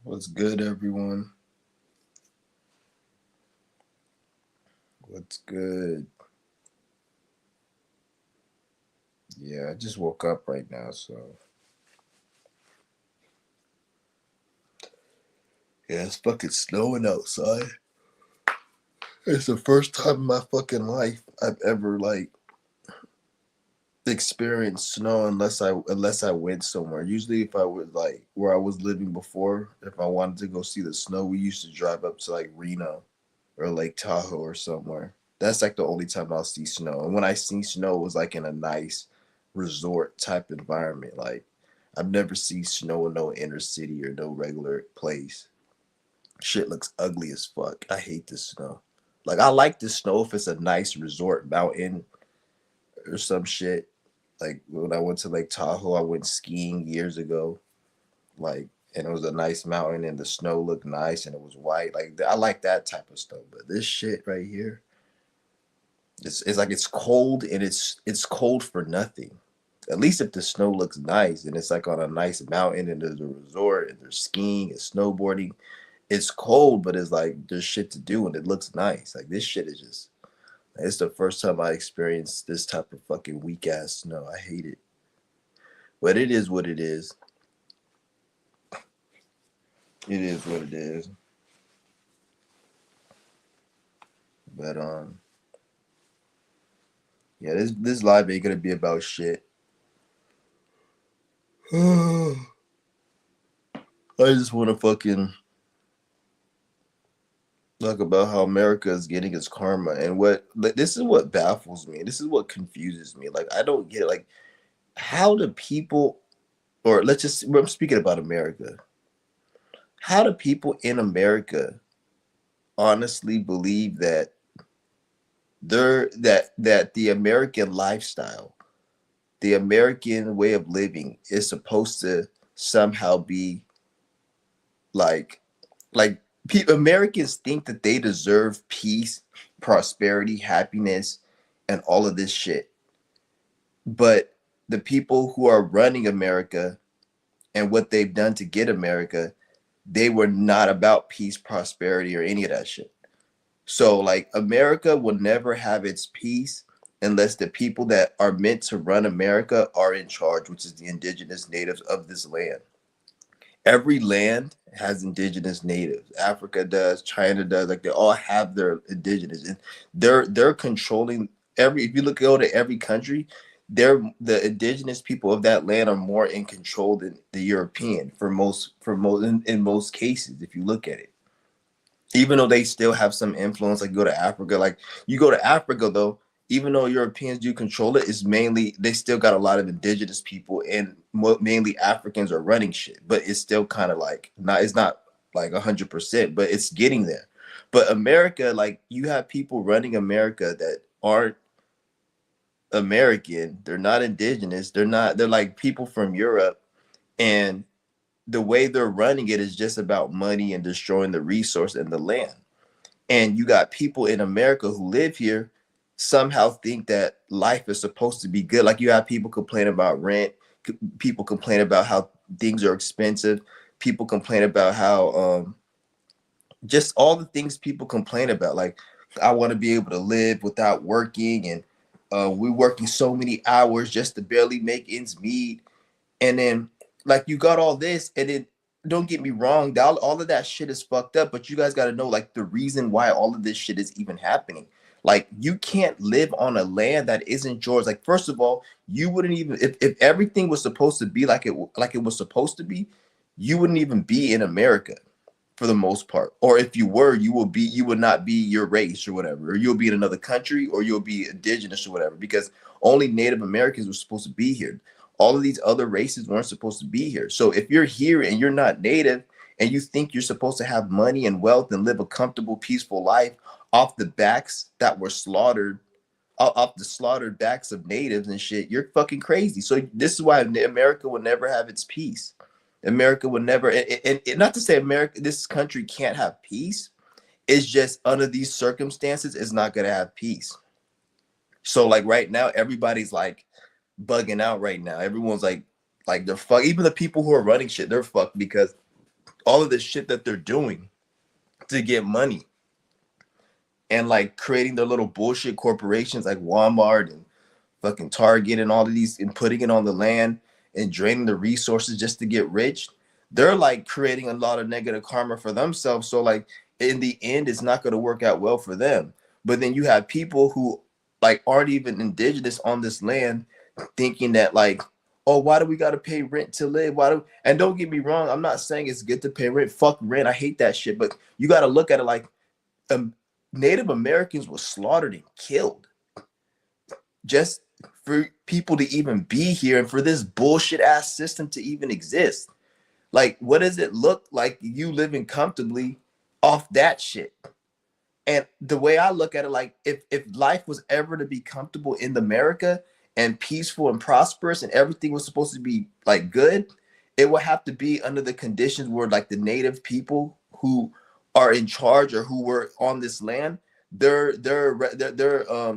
What's good, everyone? What's good? Yeah, I just woke up right now, so yeah, it's fucking snowing outside. It's the first time in my fucking life I've ever experienced snow unless I went somewhere. Usually, if I was like where I was living before, if I wanted to go see the snow, we used to drive up to like Reno or Lake Tahoe or somewhere. That's like the only time I'll see snow. And when I see snow, it was like in a nice resort type environment. Like I've never seen snow in no inner city or no regular place. Shit looks ugly as fuck. I hate the snow. Like I like the snow if it's a nice resort mountain or some shit. Like when I went to Lake Tahoe, I went skiing years ago. Like and it was a nice mountain and the snow looked nice and it was white. Like I like that type of snow. But this shit right here, it's like it's cold and it's cold for nothing. At least if the snow looks nice and it's like on a nice mountain and there's a resort and there's skiing and snowboarding, it's cold, but it's like there's shit to do and it looks nice. Like this shit is just it's the first time I experienced this type of fucking weak ass snow. I hate it. But it is what it is. It is what it is. But yeah, this live ain't gonna be about shit. I just wanna fucking talk about how America is getting its karma and what like, this is what baffles me. This is what confuses me. Like I don't get it. Like how do people or let's just I'm speaking about America. How do people in America honestly believe that that the American lifestyle, the American way of living is supposed to somehow be like like Americans think that they deserve peace, prosperity, happiness, and all of this shit. But the people who are running America and what they've done to get America, they were not about peace, prosperity, or any of that shit. So like America will never have its peace unless the people that are meant to run America are in charge, which is the indigenous natives of this land. Every land has indigenous natives. Africa does, China does. Like they all have their indigenous, and they're controlling every. If you look go to every country, they're the indigenous people of that land are more in control than the European for most in most cases. If you look at it, even though they still have some influence, like go to Africa, like you go to Africa though, even though Europeans do control it, it's mainly they still got a lot of indigenous people and mainly Africans are running shit, but it's still kind of like not it's not like 100%, but it's getting there. But America, like you have people running America that aren't American, they're not indigenous, they're like people from Europe, and the way they're running it is just about money and destroying the resource and the land. And you got people in America who live here somehow think that life is supposed to be good. Like you have people complain about rent, people complain about how things are expensive, people complain about how just all the things people complain about. Like I want to be able to live without working, and we're working so many hours just to barely make ends meet. And then like you got all this, and then don't get me wrong, all of that shit is fucked up. But you guys got to know like the reason why all of this shit is even happening. Like you can't live on a land that isn't yours. Like first of all, you wouldn't even if everything was supposed to be like it was supposed to be, you wouldn't even be in America for the most part. Or if you were, you would not be your race or whatever, or you'll be in another country, or you'll be indigenous or whatever, because only Native Americans were supposed to be here. All of these other races weren't supposed to be here. So if you're here and you're not native and you think you're supposed to have money and wealth and live a comfortable, peaceful life off the backs that were slaughtered, off the slaughtered backs of natives and shit, you're fucking crazy. So this is why America will never have its peace. America would never, and not to say America, this country can't have peace. It's just under these circumstances, it's not gonna have peace. So like right now, everybody's like bugging out right now. Everyone's like they're fucked. Even the people who are running shit, they're fucked because all of the shit that they're doing to get money, and like creating their little bullshit corporations like Walmart and fucking Target and all of these, and putting it on the land and draining the resources just to get rich. They're like creating a lot of negative karma for themselves. So like in the end, it's not going to work out well for them. But then you have people who like aren't even indigenous on this land thinking that like, oh, why do we got to pay rent to live? Why do, and don't get me wrong, I'm not saying it's good to pay rent. Fuck rent. I hate that shit. But you got to look at it like, um, Native Americans were slaughtered and killed just for people to even be here and for this bullshit ass system to even exist. Like, what does it look like you living comfortably off that shit? And the way I look at it, like if life was ever to be comfortable in America and peaceful and prosperous and everything was supposed to be like good, it would have to be under the conditions where like the native people who are in charge or who were on this land, their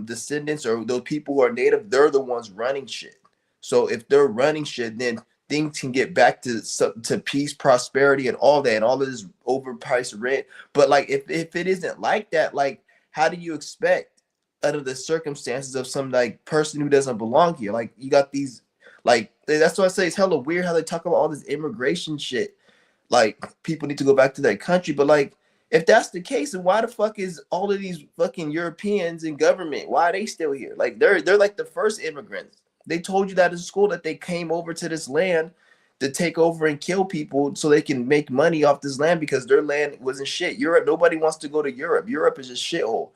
descendants or those people who are native, they're the ones running shit. So if they're running shit, then things can get back to peace, prosperity, and all that, and all of this overpriced rent. But like if it isn't like that, like how do you expect under the circumstances of some like person who doesn't belong here? Like you got these, like that's why I say it's hella weird how they talk about all this immigration shit. Like people need to go back to their country, but like if that's the case, then why the fuck is all of these fucking Europeans in government? Why are they still here? Like they're like the first immigrants. They told you that in school that they came over to this land to take over and kill people so they can make money off this land because their land wasn't shit. Europe, nobody wants to go to Europe. Europe is a shithole.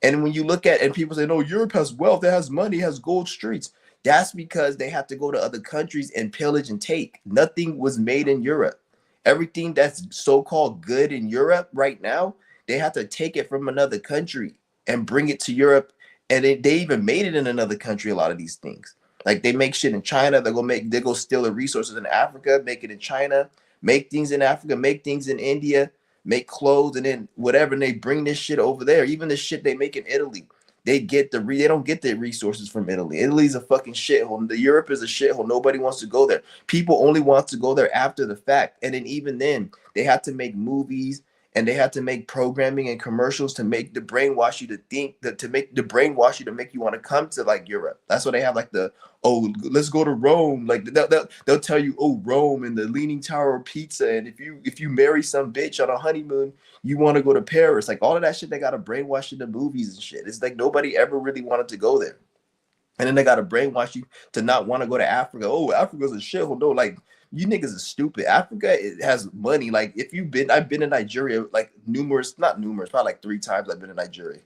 And when you look at and people say, no, Europe has wealth, it has money, it has gold streets. That's because they have to go to other countries and pillage and take. Nothing was made in Europe. Everything that's so-called good in Europe right now, they have to take it from another country and bring it to Europe. And they even made it in another country, a lot of these things. Like they make shit in China, they go steal the resources in Africa, make it in China, make things in Africa, make things in India, make clothes and then whatever, and they bring this shit over there. Even the shit they make in Italy, they don't get the resources from Italy. Italy's a fucking shithole. The Europe is a shithole. Nobody wants to go there. People only want to go there after the fact. And then even then, they have to make movies and they have to make programming and commercials to make the brainwash you to think that to make the brainwash you to make you want to come to like Europe. That's why they have like the, oh, let's go to Rome. Like they'll tell you, oh, Rome and the Leaning Tower of Pizza. And if you marry some bitch on a honeymoon, you want to go to Paris. Like all of that shit, they got to brainwash you in the movies and shit. It's like nobody ever really wanted to go there. And then they got to brainwash you to not want to go to Africa. Oh, Africa's a shithole. No, like you niggas is stupid. Africa, it has money. Like I've been in Nigeria like not numerous, probably like 3 times I've been in Nigeria.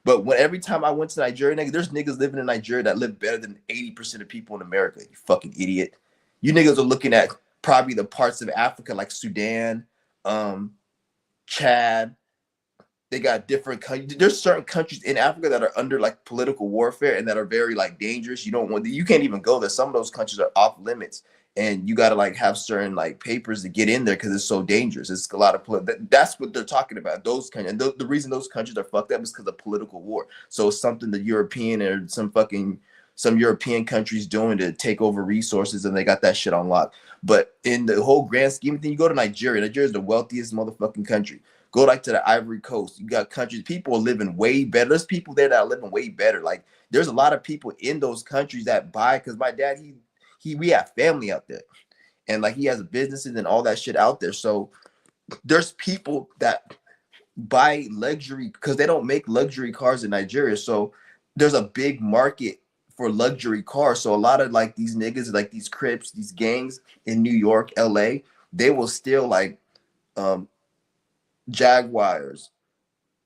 But every time I went to Nigeria, nigga, there's niggas living in Nigeria that live better than 80% of people in America. You fucking idiot. You niggas are looking at probably the parts of Africa like Sudan, Chad. They got different countries. There's certain countries in Africa that are under like political warfare and that are very like dangerous. You can't even go there. Some of those countries are off limits, and you got to like have certain like papers to get in there because it's so dangerous. It's a lot of that's what they're talking about. Those countries, and the reason those countries are fucked up is because of political war. So it's something the European or some European countries doing to take over resources, and they got that shit on lock. But in the whole grand scheme of things, you go to Nigeria. Nigeria is the wealthiest motherfucking country. Go like to the Ivory Coast. You got countries, people are living way better. There's people there that are living way better. Like there's a lot of people in those countries that buy, because my dad, we have family out there. And like he has businesses and all that shit out there. So there's people that buy luxury because they don't make luxury cars in Nigeria. So there's a big market for luxury cars. So a lot of like these niggas, like these Crips, these gangs in New York, LA, they will steal like Jaguars,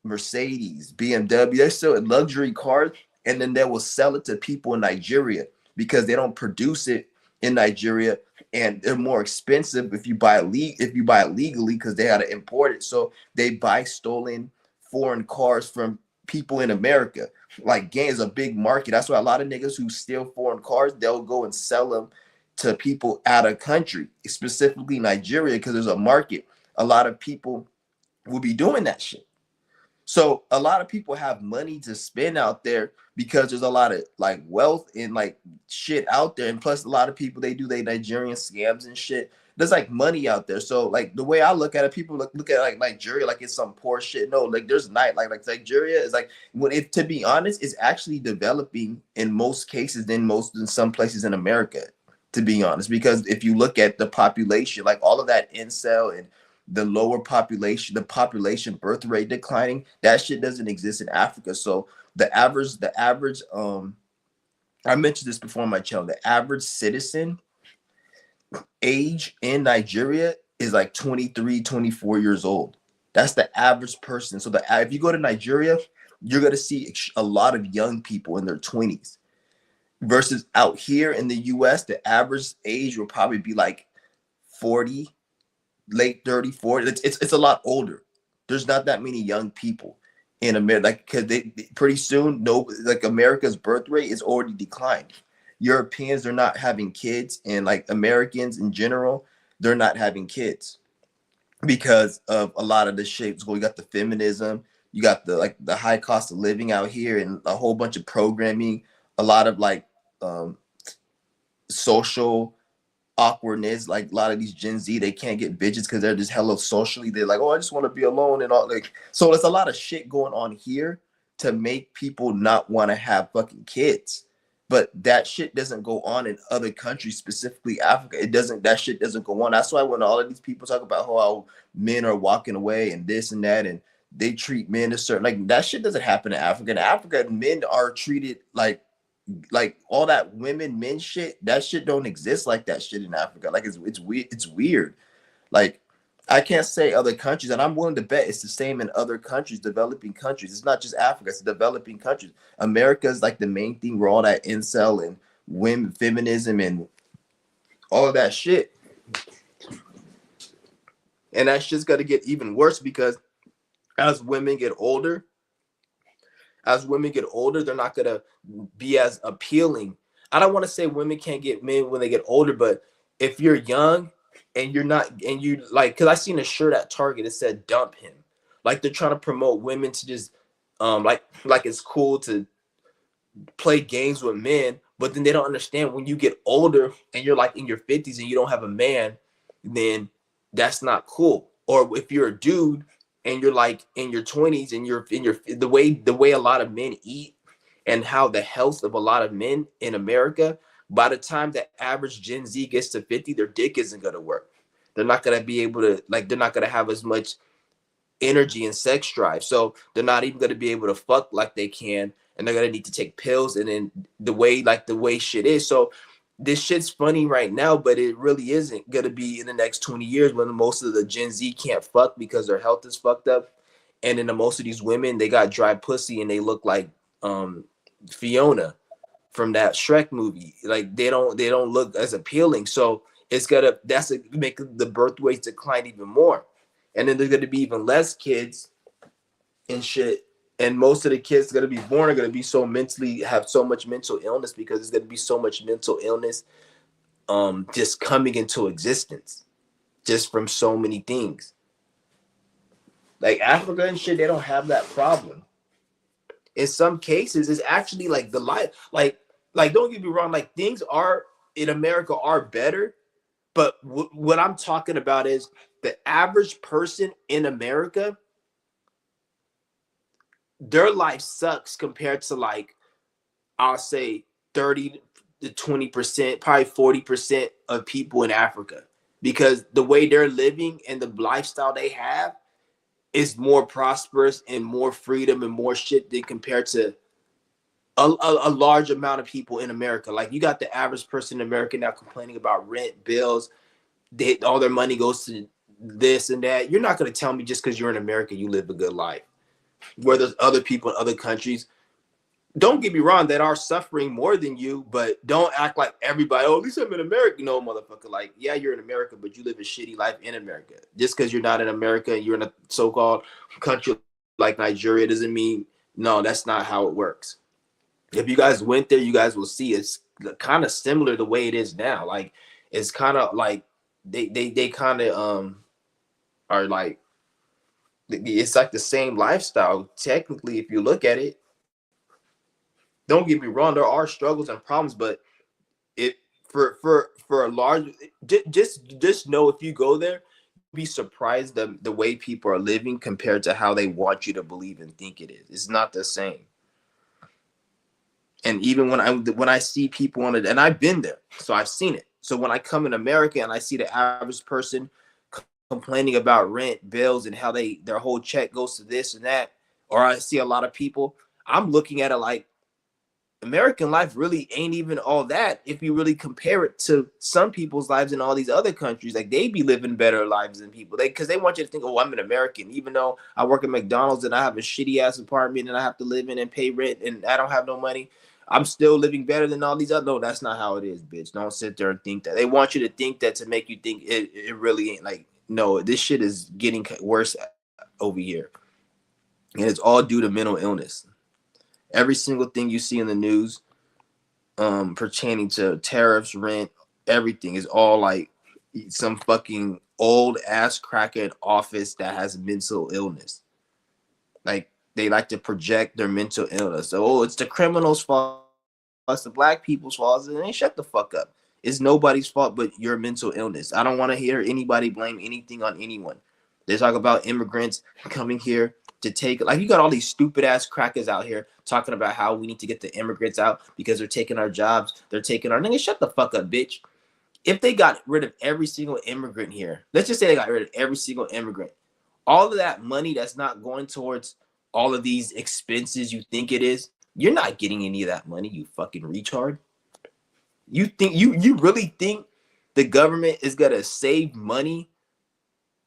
Mercedes, BMW. They're still in luxury cars, and then they will sell it to people in Nigeria because they don't produce it in Nigeria, and they're more expensive if you buy it legally because they had to import it. So they buy stolen foreign cars from people in America. Like gang is a big market. That's why a lot of niggas who steal foreign cars, they'll go and sell them to people out of country, specifically Nigeria, because there's a market. A lot of people will be doing that shit. So a lot of people have money to spend out there because there's a lot of like wealth and like shit out there. And plus a lot of people, they do their Nigerian scams and shit. there's like money out there. So like the way I look at it, people look at like Nigeria like it's some poor shit. No, like there's night like Nigeria is like, when it, to be honest, is actually developing in most cases than most in some places in America, to be honest. Because if you look at the population, like all of that incel and the lower population, the population birth rate declining, that shit doesn't exist in Africa. So the average I mentioned this before on my channel, the average citizen age in Nigeria is like 23, 24 years old. That's the average person. So if you go to Nigeria, you're going to see a lot of young people in their 20s versus out here in the US, the average age will probably be like 40, late 30, 40. It's a lot older. There's not that many young people in America, like, because they pretty soon, no, like America's birth rate is already declined. Europeans, they're not having kids, and like Americans in general, they're not having kids because of a lot of the shapes. Well, you got the feminism, you got the like the high cost of living out here, and a whole bunch of programming, a lot of like um, social awkwardness. Like a lot of these Gen Z, they can't get bitches because they're just hella socially. They're like, oh, I just want to be alone and all. Like, so there's a lot of shit going on here to make people not want to have fucking kids. But that shit doesn't go on in other countries, specifically Africa. It doesn't. That shit doesn't go on. That's why when all of these people talk about how men are walking away and this and that, and they treat men a certain, like, that shit doesn't happen in Africa. In Africa, men are treated like all that women men shit, that shit don't exist like that shit in Africa. Like it's weird. It's weird. Like I can't say other countries, and I'm willing to bet it's the same in other countries, developing countries. It's not just Africa, it's developing countries. America is like the main thing where all that incel and women feminism and all of that shit. And that's just gonna get even worse because as women get older, they're not gonna be as appealing. I don't want to say women can't get men when they get older, but if you're young and you're not, and you like, because I seen a shirt at Target that said "dump him," like they're trying to promote women to just, like it's cool to play games with men, but then they don't understand when you get older and you're like in your 50s and you don't have a man, then that's not cool. Or if you're a dude and you're like in your 20s and you're in your, the way a lot of men eat and how the health of a lot of men in America, by the time the average Gen Z gets to 50, their dick isn't going to work. They're not going to be able to, like, they're not going to have as much energy and sex drive. So they're not even going to be able to fuck like they can, and they're going to need to take pills. And then the way shit is. So this shit's funny right now, but it really isn't going to be in the next 20 years when most of the Gen Z can't fuck because their health is fucked up. And then most of these women, they got dry pussy and they look like Fiona from that Shrek movie. Like they don't look as appealing. So that's make the birth rates decline even more. And then there's going to be even less kids and shit. And most of the kids going to be born are going to be have so much mental illness because there's going to be so much mental illness just coming into existence just from so many things. Like Africa and shit, they don't have that problem. In some cases, it's actually like the life, like don't get me wrong, like things are in America are better, but what I'm talking about is the average person in America, their life sucks compared to, like, I'll say 30 to 20%, probably 40% of people in Africa, because the way they're living and the lifestyle they have is more prosperous and more freedom and more shit than compared to a large amount of people in America. Like you got the average person in America now complaining about rent, bills, all their money goes to this and that. You're not going to tell me just because you're in America you live a good life. Where there's other people in other countries, don't get me wrong, that are suffering more than you, but don't act like everybody, oh, at least I'm in America. No, motherfucker. Like, yeah, you're in America, but you live a shitty life in America. Just because you're not in America and you're in a so-called country like Nigeria doesn't mean, no, that's not how it works. If you guys went there, you guys will see it's kind of similar the way it is now. Like, it's kind of like they kind of are like, it's like the same lifestyle technically if you look at it. Don't get me wrong, there are struggles and problems, but it For a large, just know if you go there, be surprised the way people are living compared to how they want you to believe and think it is. It's not the same. And even when I see people on it, and I've been there, so I've seen it. So when I come in America and I see the average person complaining about rent, bills, and how their whole check goes to this and that, or I see a lot of people, I'm looking at it like American life really ain't even all that if you really compare it to some people's lives in all these other countries. Like they be living better lives than people. Because they want you to think, oh, I'm an American, even though I work at McDonald's and I have a shitty ass apartment and I have to live in and pay rent and I don't have no money. I'm still living better than all these other. No, that's not how it is, bitch. Don't sit there and think that. They want you to think that to make you think it really ain't. Like, no, this shit is getting worse over here. And it's all due to mental illness. Every single thing you see in the news pertaining to tariffs, rent, everything is all like some fucking old ass crackhead office that has mental illness. Like they like to project their mental illness. So, oh, it's the criminals' fault, it's the black people's fault. And they shut the fuck up. It's nobody's fault but your mental illness. I don't want to hear anybody blame anything on anyone. They talk about immigrants coming here to take, like, you got all these stupid ass crackers out here talking about how we need to get the immigrants out because they're taking our jobs, they're taking our nigga. Shut the fuck up, bitch. If they got rid of every single immigrant here, let's just say they got rid of every single immigrant, all of that money that's not going towards all of these expenses you think it is, you're not getting any of that money, you fucking retard. You think you really think the government is gonna save money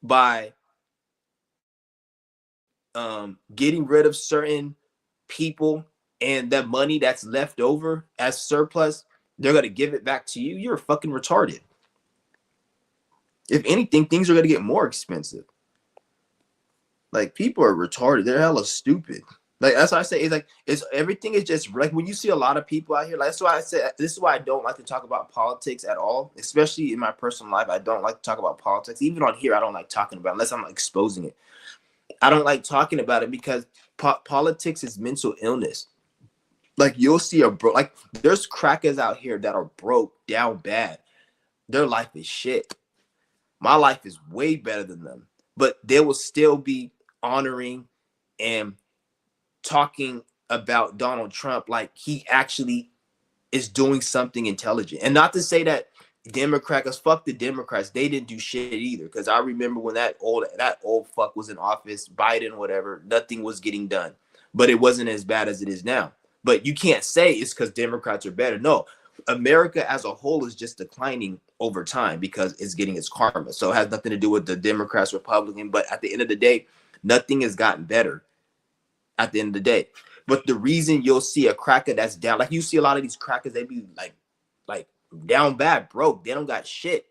by getting rid of certain people, and that money that's left over as surplus, they're gonna give it back to you? You're fucking retarded. If anything, things are gonna get more expensive. Like, people are retarded. They're hella stupid. Like, that's why I say it's everything is just like when you see a lot of people out here. Like, that's why I said this is why I don't like to talk about politics at all, especially in my personal life. I don't like to talk about politics. Even on here, I don't like talking about it unless I'm exposing it. I don't like talking about it because politics is mental illness. Like, you'll see like there's crackers out here that are broke down bad. Their life is shit. My life is way better than them, but they will still be honoring and talking about Donald Trump like he actually is doing something intelligent. And not to say that Democrats, fuck the Democrats, they didn't do shit either. Because I remember when that old fuck was in office, Biden, whatever, nothing was getting done. But it wasn't as bad as it is now. But you can't say it's because Democrats are better. No, America as a whole is just declining over time because it's getting its karma. So it has nothing to do with the Democrats, Republican. But at the end of the day, nothing has gotten better at the end of the day. But the reason you'll see a cracker that's down, like you see a lot of these crackers, they be like down bad, broke. They don't got shit.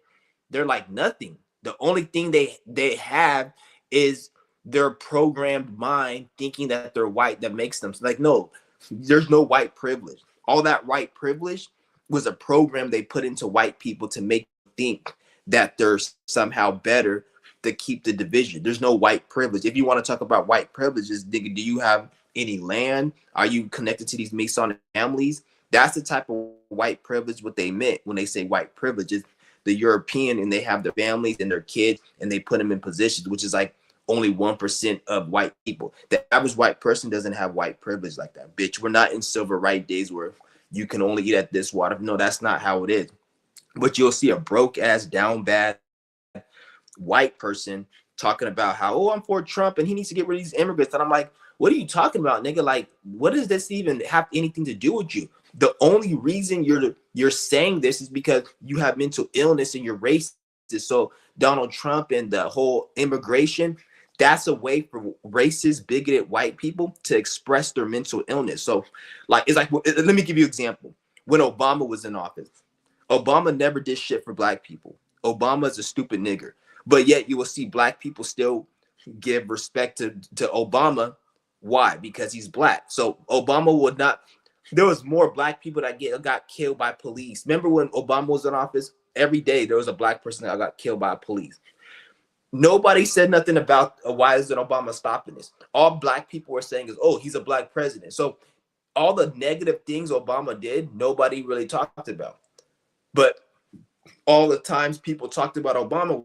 They're like nothing. The only thing they have is their programmed mind thinking that they're white that makes them like, no, there's no white privilege. All that white privilege was a program they put into white people to make them think that they're somehow better to keep the division. There's no white privilege. If you want to talk about white privileges, nigga, do you have any land? Are you connected to these Masonic families? That's the type of white privilege what they meant when they say white privilege is the European, and they have their families and their kids and they put them in positions, which is like only 1% of white people. The average white person doesn't have white privilege like that, bitch. We're not in civil rights days where you can only eat at this water. No, that's not how it is. But you'll see a broke ass, down bad white person talking about how, oh, I'm for Trump and he needs to get rid of these immigrants. And I'm like, what are you talking about, nigga? Like, what does this even have anything to do with you? The only reason you're saying this is because you have mental illness and you're racist. So Donald Trump and the whole immigration, that's a way for racist, bigoted white people to express their mental illness. So, like, it's like, let me give you an example. When Obama was in office, Obama never did shit for black people. Obama is a stupid nigger. But yet you will see black people still give respect to Obama. Why? Because he's black. So Obama would not. There was more black people that got killed by police. Remember when Obama was in office? Every day there was a black person that got killed by police. Nobody said nothing about why isn't Obama stopping this. All black people were saying is, oh, he's a black president. So all the negative things Obama did, nobody really talked about. But all the times people talked about Obama,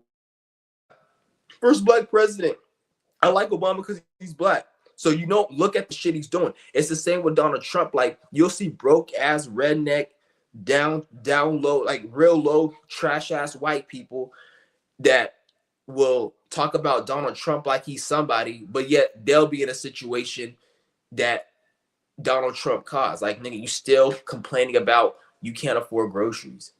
first black president. I like Obama because he's black. So you don't look at the shit he's doing. It's the same with Donald Trump. Like you'll see broke ass redneck, down low, like real low trash ass white people that will talk about Donald Trump like he's somebody, but yet they'll be in a situation that Donald Trump caused. Like nigga, you still complaining about you can't afford groceries.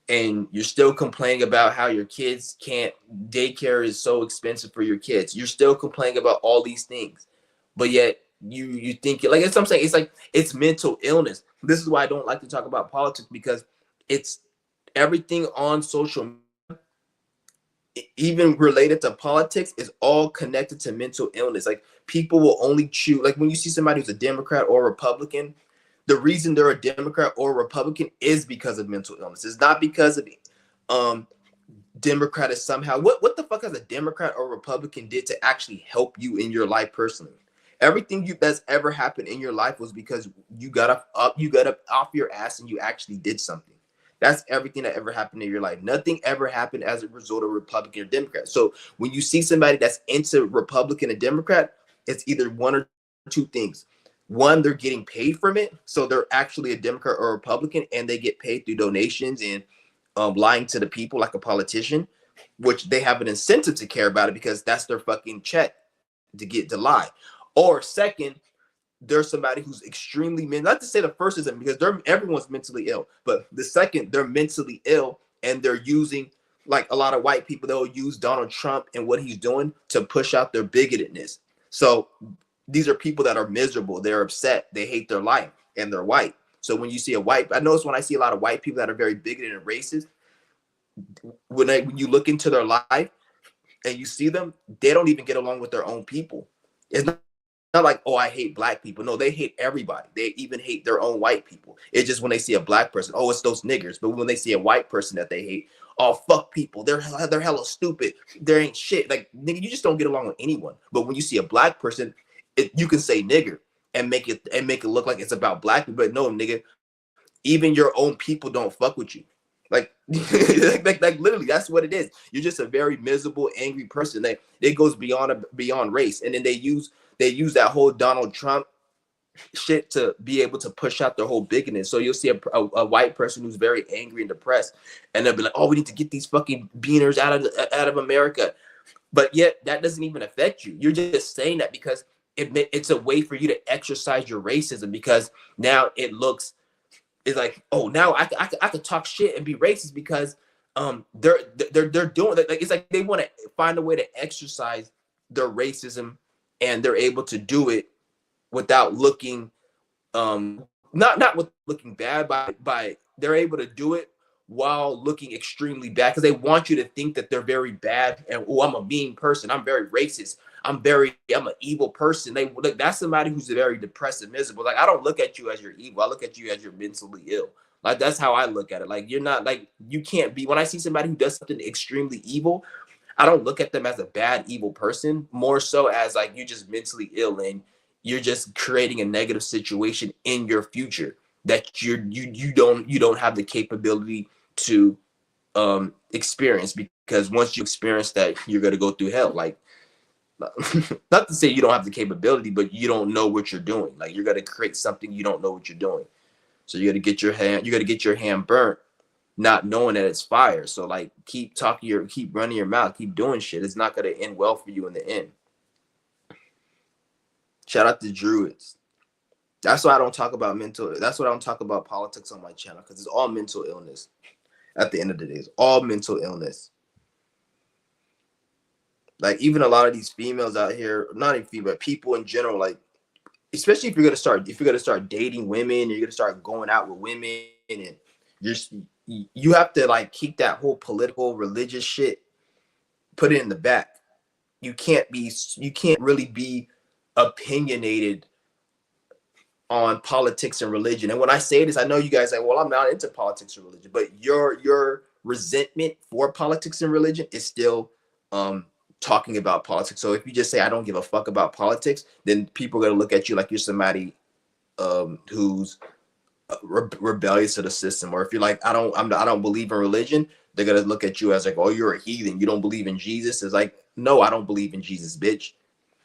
And you're still complaining about how your kids can't, daycare is so expensive for your kids. You're still complaining about all these things, but yet you think like it's what I'm saying. It's like it's mental illness. This is why I don't like to talk about politics, because it's everything on social media, even related to politics, is all connected to mental illness. Like people will only choose, like when you see somebody who's a Democrat or Republican, the reason they're a Democrat or a Republican is because of mental illness. It's not because of Democrat is somehow what the fuck has a Democrat or Republican did to actually help you in your life personally? Everything that's ever happened in your life was because you got up off your ass and you actually did something. That's everything that ever happened in your life. Nothing ever happened as a result of Republican or Democrat. So when you see somebody that's into Republican and Democrat, it's either one or two things. One, they're getting paid from it, so they're actually a Democrat or a Republican, and they get paid through donations and lying to the people like a politician, which they have an incentive to care about it because that's their fucking check to lie. Or second, there's somebody who's extremely not to say the first isn't, because everyone's mentally ill, but the second, they're mentally ill and they're using, like a lot of white people, they'll use Donald Trump and what he's doing to push out their bigotedness. So these are people that are miserable, they're upset, they hate their life, and they're white. So when you see I notice when I see a lot of white people that are very bigoted and racist, when you look into their life and you see them, they don't even get along with their own people. It's not like, oh, I hate black people. No, they hate everybody. They even hate their own white people. It's just when they see a black person, oh, it's those niggers. But when they see a white person that they hate, oh, fuck people. They're hella stupid. There ain't shit. Like, nigga, you just don't get along with anyone. But when you see a black person, you can say nigger and make it look like it's about black people. But no, nigga, even your own people don't fuck with you. Like, like literally, that's what it is. You're just a very miserable, angry person. It goes beyond race, and then they use that whole Donald Trump shit to be able to push out their whole bigotness. So you'll see a white person who's very angry and depressed, and they'll be like, "Oh, we need to get these fucking beaners out of America," but yet that doesn't even affect you. You're just saying that because it's a way for you to exercise your racism, because now it's like, oh, now I could talk shit and be racist because they're doing like it's like they want to find a way to exercise their racism, and they're able to do it without looking not with looking bad, by they're able to do it while looking extremely bad, because they want you to think that they're very bad and, oh, I'm a mean person, I'm very racist, I'm an evil person. They look, that's somebody who's very depressed and miserable. Like, I don't look at you as you're evil, I look at you as you're mentally ill. Like, that's how I look at it. Like, you're not, like, you can't be, when I see somebody who does something extremely evil, I don't look at them as a bad evil person, more so as like you're just mentally ill and you're just creating a negative situation in your future that you don't have the capability to experience, because once you experience that, you're going to go through hell. Like, not to say you don't have the capability, but you don't know what you're doing. Like, you're going to create something, you don't know what you're doing, so you got to get your hand burnt, not knowing that it's fire. So like, keep running your mouth, keep doing shit. It's not going to end well for you in the end. Shout out to Druids. That's why I don't talk about that's why I don't talk about politics on my channel, because it's all mental illness. At the end of the day, it's all mental illness. Like, even a lot of these females out here, not even female, but people in general, like, especially if you're gonna start dating women, you're gonna start going out with women, and you have to like keep that whole political religious shit, put it in the back. You can't really be opinionated on politics and religion. And when I say this, I know you guys say, well, I'm not into politics or religion, but your resentment for politics and religion is still talking about politics. So if you just say, I don't give a fuck about politics, then people are going to look at you like you're somebody who's rebellious to the system, or if you're like, I don't believe in religion, they're gonna look at you as like, oh, you're a heathen, you don't believe in Jesus. It's like, no, I don't believe in Jesus, bitch.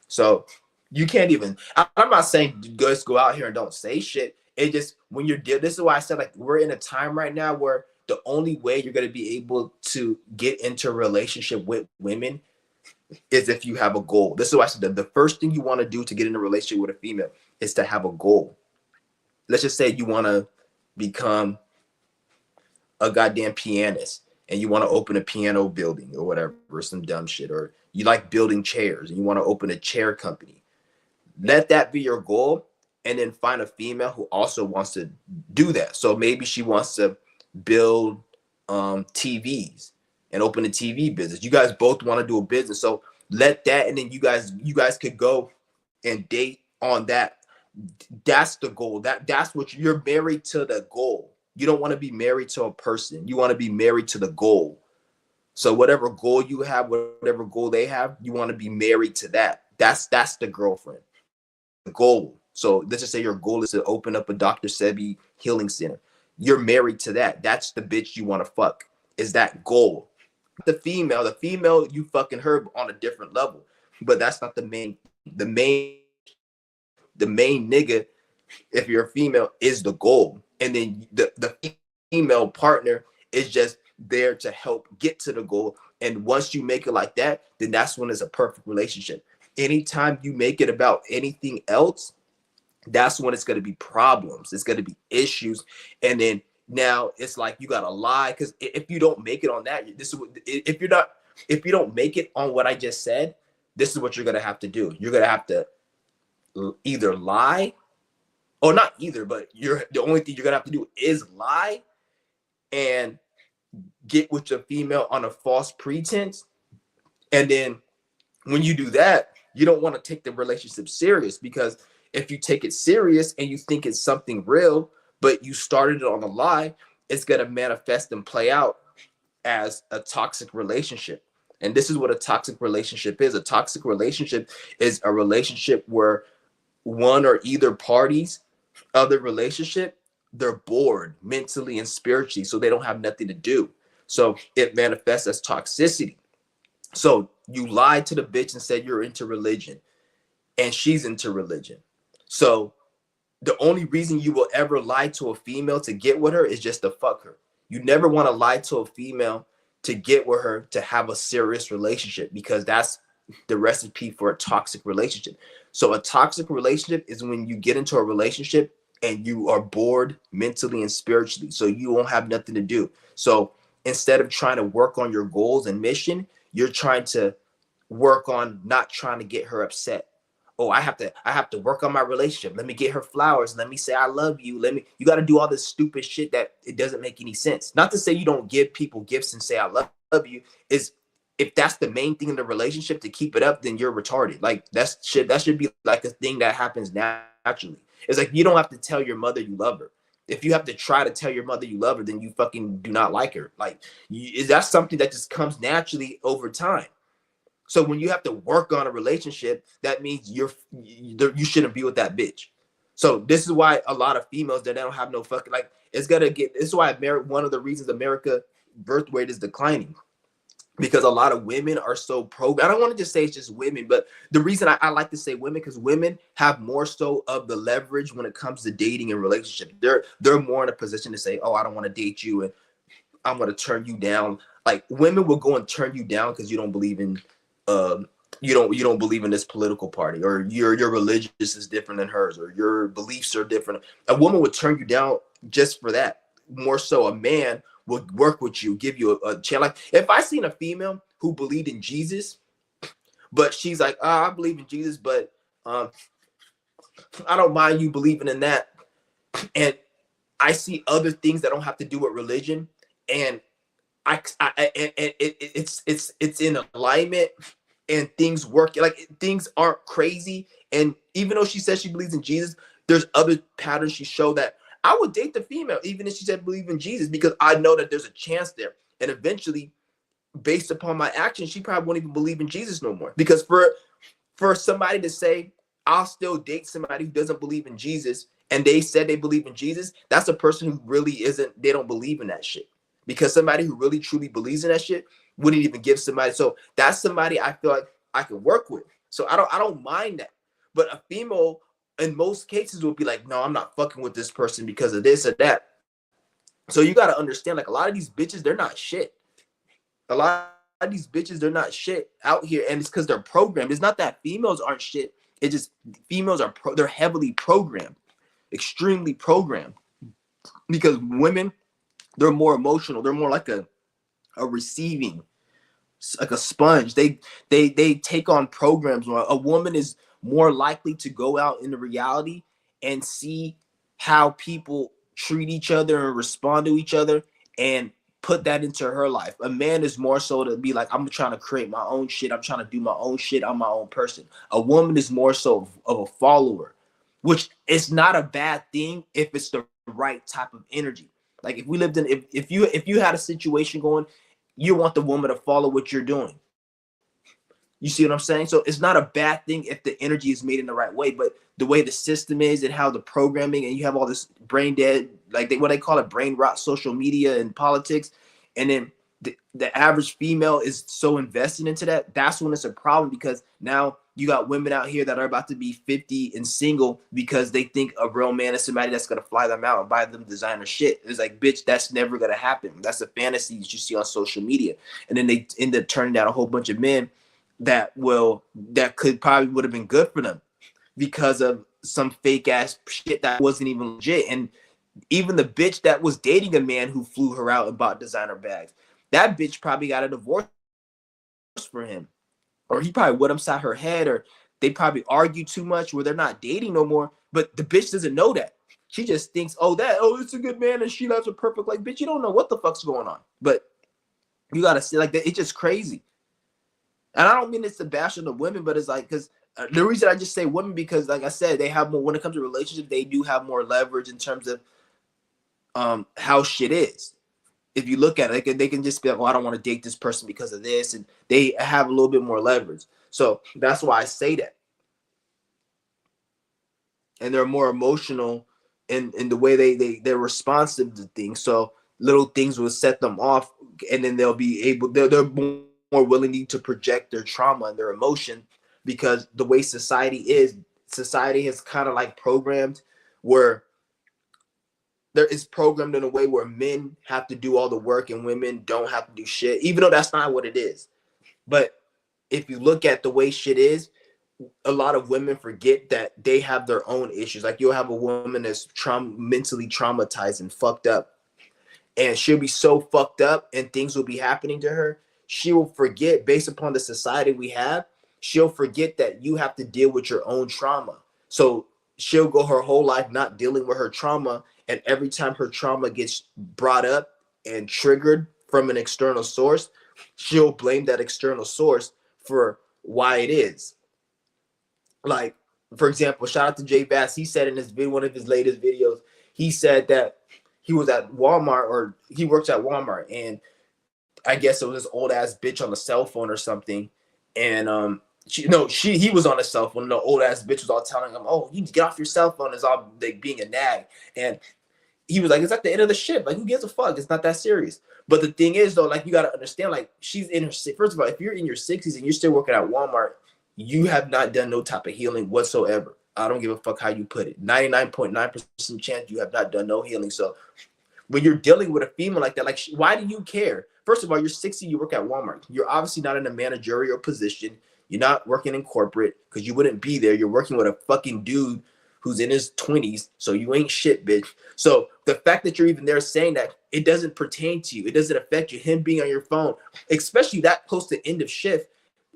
So you can't even. I'm not saying just go out here and don't say shit. It just when you're this is why I said like we're in a time right now where the only way you're gonna be able to get into a relationship with women is if you have a goal. This is why I said the first thing you want to do to get in a relationship with a female is to have a goal. Let's just say you want to become a goddamn pianist and you want to open a piano building or whatever, or some dumb shit, or you like building chairs and you want to open a chair company. Let that be your goal, and then find a female who also wants to do that. So maybe she wants to build TVs and open a TV business. You guys both want to do a business, so let that, and then you guys could go and date on that. That's the goal. That's what you're married to, the goal. You don't want to be married to a person. You want to be married to the goal. So whatever goal you have, whatever goal they have, you want to be married to that. That's the girlfriend. The goal. So let's just say your goal is to open up a Dr. Sebi healing center. You're married to that. That's the bitch you want to fuck. Is that goal? The female, you fucking her on a different level. But that's not the main. The main nigga, if you're a female, is the goal. And then the female partner is just there to help get to the goal. And once you make it like that, then that's when it's a perfect relationship. Anytime you make it about anything else, that's when it's going to be problems. It's going to be issues. And then now it's like you got to lie, because if you don't make it on that, this is what, if you don't make it on what I just said, this is what you're going to have to do. You're going to have to either lie, or not either, but the only thing you're going to have to do is lie and get with your female on a false pretense. And then when you do that, you don't want to take the relationship serious, because if you take it serious and you think it's something real, but you started it on a lie, it's going to manifest and play out as a toxic relationship. And this is what a toxic relationship is. A toxic relationship is a relationship where one or either parties of the relationship, they're bored mentally and spiritually, so they don't have nothing to do. So it manifests as toxicity. So you lied to the bitch and said you're into religion, and she's into religion. So the only reason you will ever lie to a female to get with her is just to fuck her. You never want to lie to a female to get with her to have a serious relationship, because that's the recipe for a toxic relationship. So a toxic relationship is when you get into a relationship and you are bored mentally and spiritually, so you won't have nothing to do. So instead of trying to work on your goals and mission, you're trying to work on not trying to get her upset. Oh, I have to work on my relationship. Let me get her flowers. Let me say I love you. You got to do all this stupid shit that it doesn't make any sense. Not to say you don't give people gifts and say I love you. Is if that's the main thing in the relationship to keep it up, then you're retarded. Like that should be like a thing that happens naturally. It's like you don't have to tell your mother you love her. If you have to try to tell your mother you love her, then you fucking do not like her. Like that's something that just comes naturally over time. So when you have to work on a relationship, that means you shouldn't be with that bitch. So this is why a lot of females that don't have no fucking, like, it's gonna get. This is why one of the reasons America birth rate is declining, because a lot of women are so I don't want to just say it's just women, but the reason I like to say women, because women have more so of the leverage when it comes to dating and relationship. They're more in a position to say, oh, I don't want to date you and I'm going to turn you down. Like women will go and turn you down because you don't believe in you don't believe in this political party, or your religious is different than hers, or your beliefs are different. A woman would turn you down just for that. More so a man would work with you, give you a chance. Like if I seen a female who believed in Jesus, but she's like, I believe in Jesus, but I don't mind you believing in that, and I see other things that don't have to do with religion, and it's in alignment, and things work, like things aren't crazy. And even though she says she believes in Jesus, there's other patterns she showed that I would date the female, even if she said believe in Jesus, because I know that there's a chance there. And eventually, based upon my actions, she probably won't even believe in Jesus no more. Because for somebody to say, I'll still date somebody who doesn't believe in Jesus and they said they believe in Jesus, that's a person who really isn't, they don't believe in that shit. Because somebody who really truly believes in that shit wouldn't even give somebody. So that's somebody I feel like I can work with. So I don't mind that. But a female in most cases will be like, no, I'm not fucking with this person because of this or that. So you gotta understand, like a lot of these bitches, they're not shit. A lot of these bitches, they're not shit out here, and it's because they're programmed. It's not that females aren't shit. It's just females are they're heavily programmed, extremely programmed. Because women, they're more emotional. They're more like a receiving, like a sponge. They take on programs. Where a woman is more likely to go out into reality and see how people treat each other and respond to each other and put that into her life. A man is more so to be like, I'm trying to create my own shit. I'm trying to do my own shit. I'm my own person. A woman is more so of a follower, which is not a bad thing if it's the right type of energy. Like if we lived in, if you had a situation going, you want the woman to follow what you're doing. You see what I'm saying? So it's not a bad thing if the energy is made in the right way, but the way the system is and how the programming, and you have all this brain dead, like what they call it, brain rot, social media and politics, and then the average female is so invested into that. That's when it's a problem, because now you got women out here that are about to be 50 and single because they think a real man is somebody that's gonna fly them out and buy them designer shit. It's like, bitch, that's never gonna happen. That's a fantasy that you see on social media, and then they end up turning down a whole bunch of men that could probably would have been good for them because of some fake ass shit that wasn't even legit. And even the bitch that was dating a man who flew her out and bought designer bags, that bitch probably got a divorce for him, or he probably went upside her head, or they probably argue too much where they're not dating no more. But the bitch doesn't know that. She just thinks, it's a good man and she loves her perfect. Like, bitch, you don't know what the fuck's going on. But you gotta see, like, it's just crazy. And I don't mean it's to bash on the women, but it's like, because the reason I just say women, because like I said, they have more, when it comes to relationships, they do have more leverage in terms of how shit is. If you look at it, they can just be like, I don't want to date this person because of this, and they have a little bit more leverage. So that's why I say that. And they're more emotional in the way they're responsive to things. So little things will set them off, and then they'll be able, they're more willing to project their trauma and their emotion, because the way society has kind of like programmed, where there is programmed in a way where men have to do all the work and women don't have to do shit, even though that's not what it is. But if you look at the way shit is, a lot of women forget that they have their own issues. Like, you'll have a woman that's mentally traumatized and fucked up, and she'll be so fucked up and things will be happening to her, she will forget, based upon the society we have, she'll forget that you have to deal with your own trauma. So she'll go her whole life not dealing with her trauma, and every time her trauma gets brought up and triggered from an external source, she'll blame that external source for why it is. Like, for example, shout out to Jay Bass. He said in his video, one of his latest videos, he said that he was at Walmart, or he works at Walmart, and I guess it was this old ass bitch on the cell phone or something. And he was on a cell phone. And the old ass bitch was all telling him, "Oh, you need to get off your cell phone." It's all like being a nag. And he was like, "It's at the end of the ship. Like, who gives a fuck? It's not that serious." But the thing is, though, like, you got to understand, like, she's in her, first of all, if you're in your 60s and you're still working at Walmart, you have not done no type of healing whatsoever. I don't give a fuck how you put it. 99.9% chance you have not done no healing. So when you're dealing with a female like that, like, why do you care? First of all, you're 60, you work at Walmart. You're obviously not in a managerial position. You're not working in corporate, because you wouldn't be there. You're working with a fucking dude who's in his 20s. So you ain't shit, bitch. So the fact that you're even there saying that, it doesn't pertain to you. It doesn't affect you. Him being on your phone, especially that close to end of shift,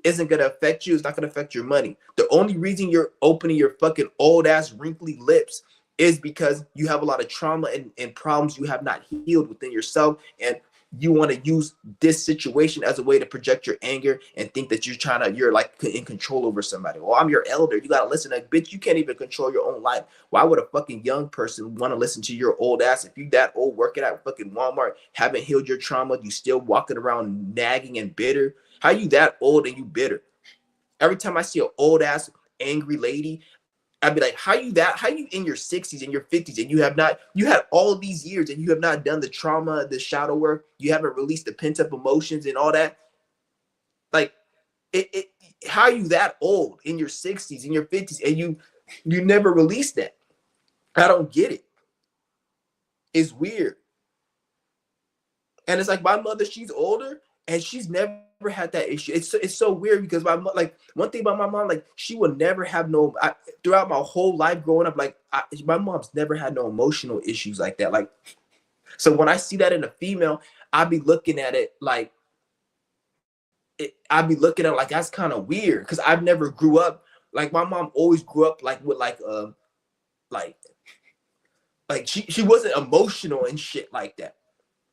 isn't going to affect you. It's not going to affect your money. The only reason you're opening your fucking old ass wrinkly lips is because you have a lot of trauma and problems you have not healed within yourself. And you want to use this situation as a way to project your anger and think that you're like in control over somebody. Well, I'm your elder. You got to listen. Like, bitch, you can't even control your own life. Why would a fucking young person want to listen to your old ass? If you that old, working at fucking Walmart, haven't healed your trauma, you still walking around nagging and bitter. How you that old and you bitter? Every time I see an old ass angry lady, I'd be like, how you in your 60s and your 50s and you had all of these years and you have not done the trauma, the shadow work, you haven't released the pent-up emotions and all that. Like it how are you that old in your 60s, in your 50s, and you never released that? I don't get it. It's weird. And it's like my mother, she's older and she's never had that issue. It's so weird because like one thing about my mom, like she would never have throughout my whole life growing up, like my mom's never had no emotional issues like that. Like, so when I see that in a female, I'd be looking at it like that's kind of weird because I've never grew up like my mom always grew up like with like she wasn't emotional and shit like that.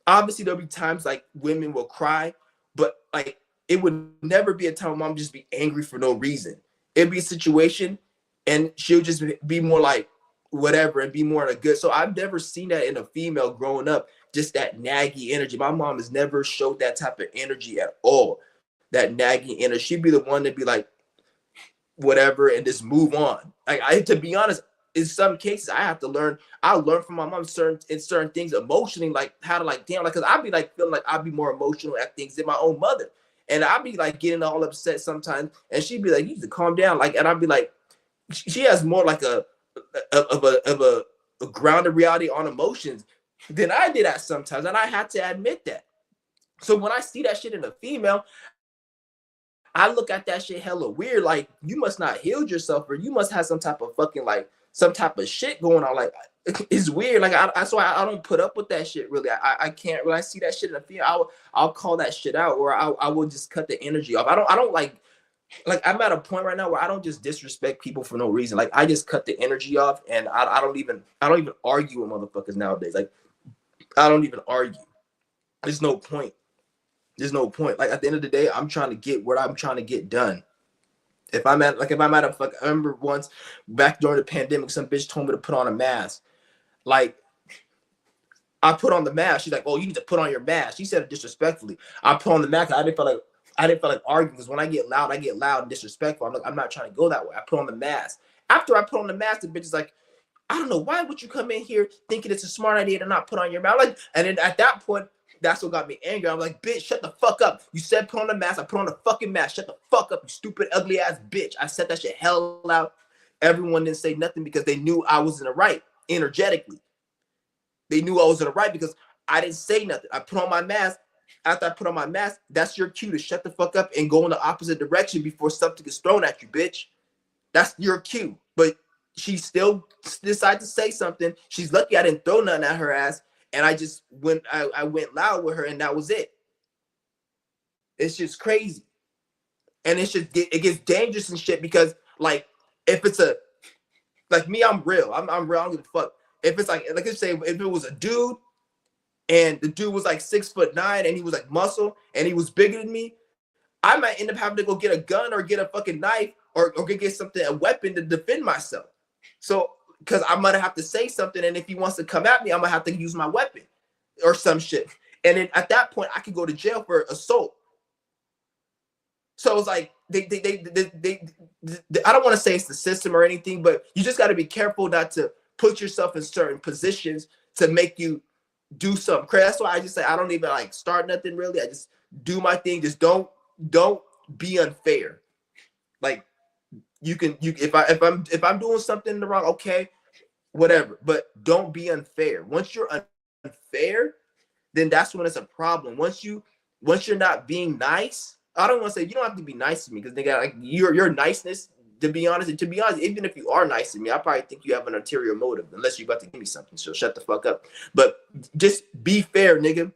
Obviously there'll be times like women will cry, but like it would never be a time mom just be angry for no reason. It'd be a situation and she'll just be more like whatever and be more in a good. So I've never seen that in a female growing up, just that naggy energy. My mom has never showed that type of energy at all. That nagging energy. She'd be the one to be like whatever and just move on. Like to be honest, in some cases I have to learn. I learned from my mom certain things emotionally, like how to like damn, like because I'd be like feeling like I'd be more emotional at things than my own mother, and I'd be like getting all upset sometimes, and she'd be like, "You need to calm down," like, and I'd be like, she has more like a grounded reality on emotions than I did at sometimes, and I had to admit that. So when I see that shit in a female, I look at that shit hella weird. Like, you must not healed yourself, or you must have some type of fucking like some type of shit going on. Like, it's weird. Like, that's why I don't put up with that shit. Really, I can't. When I see that shit in a female, I'll call that shit out, or I will just cut the energy off. I don't like I'm at a point right now where I don't just disrespect people for no reason. Like, I just cut the energy off, and I don't even argue with motherfuckers nowadays. Like, I don't even argue. There's no point. There's no point. Like, at the end of the day, I'm trying to get what I'm trying to get done. If I'm at a fuck, I remember once back during the pandemic, some bitch told me to put on a mask. Like, I put on the mask. She's like, "Oh, you need to put on your mask." She said it disrespectfully. I put on the mask. I didn't feel like arguing, because when I get loud and disrespectful. I'm not trying to go that way. I put on the mask. After I put on the mask, the bitch is like, "I don't know, why would you come in here thinking it's a smart idea to not put on your mask?" Like, and then at that point, that's what got me angry. I'm like, "Bitch, shut the fuck up. You said put on the mask. I put on the fucking mask. Shut the fuck up, you stupid, ugly ass bitch." I said that shit hell out. Everyone didn't say nothing because they knew I was in the right energetically. They knew I was in the right because I didn't say nothing. I put on my mask. After I put on my mask, that's your cue to shut the fuck up and go in the opposite direction before something gets thrown at you, bitch. That's your cue. But she still decided to say something. She's lucky I didn't throw nothing at her ass. And I just went loud with her, and that was it. It's just crazy. And it gets dangerous and shit because, like, if it's like me, I'm real. I'm real. I don't give a fuck. If it's like let's say if it was a dude and the dude was like 6'9" and he was like muscle and he was bigger than me, I might end up having to go get a gun or get a fucking knife or get something, a weapon to defend myself. So, because I'm gonna have to say something, and if he wants to come at me, I'm gonna have to use my weapon or some shit. And then at that point, I could go to jail for assault. So it's like they I don't want to say it's the system or anything, but you just got to be careful not to put yourself in certain positions to make you do something crazy. That's why I just say I don't even like start nothing really. I just do my thing. Just don't be unfair. Like, if I'm doing something wrong, okay, whatever. But don't be unfair. Once you're unfair, then that's when it's a problem. Once you're not being nice, I don't want to say you don't have to be nice to me, because they got like your niceness. To be honest, even if you are nice to me, I probably think you have an ulterior motive, unless you're about to give me something. So shut the fuck up. But just be fair, nigga.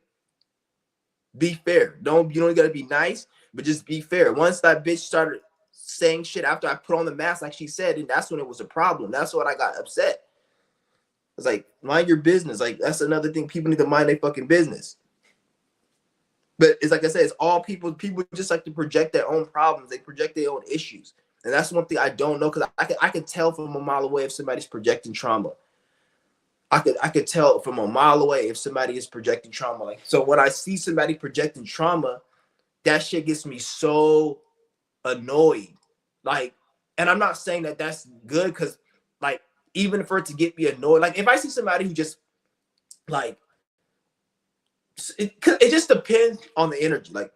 Be fair. You don't gotta be nice, but just be fair. Once that bitch started saying shit after I put on the mask, like she said, and that's when it was a problem. That's when I got upset. It's like, mind your business. Like, that's another thing. People need to mind their fucking business. But it's like I said, it's all people. People just like to project their own problems. They project their own issues. And that's one thing I don't know, because I could tell from a mile away if somebody's projecting trauma. I could tell from a mile away if somebody is projecting trauma. Like, so when I see somebody projecting trauma, that shit gets me so annoyed. Like, and I'm not saying that that's good, because like even for it to get me annoyed. Like if I see somebody who just like it just depends on the energy. Like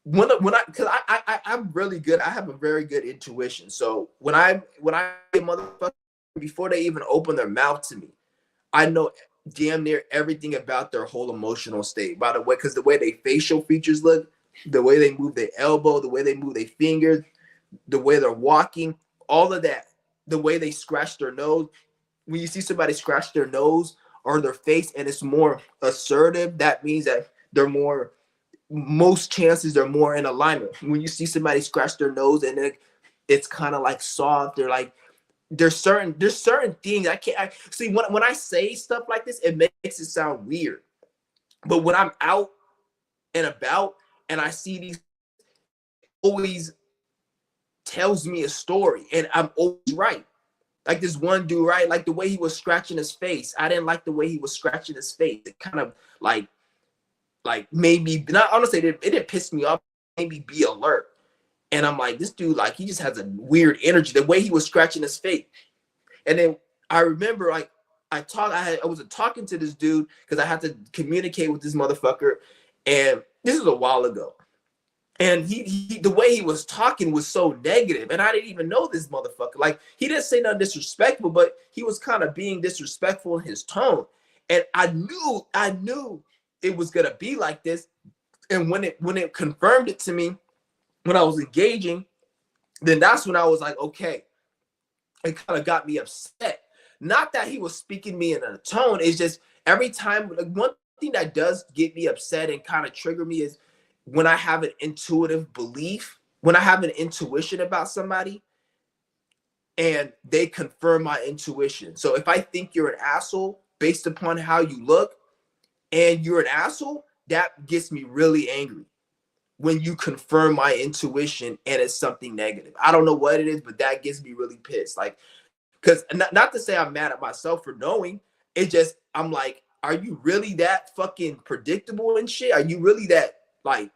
when I because I'm really good. I have a very good intuition. So when I motherfucker before they even open their mouth to me, I know damn near everything about their whole emotional state. By the way, because the way they facial features look, the way they move their elbow, the way they move their fingers, the way they're walking, all of that, the way they scratch their nose. When you see somebody scratch their nose or their face and it's more assertive, that means that they're more, most chances they're more in alignment. When you see somebody scratch their nose and it's kind of like soft, they're like, there's certain things I can't see when I say stuff like this, it makes it sound weird. But when I'm out and about and I see these, always tells me a story and I'm always right. Like this one dude, right? Like the way he was scratching his face. I didn't like the way he was scratching his face. It kind of like made me not honestly, it didn't piss me off, it made me be alert. And I'm like, this dude, like he just has a weird energy. The way he was scratching his face. And then I remember like I was talking to this dude because I had to communicate with this motherfucker. And this was a while ago. And he the way he was talking was so negative, and I didn't even know this motherfucker. Like he didn't say nothing disrespectful, but he was kind of being disrespectful in his tone. And I knew it was gonna be like this. And when it confirmed it to me, when I was engaging, then that's when I was like, okay, it kind of got me upset. Not that he was speaking me in a tone. It's just every time, like one thing that does get me upset and kind of trigger me is when I have an intuitive belief, when I have an intuition about somebody and they confirm my intuition. So if I think you're an asshole based upon how you look and you're an asshole, that gets me really angry when you confirm my intuition and it's something negative. I don't know what it is, but that gets me really pissed. Like, because not to say I'm mad at myself for knowing, it just, I'm like, are you really that fucking predictable and shit? Are you really that, like,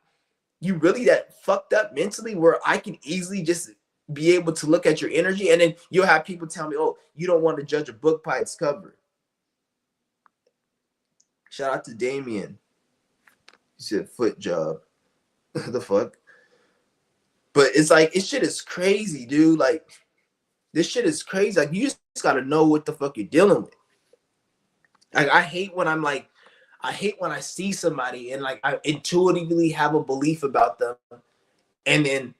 you really that fucked up mentally where I can easily just be able to look at your energy? And then you'll have people tell me, oh, you don't want to judge a book by its cover. Shout out to Damien. He said foot job. The fuck? But it's like, this shit is crazy, dude. Like, this shit is crazy. Like, you just gotta know what the fuck you're dealing with. Like, I hate when I see somebody and like I intuitively have a belief about them, and then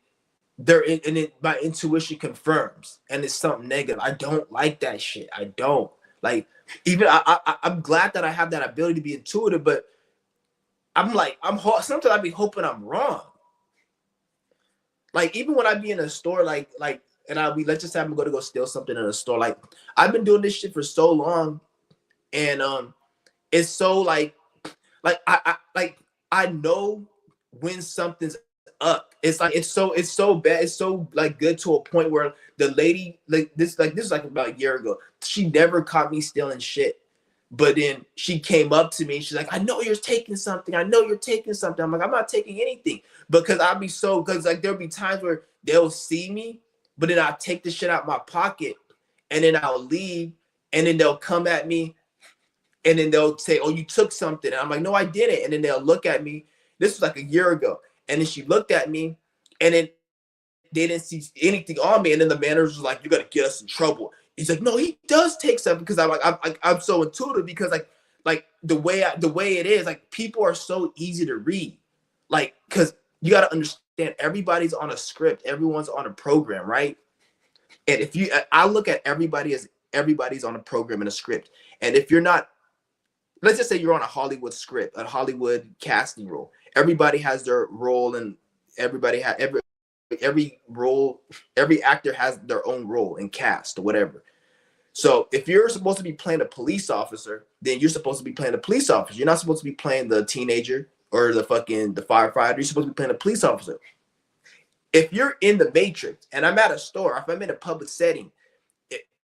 my intuition confirms and it's something negative. I don't like that shit. I don't like, even I'm glad that I have that ability to be intuitive, but I'm like, sometimes I be hoping I'm wrong. Like even when I be in a store, and I'll be, let's just say I'm gonna go steal something in a store. Like I've been doing this shit for so long, and it's so I know when something's up. It's like it's so bad. It's so like good to a point where the lady like this is like about a year ago. She never caught me stealing shit. But then she came up to me and she's like, I know you're taking something. I know you're taking something. I'm like, I'm not taking anything. Because I'll be so, because like there'll be times where they'll see me, but then I'll take the shit out my pocket and then I'll leave, and then they'll come at me and then they'll say, oh, you took something. And I'm like, no, I didn't. And then they'll look at me. This was like a year ago. And then she looked at me and then they didn't see anything on me. And then the manager was like, you're going to get us in trouble. He's like, no, he does take something. Because I'm so intuitive, because like the way it is, like people are so easy to read. Like, because you got to understand, everybody's on a script. Everyone's on a program, right? And I look at everybody as everybody's on a program and a script. And if you're not, let's just say you're on a Hollywood script, a Hollywood casting role. Everybody has their role, and everybody has every role, every actor has their own role in cast or whatever. So if you're supposed to be playing a police officer, then you're supposed to be playing a police officer. You're not supposed to be playing the teenager or the firefighter. You're supposed to be playing a police officer. If you're in the Matrix and I'm at a store, if I'm in a public setting,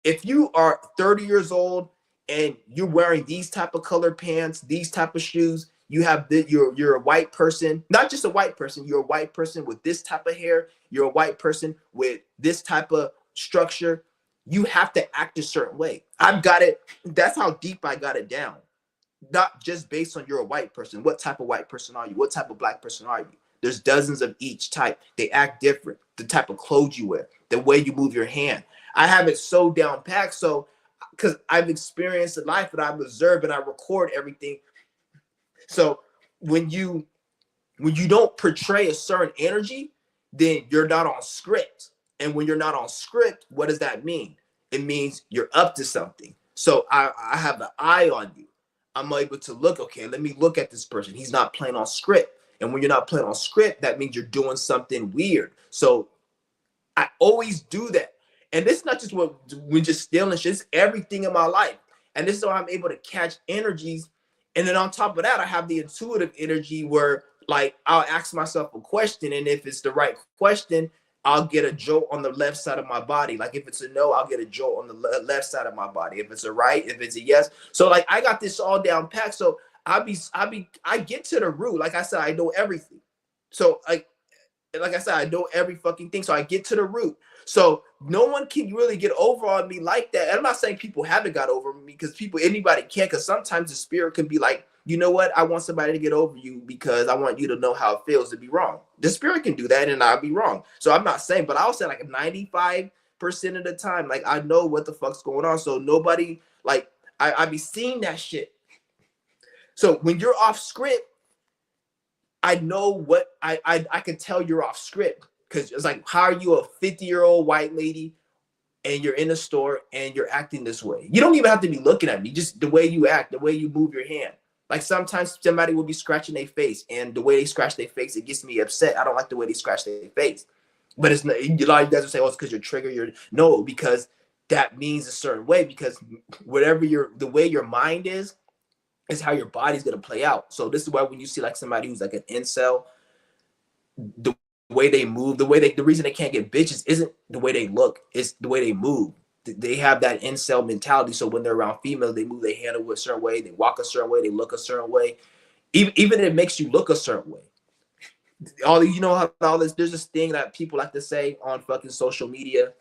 if you are 30 years old and you're wearing these type of colored pants, these type of shoes, you're a white person, not just a white person, you're a white person with this type of hair, you're a white person with this type of structure, You have to act a certain way. I've got it. That's how deep I got it down. Not just based on you're a white person. What type of white person are you? What type of black person are you? There's dozens of each type. They act different. The type of clothes you wear, the way you move your hand. I have it so down packed. So, because I've experienced a life and I've observed and I record everything. So when you don't portray a certain energy, then you're not on script. And when you're not on script, what does that mean? It means you're up to something. So I have an eye on you. I'm able to look, okay, let me look at this person. He's not playing on script. And when you're not playing on script, that means you're doing something weird. So I always do that. And this is not just what when just stealing shit, it's everything in my life. And this is how I'm able to catch energies. And then on top of that, I have the intuitive energy where like I'll ask myself a question. And if it's the right question, I'll get a jolt on the left side of my body. Like if it's a no, I'll get a jolt on the left side of my body. If it's a right, if it's a yes. So like I got this all down packed. So I get to the root. Like I said, I know everything. So like I said, I know every fucking thing. So I get to the root. So no one can really get over on me like that. And I'm not saying people haven't got over me because anybody can, because sometimes the spirit can be like, you know what? I want somebody to get over you because I want you to know how it feels to be wrong. The spirit can do that and I'll be wrong. So I'm not saying, but I'll say like 95% of the time, like I know what the fuck's going on. So nobody, like I be seeing that shit. So when you're off script, I know what I can tell you're off script because it's like, how are you a 50-year-old white lady and you're in a store and you're acting this way? You don't even have to be looking at me, just the way you act, the way you move your hand. Like sometimes somebody will be scratching their face and the way they scratch their face, it gets me upset. I don't like the way they scratch their face. But it's not, a lot of you guys will say, oh, it's because you're triggered. No, because that means a certain way, because the way your mind is how your body's gonna play out. So this is why when you see like somebody who's like an incel, the way they move, the reason they can't get bitches isn't the way they look, it's the way they move. They have that incel mentality. So when they're around females, they move their hand a certain way, they walk a certain way, they look a certain way. Even it makes you look a certain way. All this, there's this thing that people like to say on fucking social media.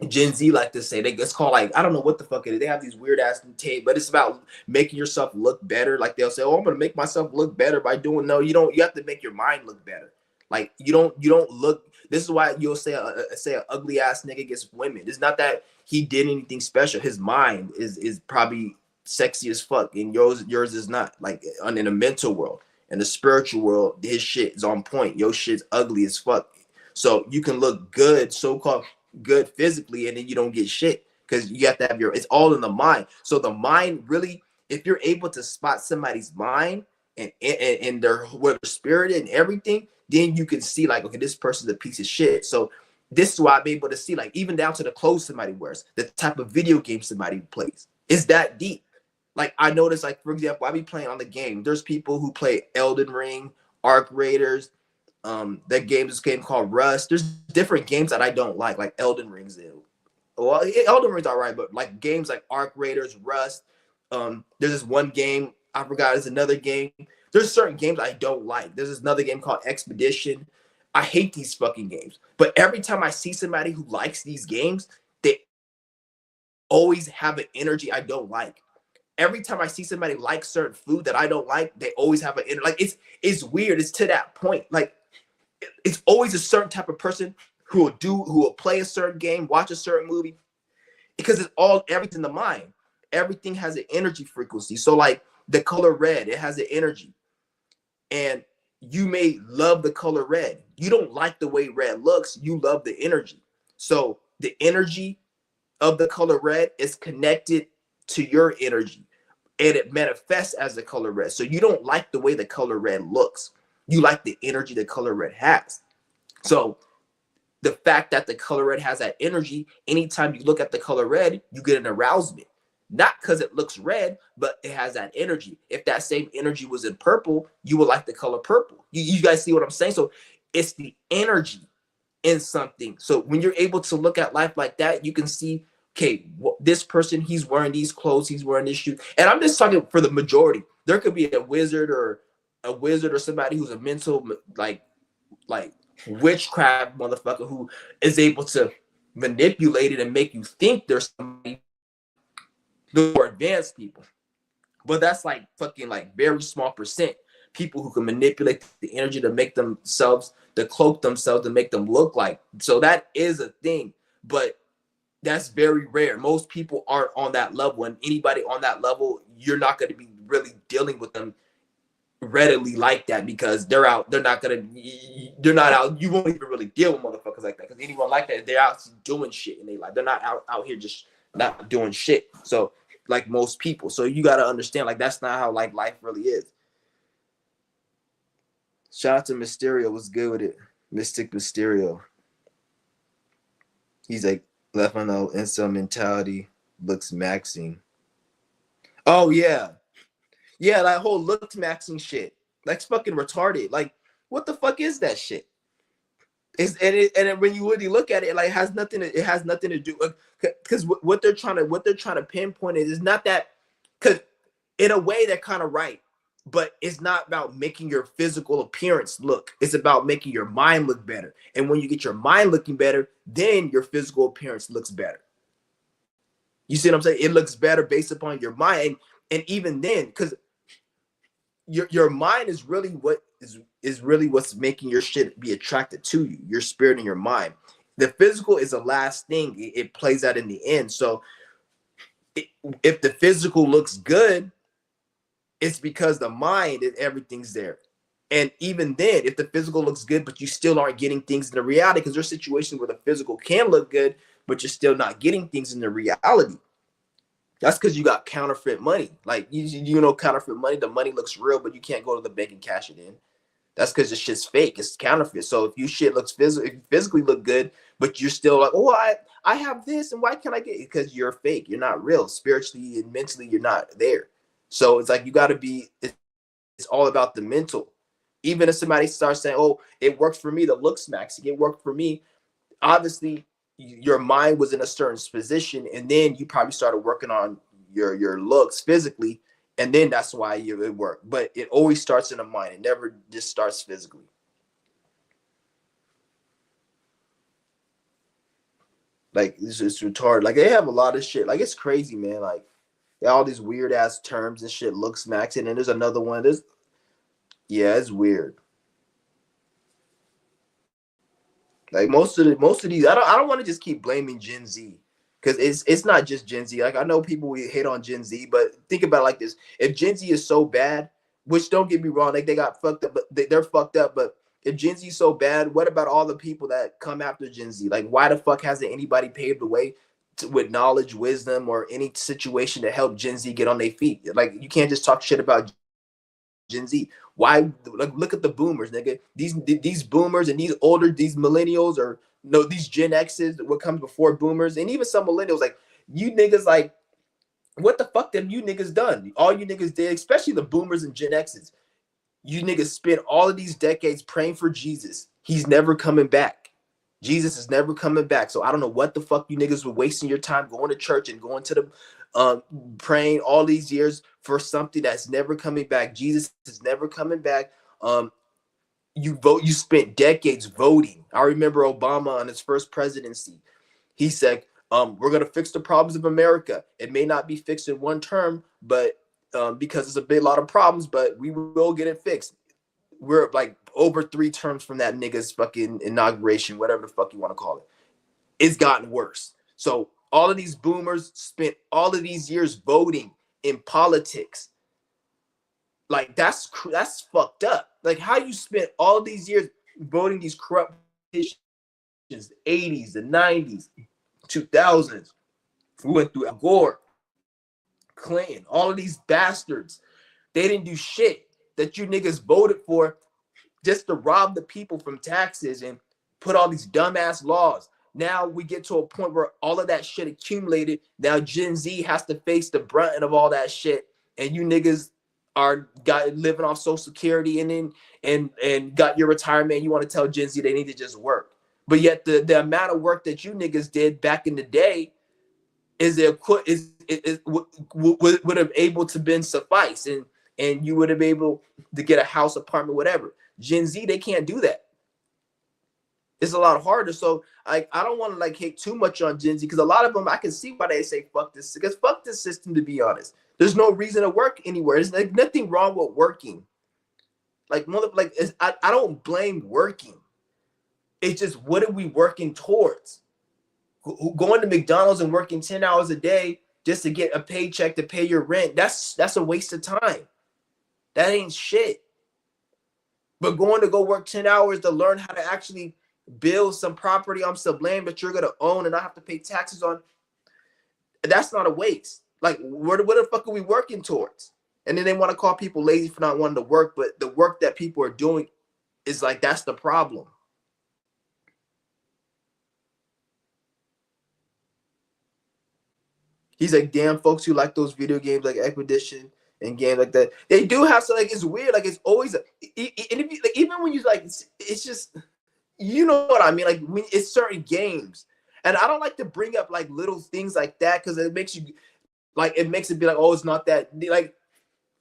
Gen Z like to say it's called like, I don't know what the fuck it is. They have these weird ass tape, but it's about making yourself look better. Like they'll say, "Oh, I'm gonna make myself look better by doing." No, you don't. You have to make your mind look better. Like you don't look. This is why you'll say an ugly ass nigga gets women. It's not that he did anything special. His mind is probably sexy as fuck, and yours is not. Like in the mental world, in the spiritual world, his shit is on point. Your shit's ugly as fuck. So you can look good, so called good physically, and then you don't get shit because you have to have it's all in the mind. So the mind really, if you're able to spot somebody's mind and their where their spirit and everything, then you can see like, okay, this person's a piece of shit. So this is why I'm able to see like even down to the clothes somebody wears, the type of video game somebody plays. It's that deep. Like I noticed, like for example, I be playing on the game. There's people who play Elden Ring, Arc Raiders. This game called Rust. There's different games that I don't like Elden Ring's. Well, Elden Ring's all right, but like games like Arc Raiders, Rust. There's this one game I forgot. There's another game. There's certain games I don't like. There's this another game called Expedition. I hate these fucking games. But every time I see somebody who likes these games, they always have an energy I don't like. Every time I see somebody like certain food that I don't like, they always have an energy. Like it's weird. It's to that point. Like it's always a certain type of person who will play a certain game, watch a certain movie, because it's all everything in the mind. Everything has an energy frequency. So like the color red, it has an energy. And you may love the color red. You don't like the way red looks, you love the energy. So the energy of the color red is connected to your energy and it manifests as the color red. So you don't like the way the color red looks. You like the energy the color red has. So the fact that the color red has that energy, anytime you look at the color red, you get an arousement. Not because it looks red, but it has that energy. If that same energy was in purple, you would like the color purple. You guys see what I'm saying? So it's the energy in something. So when you're able to look at life like that, you can see, okay, this person, he's wearing these clothes, he's wearing this shoe. And I'm just talking for the majority. There could be a wizard or somebody who's a mental like witchcraft motherfucker who is able to manipulate it and make you think there's somebody, the more advanced people. But that's like fucking like very small percent people who can manipulate the energy to make themselves, to cloak themselves, to make them look like. So that is a thing, but that's very rare. Most people aren't on that level, and anybody on that level, you're not going to be really dealing with them readily like that, because they're out. They're not out. You won't even really deal with motherfuckers like that, because anyone like that, they're out doing shit in their life. They're not out here just not doing shit. So like most people. So you got to understand, like, that's not how like life really is. Shout out to Mysterio. Was good with it. Mystic Mysterio. He's like left on the incel mentality. Looks maxing. Oh yeah. Yeah, that whole looks maxing shit. That's fucking retarded. Like, what the fuck is that shit? And when you really look at it, like, it has nothing to do with, because what they're trying to pinpoint is not that, because in a way they're kind of right, but it's not about making your physical appearance look. It's about making your mind look better. And when you get your mind looking better, then your physical appearance looks better. You see what I'm saying? It looks better based upon your mind. And even then, because your mind is really what is really what's making your shit be attracted to you, your spirit and your mind. The physical is the last thing. It plays out in the end. So if the physical looks good, it's because the mind and everything's there. And even then, if the physical looks good, but you still aren't getting things in the reality, because there's situations where the physical can look good, but you're still not getting things in the reality. That's because you got counterfeit money. Like, you know, counterfeit money, the money looks real, but you can't go to the bank and cash it in. That's because the shit's fake. It's counterfeit. So if you shit looks physical, if you physically look good, but you're still like, oh, I have this, and why can't I get it? Because you're fake. You're not real. Spiritually and mentally, you're not there. So it's like you got to be, it's all about the mental. Even if somebody starts saying, oh, it worked for me, the looks maxing, it worked for me, obviously your mind was in a certain position, and then you probably started working on your looks physically, and then that's why it worked. But it always starts in the mind. It never just starts physically. Like, it's retarded. Like, they have a lot of shit. Like, it's crazy, man. Like, all these weird ass terms and shit. Looks maxing, and there's another one. Yeah, it's weird. Like, most of these, I don't want to just keep blaming Gen Z, because it's not just Gen Z. Like, I know people hate on Gen Z, but think about it like this: if Gen Z is so bad, which, don't get me wrong, like, they got fucked up, but they're fucked up. But if Gen Z is so bad, what about all the people that come after Gen Z? Like, why the fuck hasn't anybody paved the way with knowledge, wisdom, or any situation to help Gen Z get on their feet? Like, you can't just talk shit about Gen Z. Why? Like, look at the boomers, nigga. These boomers and these millennials, or no, these Gen X's, what comes before boomers, and even some millennials. Like, you niggas, like, what the fuck have you niggas done? All you niggas did, especially the boomers and Gen X's, you niggas spent all of these decades praying for Jesus. He's never coming back. Jesus is never coming back. So I don't know what the fuck you niggas were wasting your time going to church and going to the praying all these years for something that's never coming back. Jesus is never coming back. You spent decades voting. I remember Obama on his first presidency. He said, we're going to fix the problems of America. It may not be fixed in one term, but because it's a big lot of problems, but we will get it fixed. We're like over 3 terms from that nigga's fucking inauguration, whatever the fuck you want to call it. It's gotten worse. So all of these boomers spent all of these years voting in politics. Like, that's fucked up. Like, how you spent all these years voting these corrupt politicians, the 80s, the 90s, 2000s. We went through Al Gore, Clinton, all of these bastards. They didn't do shit that you niggas voted for just to rob the people from taxes and put all these dumbass laws. Now we get to a point where all of that shit accumulated. Now Gen Z has to face the brunt of all that shit, and you niggas are living off Social Security and got your retirement. You want to tell Gen Z they need to just work, but yet the amount of work that you niggas did back in the day would have able to been suffice, and you would have been able to get a house, apartment, whatever. Gen Z, they can't do that. It's a lot harder. So like I don't want to like hate too much on Gen Z because a lot of them I can see why they say fuck this because fuck this system. To be honest, there's no reason to work anywhere. There's like nothing wrong with working. Like mother, like I don't blame working. It's just what are we working towards? Going to McDonald's and working 10 hours a day just to get a paycheck to pay your rent. That's a waste of time. That ain't shit. But going to go work 10 hours to learn how to actually build some property on some land that you're gonna own and not have to pay taxes on, that's not a waste. Like, what the fuck are we working towards? And then they want to call people lazy for not wanting to work, but the work that people are doing is like that's the problem. He's like, damn, folks who like those video games like Expedition and games like that, they do have some like it's weird. Like it's always and if you, like, even when you like, it's just you know what I mean. Like when it's certain games, and I don't like to bring up like little things like that because it makes you like it makes it be like, oh, it's not that like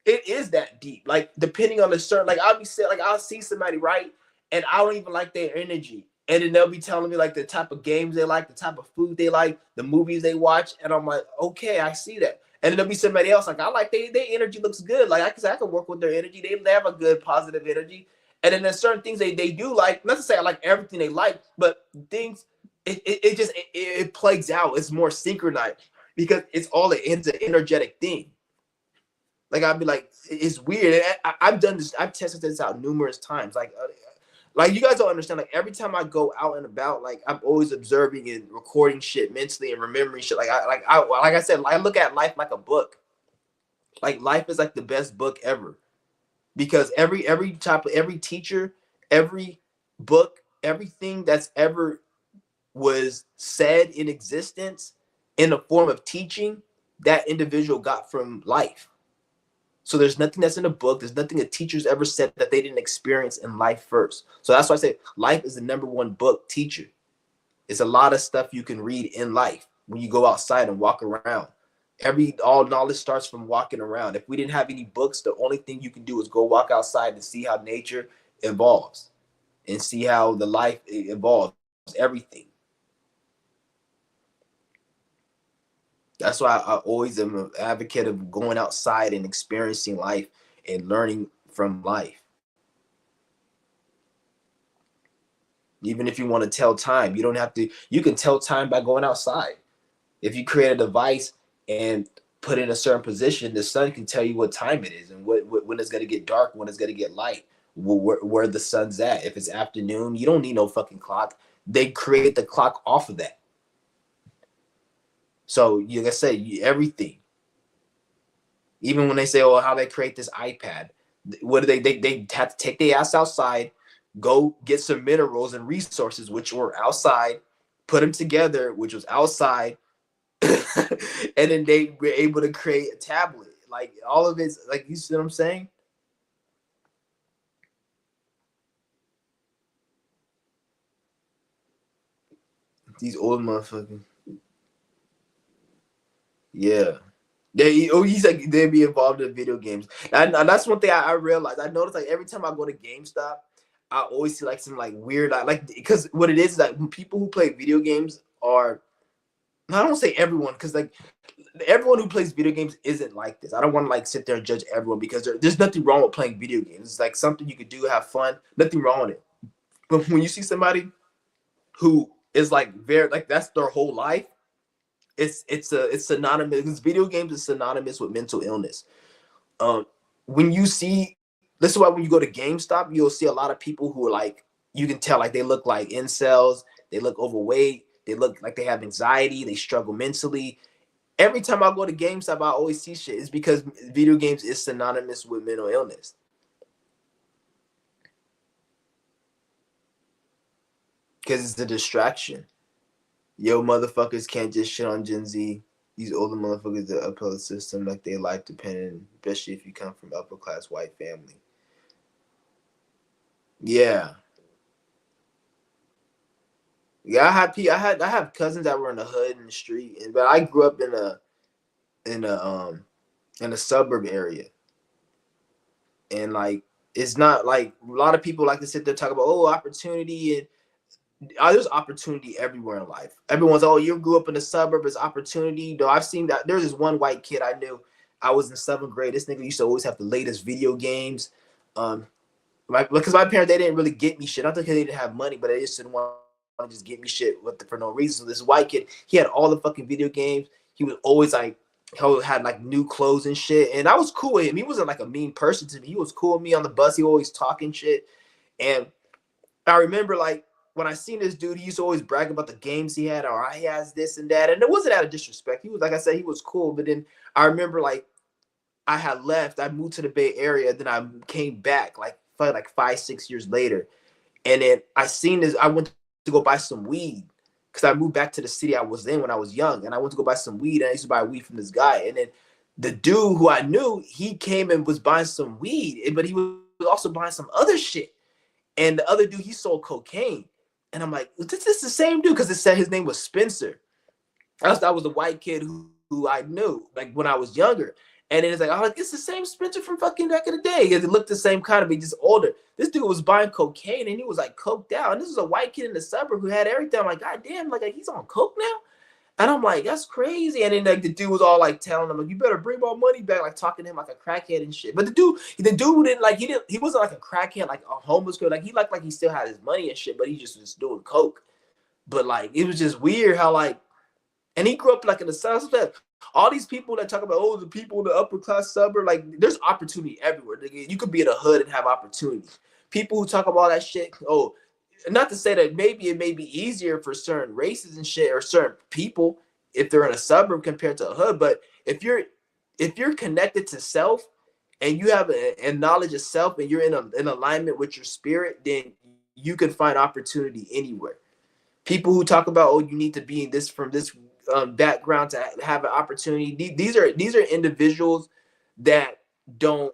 it is that deep. Like depending on the certain, like I'll be saying, like I'll see somebody right, and I don't even like their energy, and then they'll be telling me like the type of games they like, the type of food they like, the movies they watch, and I'm like, okay, I see that. And then there'll be somebody else like I like their energy looks good. Like I can work with their energy. They have a good positive energy. And then there's certain things they do like. Not to say I like everything they like, but things it just it plays out. It's more synchronized because it's all it's an energetic thing. Like I'd be like, it's weird. Have done this. I've tested this out numerous times. Like you guys don't understand. Like every time I go out and about, like I'm always observing and recording shit mentally and remembering shit. Like I said, I look at life like a book. Like life is like the best book ever because every type of every teacher, every book, everything that's ever was said in existence in the form of teaching, that individual got from life. So there's nothing that's in a book. There's nothing a teacher's ever said that they didn't experience in life first. So that's why I say life is the number one book teacher. It's a lot of stuff you can read in life when you go outside and walk around. All knowledge starts from walking around. If we didn't have any books, the only thing you can do is go walk outside and see how nature evolves and see how the life evolves, everything. That's why I always am an advocate of going outside and experiencing life and learning from life. Even if you want to tell time, you don't have to, you can tell time by going outside. If you create a device and put in a certain position, the sun can tell you what time it is and when it's going to get dark, when it's going to get light, where the sun's at. If it's afternoon, you don't need no fucking clock. They create the clock off of that. So you like I say everything. Even when they say, "Oh, how they create this iPad," what do they have to take their ass outside, go get some minerals and resources which were outside, put them together, which was outside, and then they were able to create a tablet. Like all of it's like you see what I'm saying? These old motherfuckers. Yeah. He's like they be involved in video games, and that's one thing I realized. I noticed like every time I go to GameStop, I always see like some like weird like because what it is that people who play video games are I don't say everyone because like everyone who plays video games isn't like this. I don't want to like sit there and judge everyone because there's nothing wrong with playing video games. It's like something you could do, have fun, nothing wrong with it. But when you see somebody who is like very like that's their whole life, it's synonymous because video games is synonymous with mental illness. When you see this is why when you go to GameStop, you'll see a lot of people who are like you can tell like they look like incels, they look overweight, they look like they have anxiety, they struggle mentally. Every time I go to GameStop, I always see shit. It's because video games is synonymous with mental illness. Because it's a distraction. Yo, motherfuckers can't just shit on Gen Z. These older motherfuckers that uphold the system like they life dependent, especially if you come from upper class white family. Yeah, yeah. I have cousins that were in the hood in the street, but I grew up in a in a suburb area, and like it's not like a lot of people like to sit there and talk about opportunity and there's opportunity everywhere in life. Everyone's, oh, you grew up in the suburb, there's opportunity. Though I've seen that. There's this one white kid I knew. I was in 7th grade. This nigga used to always have the latest video games. Because my parents, they didn't really get me shit. Not because they didn't have money, but they just didn't want to just get me shit for no reason. So this white kid, he had all the fucking video games. He was always like, he had like new clothes and shit. And I was cool with him. He wasn't like a mean person to me. He was cool with me on the bus. He always talking shit. And I remember like when I seen this dude, he used to always brag about the games he had, or he has this and that. And it wasn't out of disrespect. He was, like I said, he was cool. But then I remember like I had left, I moved to the Bay Area, then I came back like 5, 6 years later. And then I seen this, I went to go buy some weed because I moved back to the city I was in when I was young. And I went to go buy some weed, and I used to buy weed from this guy. And then the dude who I knew, he came and was buying some weed, but he was also buying some other shit. And the other dude, he sold cocaine. And I'm like, this is the same dude, because it said his name was Spencer. That was the white kid who I knew, like when I was younger. And then it's like, oh, like, it's the same Spencer from fucking back in the day. Because it looked the same kind of, but just older. This dude was buying cocaine, and he was like coked out. And this is a white kid in the suburb who had everything. I'm like, God damn, like he's on coke now? And I'm like, that's crazy. And then like the dude was all like telling him, like, you better bring my money back, like talking to him like a crackhead and shit. But the dude didn't like, he wasn't like a crackhead, like a homeless girl. Like he like he still had his money and shit, but he just was doing coke. But like it was just weird how like, and he grew up like in the South. All these people that talk about, oh, the people in the upper class suburb, like there's opportunity everywhere. You could be in a hood and have opportunity. People who talk about all that shit, oh, not to say that maybe it may be easier for certain races and shit, or certain people if they're in a suburb compared to a hood. But if you're connected to self, and you have a knowledge of self, and you're in alignment with your spirit, then you can find opportunity anywhere. People who talk about, oh, you need to be in this from this background to have an opportunity. These are individuals that don't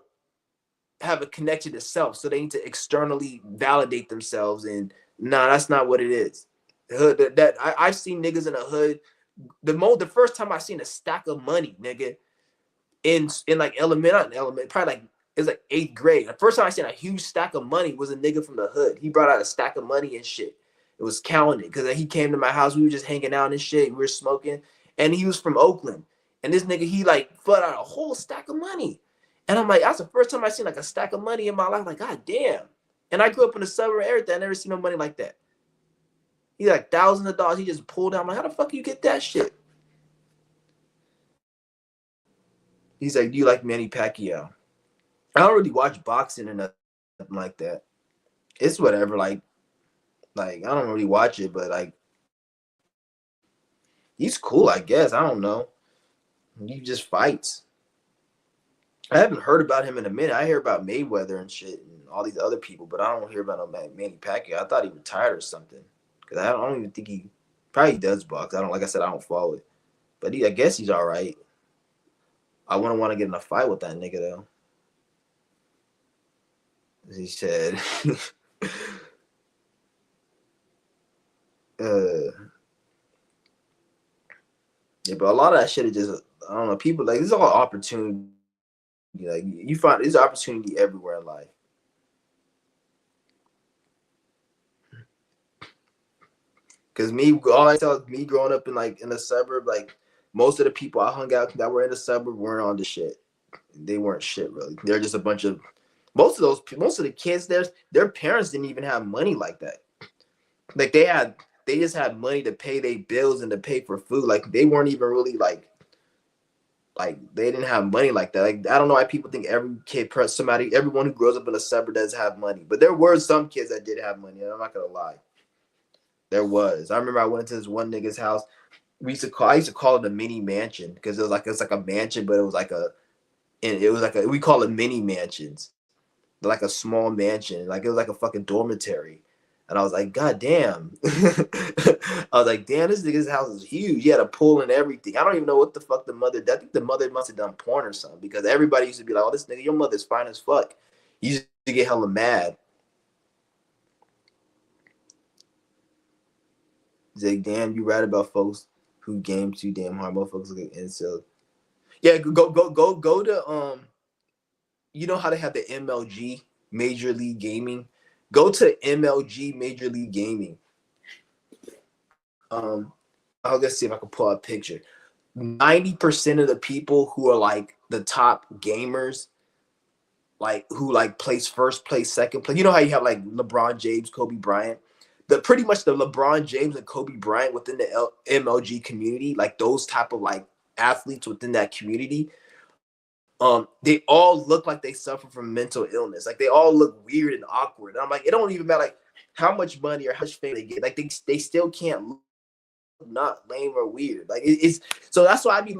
have a connection to self, so they need to externally validate themselves. And nah, that's not what it is. The hood, I've seen niggas in a hood. The first time I seen a stack of money, nigga, in like probably like it's like 8th grade. The first time I seen a huge stack of money was a nigga from the hood. He brought out a stack of money and shit. It was counting because he came to my house. We were just hanging out and shit. We were smoking, and he was from Oakland. And this nigga, he like put out a whole stack of money. And I'm like, that's the first time I seen like a stack of money in my life. Like, god damn. And I grew up in the suburb area. I never seen no money like that. He like thousands of dollars. He just pulled out. I'm like, how the fuck you get that shit? He's like, do you like Manny Pacquiao? I don't really watch boxing or nothing like that. It's whatever. Like I don't really watch it, but like he's cool, I guess. I don't know. He just fights. I haven't heard about him in a minute. I hear about Mayweather and shit and all these other people, but I don't hear about no Manny Pacquiao. I thought he retired or something, because I don't even think he probably does box. I don't, like I said, I don't follow it, but I guess he's all right. I wouldn't want to get in a fight with that nigga though. He said, yeah, but a lot of that shit is just, I don't know. People like, it's all opportunity. Like you find there's opportunity everywhere in life. Cause all I tell me growing up in the suburb, like most of the people I hung out that were in the suburb weren't on the shit. They weren't shit really. They're just a bunch of most of the kids there. Their parents didn't even have money like that. Like they just had money to pay their bills and to pay for food. Like they weren't even really like they didn't have money like that. Like I don't know why people think every kid, everyone who grows up in a suburb does have money. But there were some kids that did have money. I'm not gonna lie. There was. I remember I went to this one nigga's house. I used to call it a mini mansion because it's like a mansion, but we call it mini mansions. They're like a small mansion. Like it was like a fucking dormitory. And I was like, God damn. I was like, damn, this nigga's house is huge. He had a pool and everything. I don't even know what the fuck the mother did. I think the mother must have done porn or something, because everybody used to be like, oh, this nigga, your mother's fine as fuck. You used to get hella mad. He's like, damn, you right about folks who game too damn hard. Motherfuckers look at incel. Yeah, go to you know how they have the MLG, Major League Gaming? Go to MLG Major League Gaming. I'll just see if I can pull up a picture. 90% of the people who are like the top gamers, like who like place first place, second place. You know how you have like LeBron James, Kobe Bryant. The pretty much the LeBron James and Kobe Bryant within the MLG community, like those type of like athletes within that community, they all look like they suffer from mental illness. Like they all look weird and awkward. And I'm like, it don't even matter like how much money or how much fame they get. Like they still can't look not lame or weird. Like it's so that's why I'd be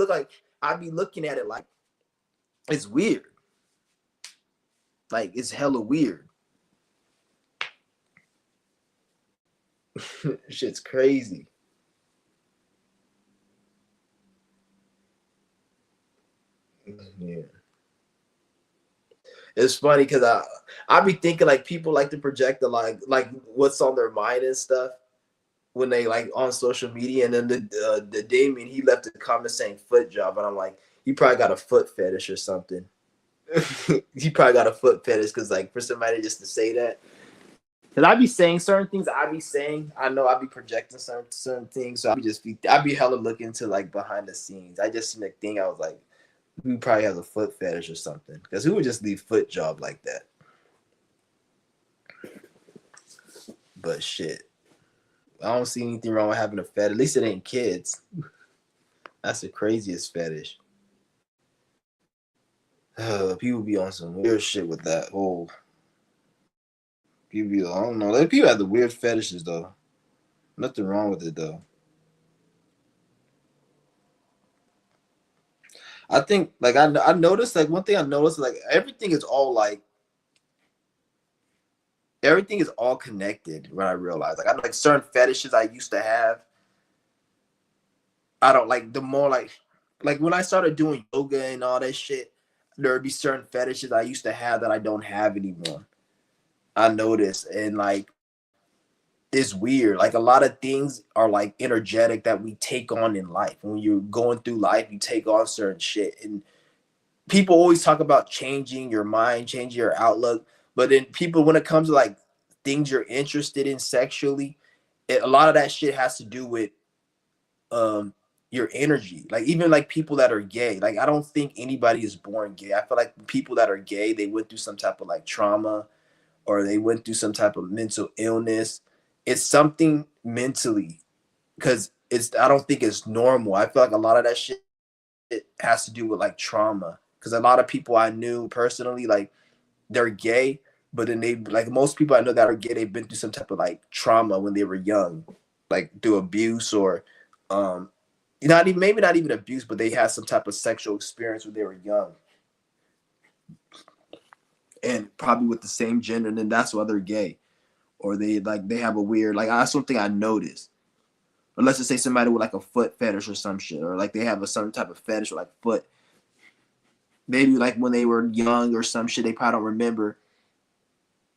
looking at it like it's weird. Like it's hella weird. Shit's crazy. Yeah. It's funny because I be thinking like people like to project the like what's on their mind and stuff when they like on social media, and then the Damien he left a comment saying foot job, and I'm like he probably got a foot fetish or something. He probably got a foot fetish because like for somebody just to say that. Cause I be saying certain things. I be saying I know I be projecting certain things, so I be hella looking to like behind the scenes. I just seen a thing. I was like, who probably has a foot fetish or something? Because who would just leave foot job like that? But shit, I don't see anything wrong with having a fetish. At least it ain't kids. That's the craziest fetish. People be on some weird shit with that. Oh, people be, I don't know. Like, people have the weird fetishes though. Nothing wrong with it though. I think like I noticed like one thing I noticed like everything is all connected when I realized like I like certain fetishes I used to have. I don't like the more like when I started doing yoga and all that shit, there'd be certain fetishes I used to have that I don't have anymore. I noticed and like it's weird. Like a lot of things are like energetic that we take on in life. When you're going through life, you take on certain shit. And people always talk about changing your mind, changing your outlook. But then people, when it comes to like things you're interested in sexually, a lot of that shit has to do with um your energy. Like even like people that are gay, like I don't think anybody is born gay. I feel like people that are gay, they went through some type of like trauma or they went through some type of mental illness. It's something mentally because it's I don't think it's normal. I feel like a lot of that shit has to do with like trauma. Because a lot of people I knew personally, like they're gay, but then they like most people I know that are gay, they've been through some type of like trauma when they were young, like through abuse or um not even maybe not even abuse, but they had some type of sexual experience when they were young. And probably with the same gender, and then that's why they're gay. Or they have a weird like that's something I noticed. Or let's just say somebody with like a foot fetish or some shit, or like they have a some type of fetish or like foot. Maybe like when they were young or some shit, they probably don't remember.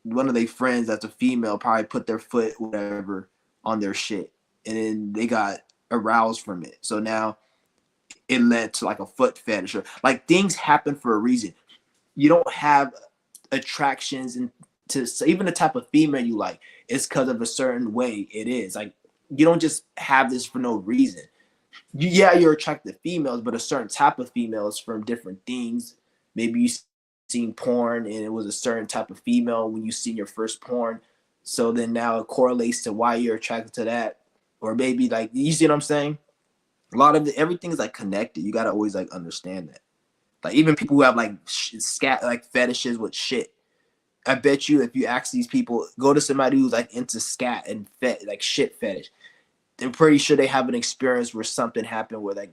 One of their friends that's a female probably put their foot whatever on their shit, and then they got aroused from it. So now it led to like a foot fetish or like things happen for a reason. You don't have attractions and to even the type of female you like. It's because of a certain way it is. Like you don't just have this for no reason. Yeah, you're attracted to females, but a certain type of females from different things. Maybe you seen porn and it was a certain type of female when you seen your first porn. So then now it correlates to why you're attracted to that. Or maybe like you see what I'm saying? A lot of everything is like connected. You gotta always like understand that. Like even people who have like scat like fetishes with shit. I bet you if you ask these people, go to somebody who's like into scat and like shit fetish, they're pretty sure they have an experience where something happened where like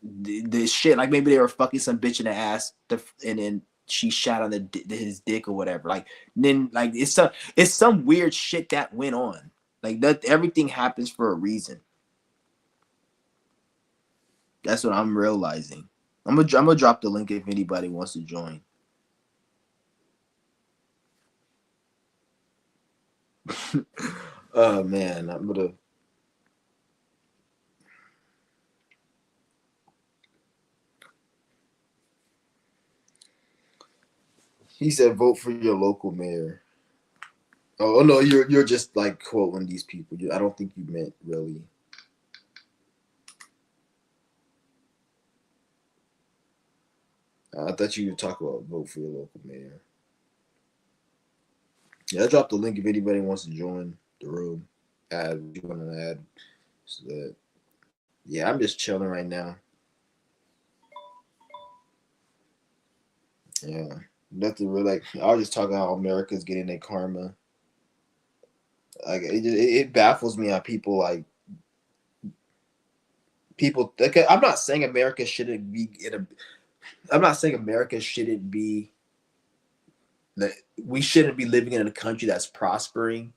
the shit, like maybe they were fucking some bitch in the ass, and then she shot on his dick or whatever. Like then like it's some weird shit that went on. Like that everything happens for a reason. That's what I'm realizing. I'm gonna drop the link if anybody wants to join. Oh man, I'm gonna. He said vote for your local mayor. Oh no, you're just like quoting these people. I don't think you meant really. I thought you would talk about vote for your local mayor. Yeah, I dropped the link if anybody wants to join the room. Add what you want to add. So that, yeah, I'm just chilling right now. Yeah, nothing really. Like I was just talking how America's getting their karma. Like it baffles me how people like people. Like, I'm not saying America shouldn't be in a. I'm not saying America shouldn't be that we shouldn't be living in a country that's prospering.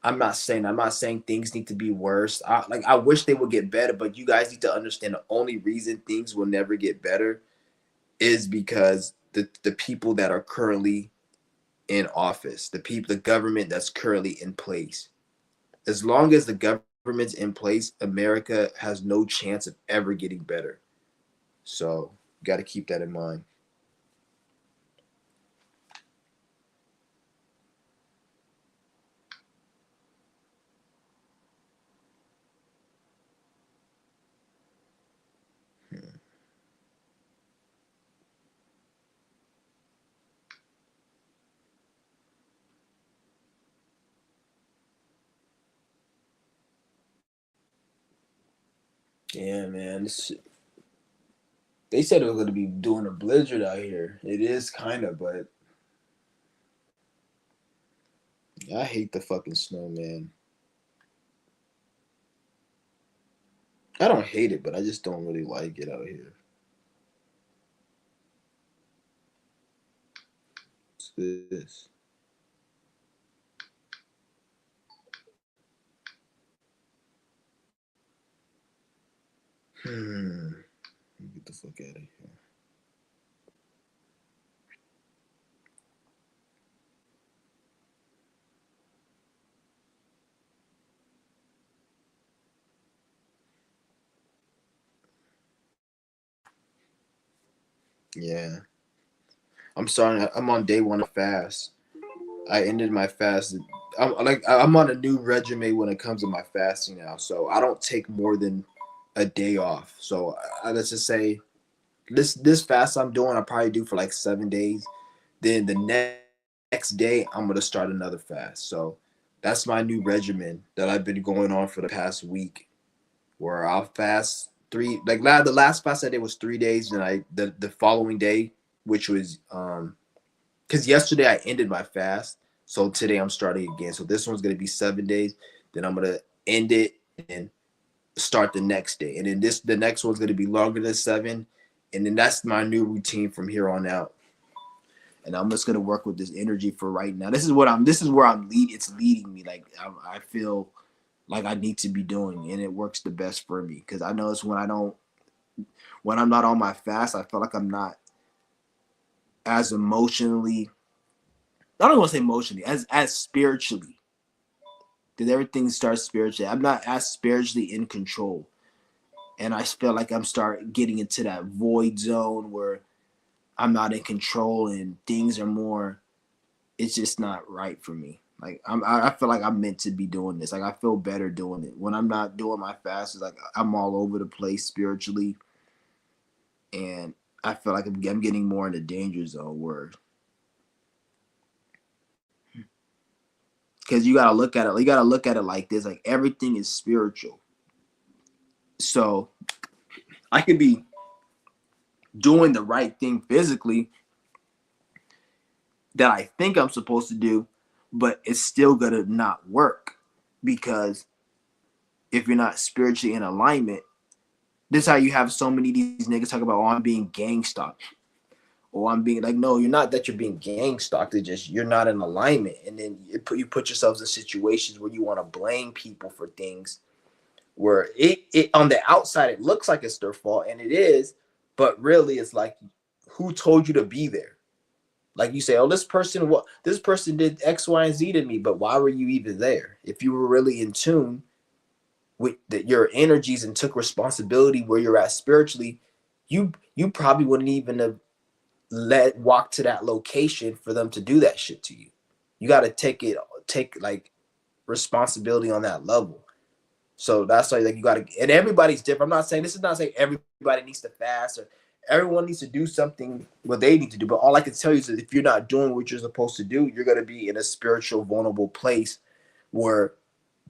I'm not saying things need to be worse. I wish they would get better, but you guys need to understand the only reason things will never get better is because the people that are currently in office, the government that's currently in place. As long as the government's in place, America has no chance of ever getting better. So, you got to keep that in mind. Yeah, man. They said it was going to be doing a blizzard out here. It is kind of, but I hate the fucking snow, man. I don't hate it, but I just don't really like it out here. What's this? Hmm. Get the fuck out of here. Yeah. I'm sorry. I'm on day one of fast. I ended my fast. I'm on a new regimen when it comes to my fasting now. So I don't take more than a day off. So let's just say this fast I'm doing, I probably do for like 7 days. Then the next day, I'm gonna start another fast. So that's my new regimen that I've been going on for the past week, where I'll fast three. Like the last fast I did was 3 days, and the following day, which was because yesterday I ended my fast, so today I'm starting again. So this one's gonna be 7 days. Then I'm gonna end it and start the next day, and then the next one's gonna be longer than 7, and then that's my new routine from here on out. And I'm just gonna work with this energy for right now. This is what I'm. This is where I'm lead. It's leading me. Like I feel like I need to be doing, and it works the best for me because I know it's when I don't, when I'm not on my fast, I feel like I'm not as emotionally. I don't want to say emotionally, as spiritually, because everything starts spiritually. I'm not as spiritually in control, and I feel like I'm start getting into that void zone where I'm not in control and things are more. It's just not right for me. Like I feel like I'm meant to be doing this. Like I feel better doing it when I'm not doing my fast. It's like I'm all over the place spiritually, and I feel like I'm getting more in the danger zone. Word, because you gotta look at it. You gotta look at it like this. Like everything is spiritual. So I could be doing the right thing physically that I think I'm supposed to do, but it's still gonna not work because if you're not spiritually in alignment, this is how you have so many of these niggas talk about, oh, I'm being gang stalked. Or I'm being like, no, you're not that you're being gang stalked. It's just you're not in alignment. And then you put yourselves in situations where you want to blame people for things where it on the outside it looks like it's their fault, and it is, but really it's like, who told you to be there? Like you say, oh, this person did X, Y, and Z to me, but why were you even there? If you were really in tune with your energies and took responsibility where you're at spiritually, you probably wouldn't even have walk to that location for them to do that shit to you. You got to take like responsibility on that level. So that's why like you gotta, and everybody's different. I'm not saying, this is not saying everybody needs to fast or everyone needs to do something what they need to do. But all I can tell you is that if you're not doing what you're supposed to do, you're gonna be in a spiritual vulnerable place where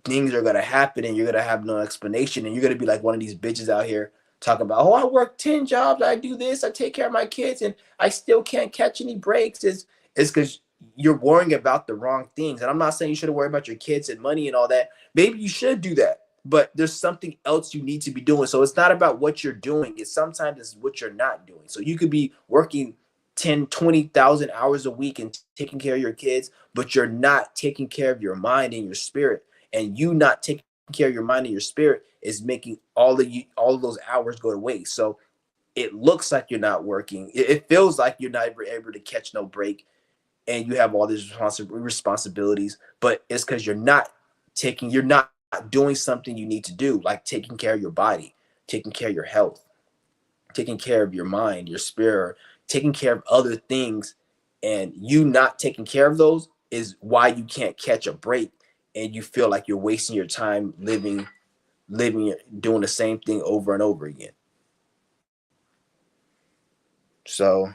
things are gonna happen and you're gonna have no explanation, and you're gonna be like one of these bitches out here talking about, oh, I work 10 jobs, I do this, I take care of my kids, and I still can't catch any breaks. Is because you're worrying about the wrong things. And I'm not saying you shouldn't worry about your kids and money and all that. Maybe you should do that, but there's something else you need to be doing. So it's not about what you're doing, it's sometimes it's what you're not doing. So you could be working 10, 20,000 hours a week and taking care of your kids, but you're not taking care of your mind and your spirit. And you not taking care of your mind and your spirit is making all of those hours go to waste. So it looks like you're not working. It feels like you're not able to catch no break, and you have all these responsibilities, but it's because you're not doing something you need to do, like taking care of your body, taking care of your health, taking care of your mind, your spirit, taking care of other things. And you not taking care of those is why you can't catch a break, and you feel like you're wasting your time doing the same thing over and over again. So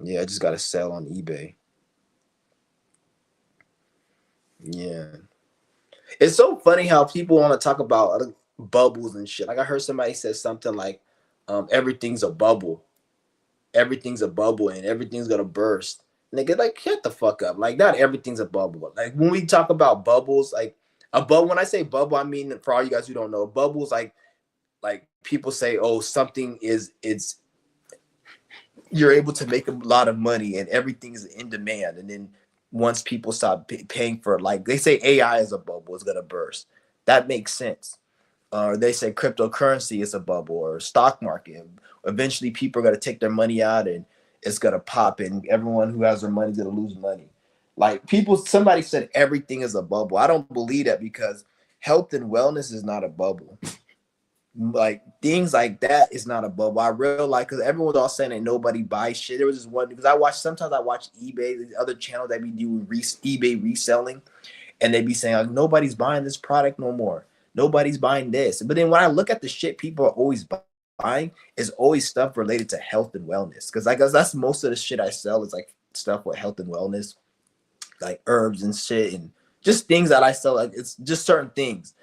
yeah, I just got to sell on eBay. Yeah, it's so funny how people want to talk about bubbles and shit. Like I heard somebody say something like, everything's a bubble, everything's a bubble, and everything's gonna burst. Nigga, like shut the fuck up. Like not everything's a bubble. Like when we talk about bubbles, like a bubble. When I say bubble, I mean, for all you guys who don't know, bubbles like people say, oh, something is it's you're able to make a lot of money and everything is in demand, and then once people stop paying for it, like they say AI is a bubble, it's gonna burst. That makes sense. Or they say cryptocurrency is a bubble or stock market. Eventually, people are gonna take their money out and it's gonna pop, and everyone who has their money is gonna lose money. Like people, somebody said everything is a bubble. I don't believe that, because health and wellness is not a bubble. Like things like that is not a bubble. I realize because everyone's all saying that nobody buys shit. There was this one because sometimes I watch eBay, the other channel that be doing eBay reselling, and they be saying like nobody's buying this product no more. Nobody's buying this. But then when I look at the shit people are always buying, is always stuff related to health and wellness. Because I guess that's most of the shit I sell is like stuff with health and wellness, like herbs and shit, and just things that I sell. Like it's just certain things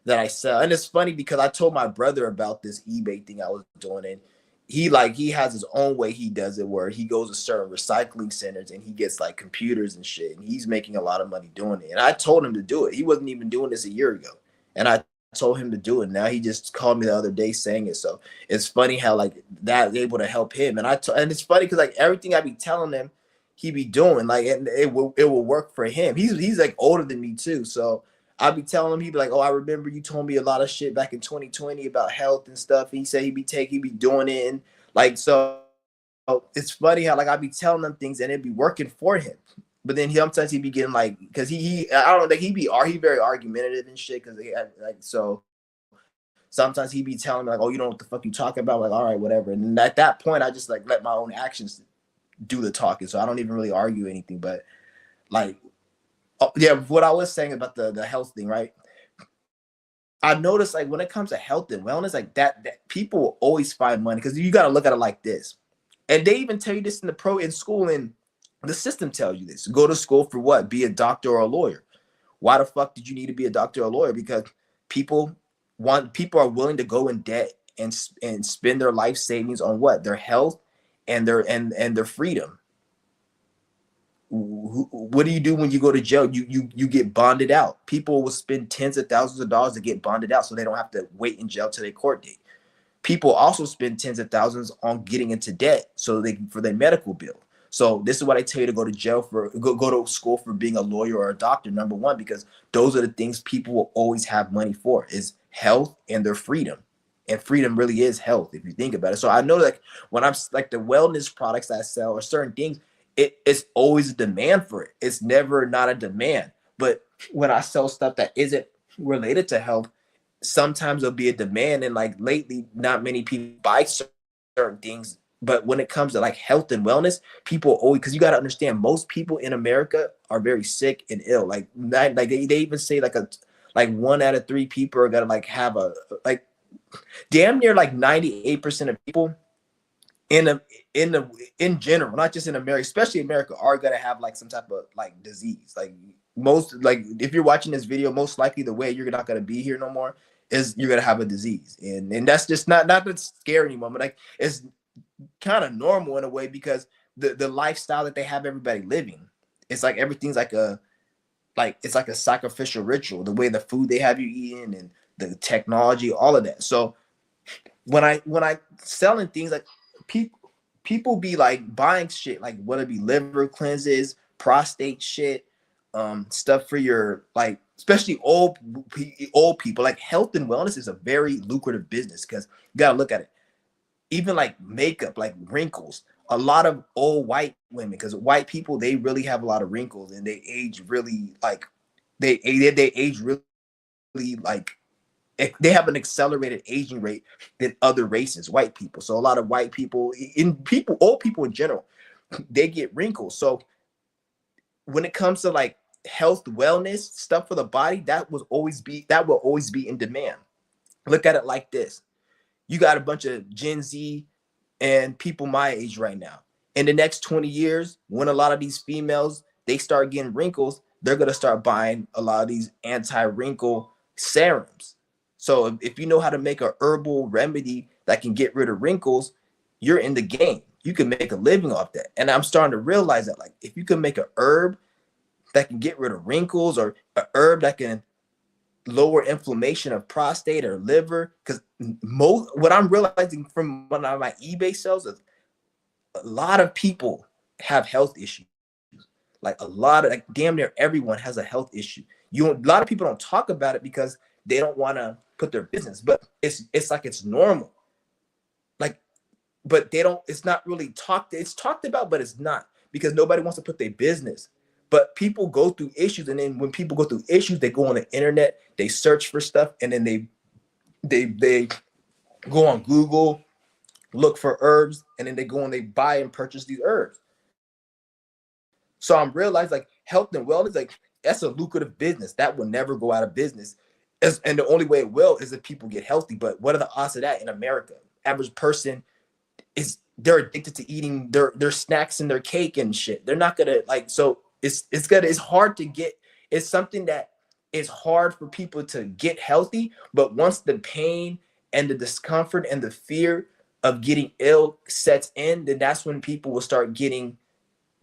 that I sell. And it's funny because I told my brother about this eBay thing I was doing, and he has his own way he does it, where he goes to certain recycling centers and he gets like computers and shit, and he's making a lot of money doing it. And I told him to do it. He wasn't even doing this a year ago, and I told him to do it. Now he just called me the other day saying it. So it's funny how like that is able to help him. And and it's funny because like everything I be telling him, he be doing like, and it will work for him. He's like older than me too, so I'll be telling him, he'd be like, oh, I remember you told me a lot of shit back in 2020 about health and stuff. He said he'd be doing it. And like, so it's funny how like I'd be telling them things and it'd be working for him. But then sometimes he'd be getting like, because I don't know, like he very argumentative and shit. Cause like, so sometimes he'd be telling me like, oh, you know what the fuck you talking about? Like, all right, whatever. And at that point, I just like let my own actions do the talking. So I don't even really argue anything, but like, oh, yeah, what I was saying about the health thing, right? I noticed like when it comes to health and wellness, like that people will always find money, because you got to look at it like this. And they even tell you this in school, and the system tells you this. Go to school for what? Be a doctor or a lawyer. Why the fuck did you need to be a doctor or a lawyer? Because people are willing to go in debt and spend their life savings on what? Their health and their freedom. What do you do when you go to jail? You get bonded out. People will spend tens of thousands of dollars to get bonded out so they don't have to wait in jail till their court date. People also spend tens of thousands on getting into debt so they for their medical bill. So this is what I tell you to go to jail for, go to school for being a lawyer or a doctor. Number one, because those are the things people will always have money for, is health and their freedom. And freedom really is health if you think about it. So I know like when I'm like the wellness products I sell or certain things, it's always a demand for it. It's never not a demand. But when I sell stuff that isn't related to health, sometimes there'll be a demand. And like lately, not many people buy certain things But when it comes to like health and wellness, people always, because you got to understand, most people in America are very sick and ill. Like that, like they even say like a like 1 out of 3 people are gonna like have a like damn near like 98% of people in the in general, not just in America, especially America, are gonna have like some type of like disease. Like most, like if you're watching this video, most likely the way you're not gonna be here no more is you're gonna have a disease, and that's just not that scary anymore. But like it's kind of normal in a way because the lifestyle that they have everybody living, it's like everything's like a like it's like a sacrificial ritual. The way the food they have you eating and the technology, all of that. So when I selling things like people be like buying shit like whether it be liver cleanses, prostate shit, stuff for your like especially old people. Like health and wellness is a very lucrative business because you gotta look at it. Even like makeup, like wrinkles. A lot of old white women, because white people they really have a lot of wrinkles and they age really like they age really like they have an accelerated aging rate than other races, white people. So a lot of white people in people, old people in general, they get wrinkles. So when it comes to like health, wellness stuff for the body, that will always be in demand. Look at it like this: you got a bunch of Gen Z and people my age right now. In the next 20 years, when a lot of these females they start getting wrinkles, they're gonna start buying a lot of these anti-wrinkle serums. So if you know how to make a herbal remedy that can get rid of wrinkles, you're in the game. You can make a living off that. And I'm starting to realize that like if you can make a herb that can get rid of wrinkles or a herb that can lower inflammation of prostate or liver, because most what I'm realizing from one of my eBay sales is a lot of people have health issues. Like a lot of like damn near everyone has a health issue. A lot of people don't talk about it because they don't want to put their business, but it's like it's normal. Like but they don't, it's not really talked, it's talked about but it's not, because nobody wants to put their business. But people go through issues, and then when people go through issues they go on the internet, they search for stuff, and then they go on Google, look for herbs, and then they go and they buy and purchase these herbs. So I'm realized like health and wellness, like that's a lucrative business that will never go out of business. And the only way it will is if people get healthy. But what are the odds of that in America? Average person is they're addicted to eating their snacks and their cake and shit. They're not gonna like, so it's hard to get, it's something that is hard for people to get healthy, but once the pain and the discomfort and the fear of getting ill sets in, then that's when people will start getting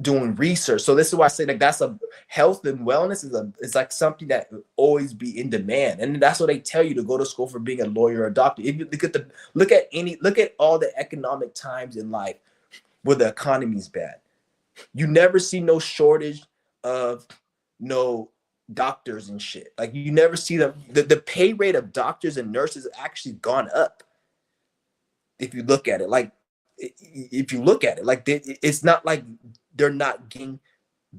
doing research. So this is why I say like that's a health and wellness is a, it's like something that will always be in demand. And that's what they tell you to go to school for, being a lawyer or a doctor. If you look at all the economic times in life where the economy's bad, you never see no shortage of no doctors and shit. Like you never see the pay rate of doctors and nurses actually gone up. If you look at it, like if you look at it, like it's not like they're not getting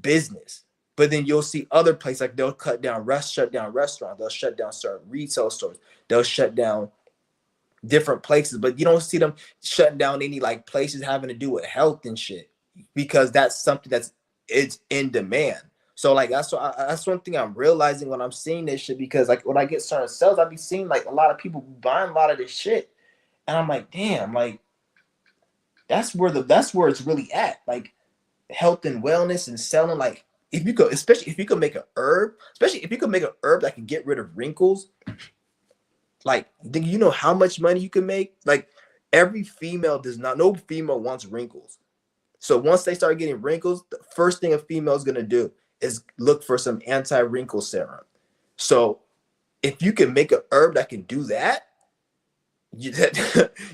business. But then you'll see other places like they'll shut down restaurants, they'll shut down certain retail stores, they'll shut down different places, but you don't see them shutting down any like places having to do with health and shit, because that's something that's it's in demand. So like that's one thing I'm realizing when I'm seeing this shit, because like when I get certain sales, I be seeing like a lot of people buying a lot of this shit, and I'm like, damn, like that's where it's really at. Like health and wellness and selling, like if you could, especially if you could make a herb, especially if you could make an herb that can get rid of wrinkles, like do you know how much money you can make? Like every female does not, no female wants wrinkles. So once they start getting wrinkles, the first thing a female is gonna do is look for some anti-wrinkle serum. So if you can make a herb that can do that, you,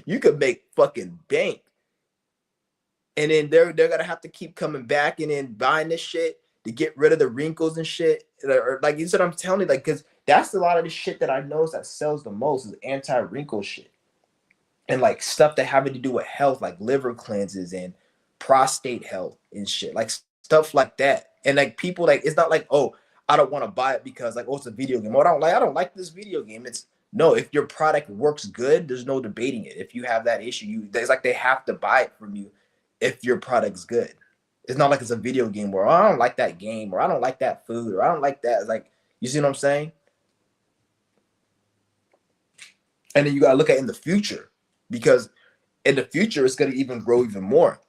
you could make fucking bank. And then they're gonna have to keep coming back and then buying this shit to get rid of the wrinkles and shit. Or like you said, I'm telling you, like, because that's a lot of the shit that I notice that sells the most is anti-wrinkle shit. And like stuff that having to do with health, like liver cleanses and prostate health and shit, like stuff like that. And like people, like it's not like, oh, I don't want to buy it because like, oh, it's a video game. Oh, I don't like this video game. No, if your product works good, there's no debating it. If you have that issue, it's like they have to buy it from you if your product's good. It's not like it's a video game where, oh, I don't like that game, or I don't like that food, or I don't like that. It's like, you see what I'm saying? And then you gotta look at in the future, because in the future it's gonna even grow even more,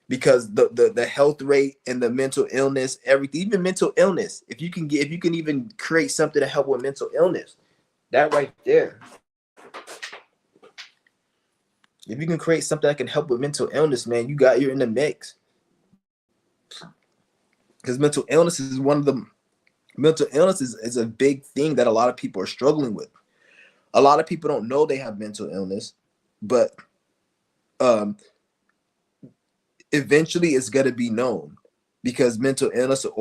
because the health rate and the mental illness, everything, even mental illness. If you can even create something to help with mental illness, that right there. If you can create something that can help with mental illness, man, you're in the mix. Because mental illness is a big thing that a lot of people are struggling with. A lot of people don't know they have mental illness, but um, eventually it's gonna be known, because mental illness will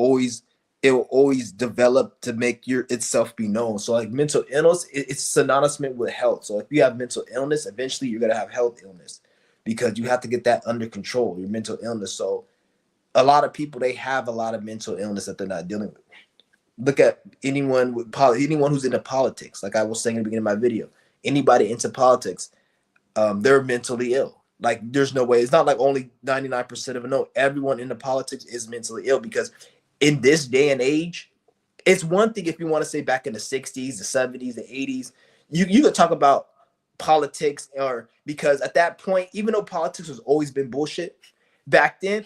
always develop to make itself be known. So like mental illness, it's synonymous with health. So if you have mental illness, eventually you're gonna have health illness, because you have to get that under control, your mental illness. So a lot of people, they have a lot of mental illness that they're not dealing with. Look at anyone who's into politics. Like I was saying in the beginning of my video, anybody into politics, they're mentally ill. Like there's no way. It's not like only 99% of them. No, everyone in the politics is mentally ill, because in this day and age, it's one thing if you want to say back in the 60s, the 70s, the 80s, you could talk about politics, or because at that point, even though politics has always been bullshit, back then,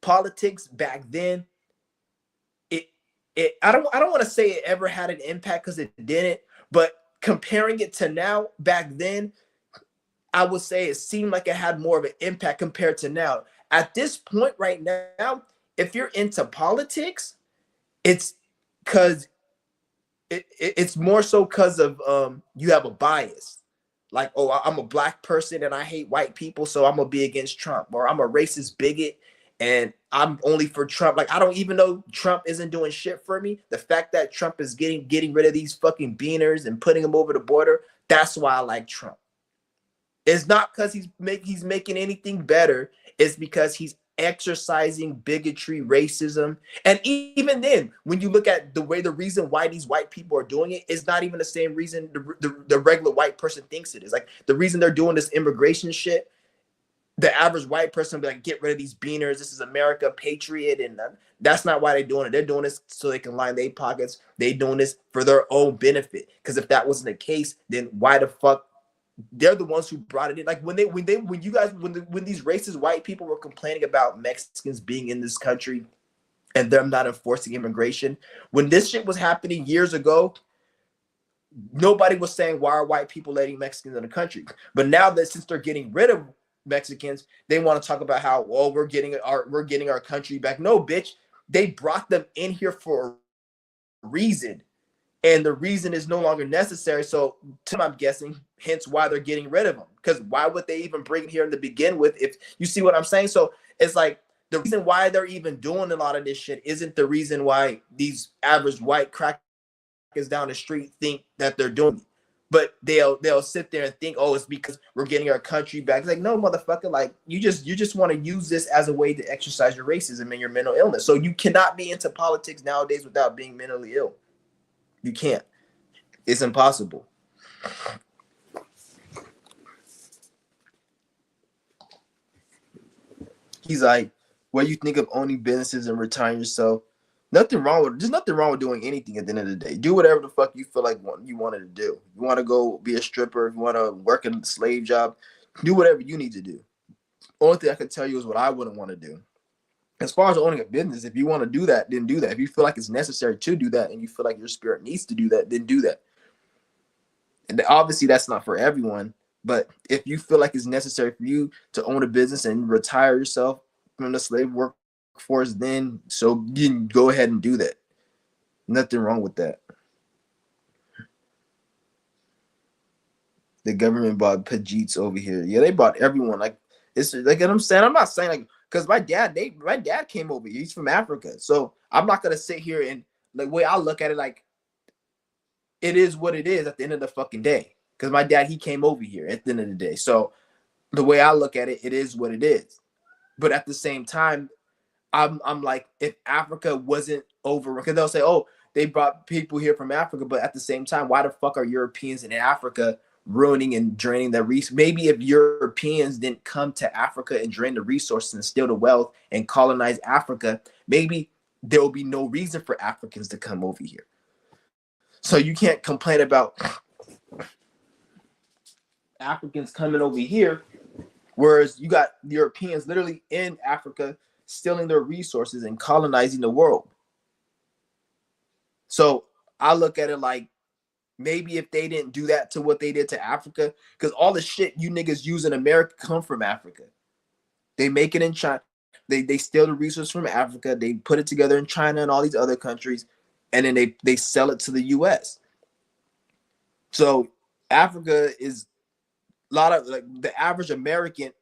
politics back then, it I don't want to say it ever had an impact, because it didn't, but comparing it to now, back then, I would say it seemed like it had more of an impact compared to now. At this point right now, if you're into politics, it's because it's more so because of you have a bias. Like, oh, I'm a black person and I hate white people, so I'm gonna be against Trump, or I'm a racist bigot and I'm only for Trump. Like, I don't even know Trump isn't doing shit for me. The fact that Trump is getting rid of these fucking beaners and putting them over the border, that's why I like Trump. It's not because he's making anything better. It's because he's exercising bigotry, racism, and even then, when you look at the reason why these white people are doing it is not even the same reason the regular white person thinks it is. Like the reason they're doing this immigration shit, the average white person will be like, get rid of these beaners. This is America, patriot, and that's not why they're doing it. They're doing this so they can line their pockets. They doing this for their own benefit. Because if that wasn't the case, then why the fuck? They're the ones who brought it in. Like when these racist white people were complaining about Mexicans being in this country and them not enforcing immigration, when this shit was happening years ago, nobody was saying, why are white people letting Mexicans in the country? But now that since they're getting rid of Mexicans, they want to talk about how, well, we're getting our country back. No, bitch, they brought them in here for a reason, and the reason is no longer necessary. So I'm guessing, hence why they're getting rid of them. Because why would they even bring it here to begin with? If you see what I'm saying. So it's like the reason why they're even doing a lot of this shit isn't the reason why these average white crackers down the street think that they're doing it. But they'll sit there and think, oh, it's because we're getting our country back. It's like, no, motherfucker, like you just want to use this as a way to exercise your racism and your mental illness. So you cannot be into politics nowadays without being mentally ill. You can't. It's impossible. He's like, what you think of owning businesses and retiring yourself? There's nothing wrong with doing anything at the end of the day. Do whatever the fuck you feel like you wanted to do. You want to go be a stripper, if you want to work a slave job, do whatever you need to do. Only thing I can tell you is what I wouldn't want to do. As far as owning a business, if you want to do that, then do that. If you feel like it's necessary to do that and you feel like your spirit needs to do that, then do that. And obviously that's not for everyone, but if you feel like it's necessary for you to own a business and retire yourself from the slave workforce, then so you can go ahead and do that. Nothing wrong with that. The government bought Pajeets over here. Yeah, they bought everyone. Like it's like what I'm saying. I'm not saying like because my dad came over here. He's from Africa, so I'm not gonna sit here and the way I look at it, like it is what it is at the end of the fucking day. Because my dad, he came over here at the end of the day. So the way I look at it, it is what it is. But at the same time, I'm like, if Africa wasn't over, because they'll say, oh, they brought people here from Africa, but at the same time, why the fuck are Europeans in Africa ruining and draining the resources? Maybe if Europeans didn't come to Africa and drain the resources and steal the wealth and colonize Africa, maybe there will be no reason for Africans to come over here. So you can't complain about Africans coming over here, whereas you got Europeans literally in Africa stealing their resources and colonizing the world. So I look at it like maybe if they didn't do that to what they did to Africa, because all the shit you niggas use in America come from Africa. They make it in China. They steal the resources from Africa. They put it together in China and all these other countries, and then they sell it to the U.S. So Africa is a lot of like the average American,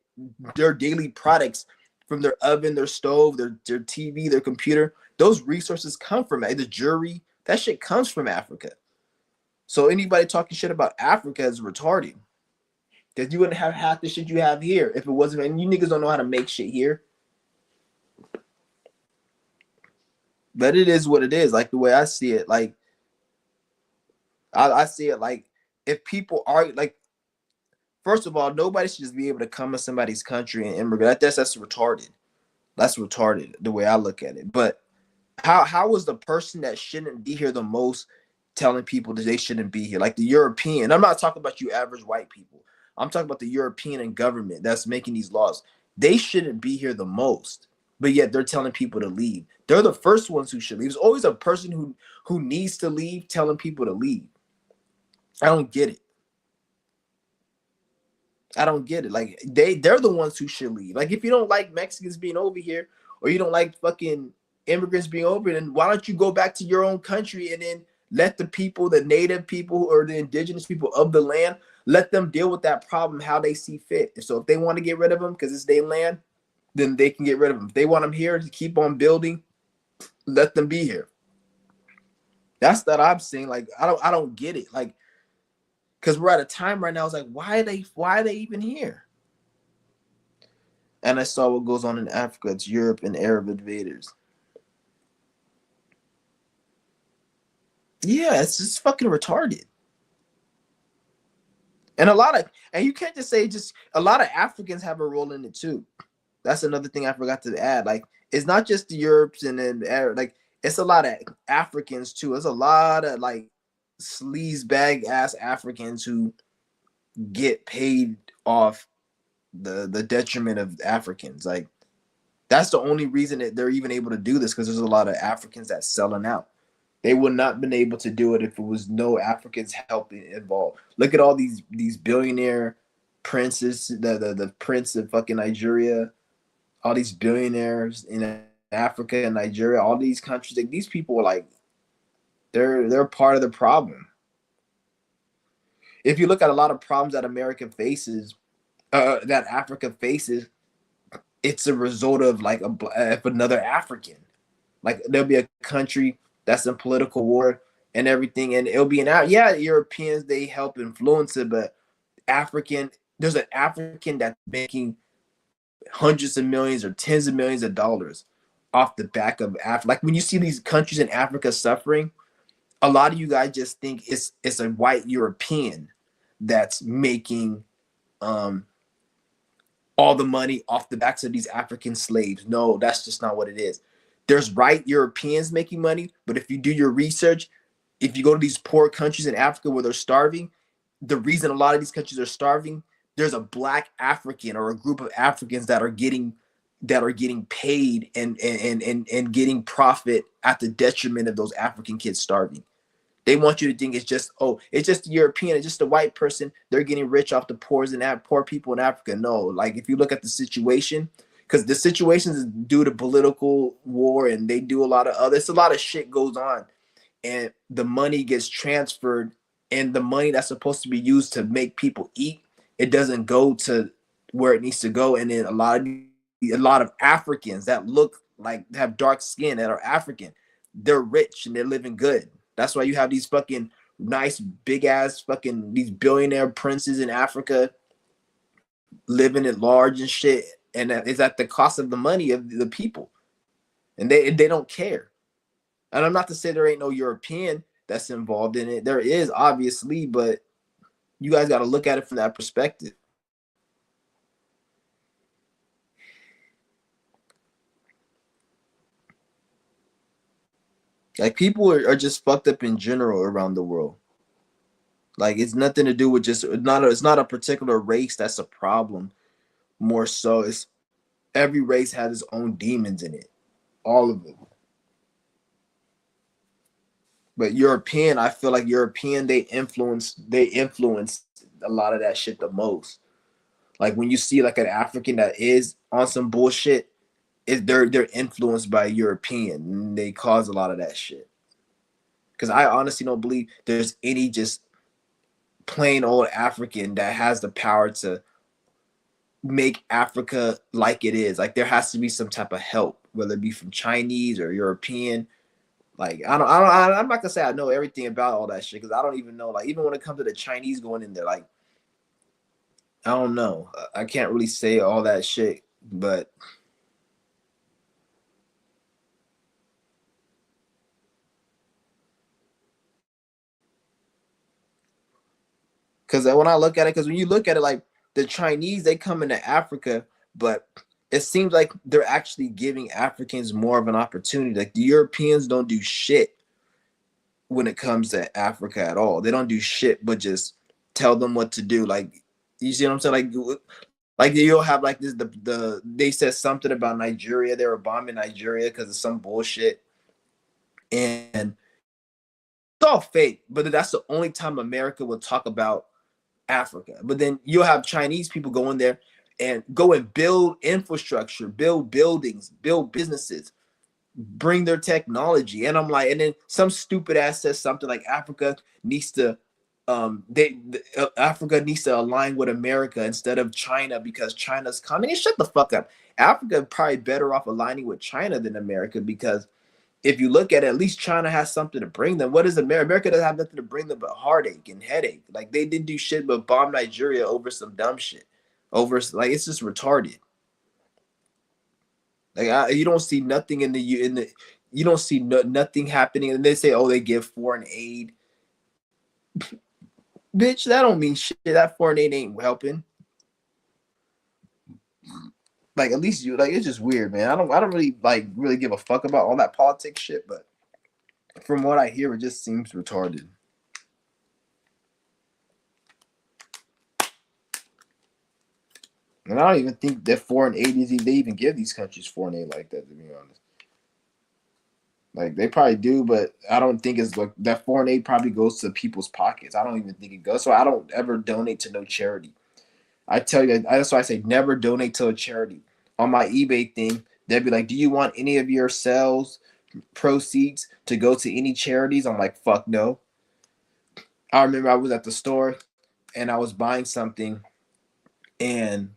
their daily products from their oven, their stove, their TV, their computer, those resources come from the jury. That shit comes from Africa. So anybody talking shit about Africa is retarded. Because you wouldn't have half the shit you have here if it wasn't. And you niggas don't know how to make shit here. But it is what it is. Like the way I see it, like I see it like if people are like, first of all, nobody should just be able to come to somebody's country and immigrate. That's retarded. That's retarded the way I look at it. But how is the person that shouldn't be here the most telling people that they shouldn't be here? Like the European. I'm not talking about you average white people. I'm talking about the European and government that's making these laws. They shouldn't be here the most, but yet they're telling people to leave. They're the first ones who should leave. There's always a person who needs to leave telling people to leave. I don't get it. I don't get it. Like they're the ones who should leave. Like if you don't like Mexicans being over here, or you don't like fucking immigrants being over, then why don't you go back to your own country and then let the people, the native people or the indigenous people of the land, let them deal with that problem how they see fit. So if they want to get rid of them because it's their land, then they can get rid of them. If they want them here to keep on building, let them be here. That's that I'm saying. Like I don't get it. Like because we're at a time right now. It's like why are they even here? And I saw what goes on in Africa. It's Europe and Arab invaders. Yeah, it's just fucking retarded. And you can't just say just a lot of Africans have a role in it too. That's another thing I forgot to add. Like it's not just the Europes and then like it's a lot of Africans too. There's a lot of like sleaze bag ass Africans who get paid off the detriment of Africans. Like that's the only reason that they're even able to do this, because there's a lot of Africans that's selling out. They would not have been able to do it if it was no Africans helping involved. Look at all these billionaire princes, the prince of fucking Nigeria, all these billionaires in Africa and Nigeria, all these countries. Like, these people are like they're part of the problem. If you look at a lot of problems that America faces, that Africa faces, it's a result of like another African. Like there'll be a country that's in political war and everything, and it'll be Europeans, they help influence it, but there's an African that's making hundreds of millions or tens of millions of dollars off the back of Africa. Like when you see these countries in Africa suffering, a lot of you guys just think it's a white European that's making all the money off the backs of these African slaves. No, that's just not what it is. There's white Europeans making money, but if you do your research, if you go to these poor countries in Africa where they're starving, the reason a lot of these countries are starving, there's a black African or a group of Africans that are getting paid and getting profit at the detriment of those African kids starving. They want you to think it's just the European, it's just a white person. They're getting rich off the poor people in Africa. No, like if you look at the situation, because the situation is due to political war, and they do a lot of shit goes on, and the money gets transferred, and the money that's supposed to be used to make people eat, it doesn't go to where it needs to go, and then a lot of Africans that look like have dark skin that are African, they're rich and they're living good. That's why you have these fucking nice big ass fucking these billionaire princes in Africa living at large and shit, and it's at the cost of the money of the people, and they don't care. And I'm not to say there ain't no European that's involved in it. There is, obviously, but you guys got to look at it from that perspective. Like people are just fucked up in general around the world. Like it's nothing to do with just it's not a particular race that's a problem. More so, it's every race has its own demons in it, all of them. But European, I feel like European they influence a lot of that shit the most. Like when you see like an African that is on some bullshit, they're influenced by European and they cause a lot of that shit. Because I honestly don't believe there's any just plain old African that has the power to make Africa like it is. Like there has to be some type of help, whether it be from Chinese or European. Like I'm not gonna say I know everything about all that shit because I don't even know. Like even when it comes to the Chinese going in there, like I don't know. I can't really say all that shit, but because when I look at it, because when you look at it, like the Chinese, they come into Africa, but it seems like they're actually giving Africans more of an opportunity. Like the Europeans don't do shit when it comes to Africa at all. They don't do shit but just tell them what to do. Like you see what I'm saying? Like you'll have like this they said something about Nigeria. They were bombing Nigeria because of some bullshit. And it's all fake, but that's the only time America will talk about Africa. But then you'll have Chinese people go in there and go and build infrastructure, build buildings, build businesses, bring their technology. And I'm like, and then some stupid ass says something like Africa needs to Africa needs to align with America instead of China because China's coming. Shut the fuck up. Africa probably better off aligning with China than America because if you look at least China has something to bring them. What is America? America doesn't have nothing to bring them but heartache and headache. Like they didn't do shit but bomb Nigeria over some dumb shit. Over like it's just retarded. Like you don't see nothing in the you don't see nothing happening. And they say, oh, they give foreign aid. Bitch, that don't mean shit. That foreign aid ain't helping. Like at least you like it's just weird, man. I don't really give a fuck about all that politics shit, but from what I hear, it just seems retarded. And I don't even think that foreign aid is they even give these countries foreign aid like that. To be honest, like they probably do, but I don't think it's like that foreign aid probably goes to people's pockets. I don't even think it goes. So I don't ever donate to no charity. I tell you, that's why I say never donate to a charity. On my eBay thing, they'd be like, "Do you want any of your sales proceeds to go to any charities?" I'm like, "Fuck no." I remember I was at the store and I was buying something, and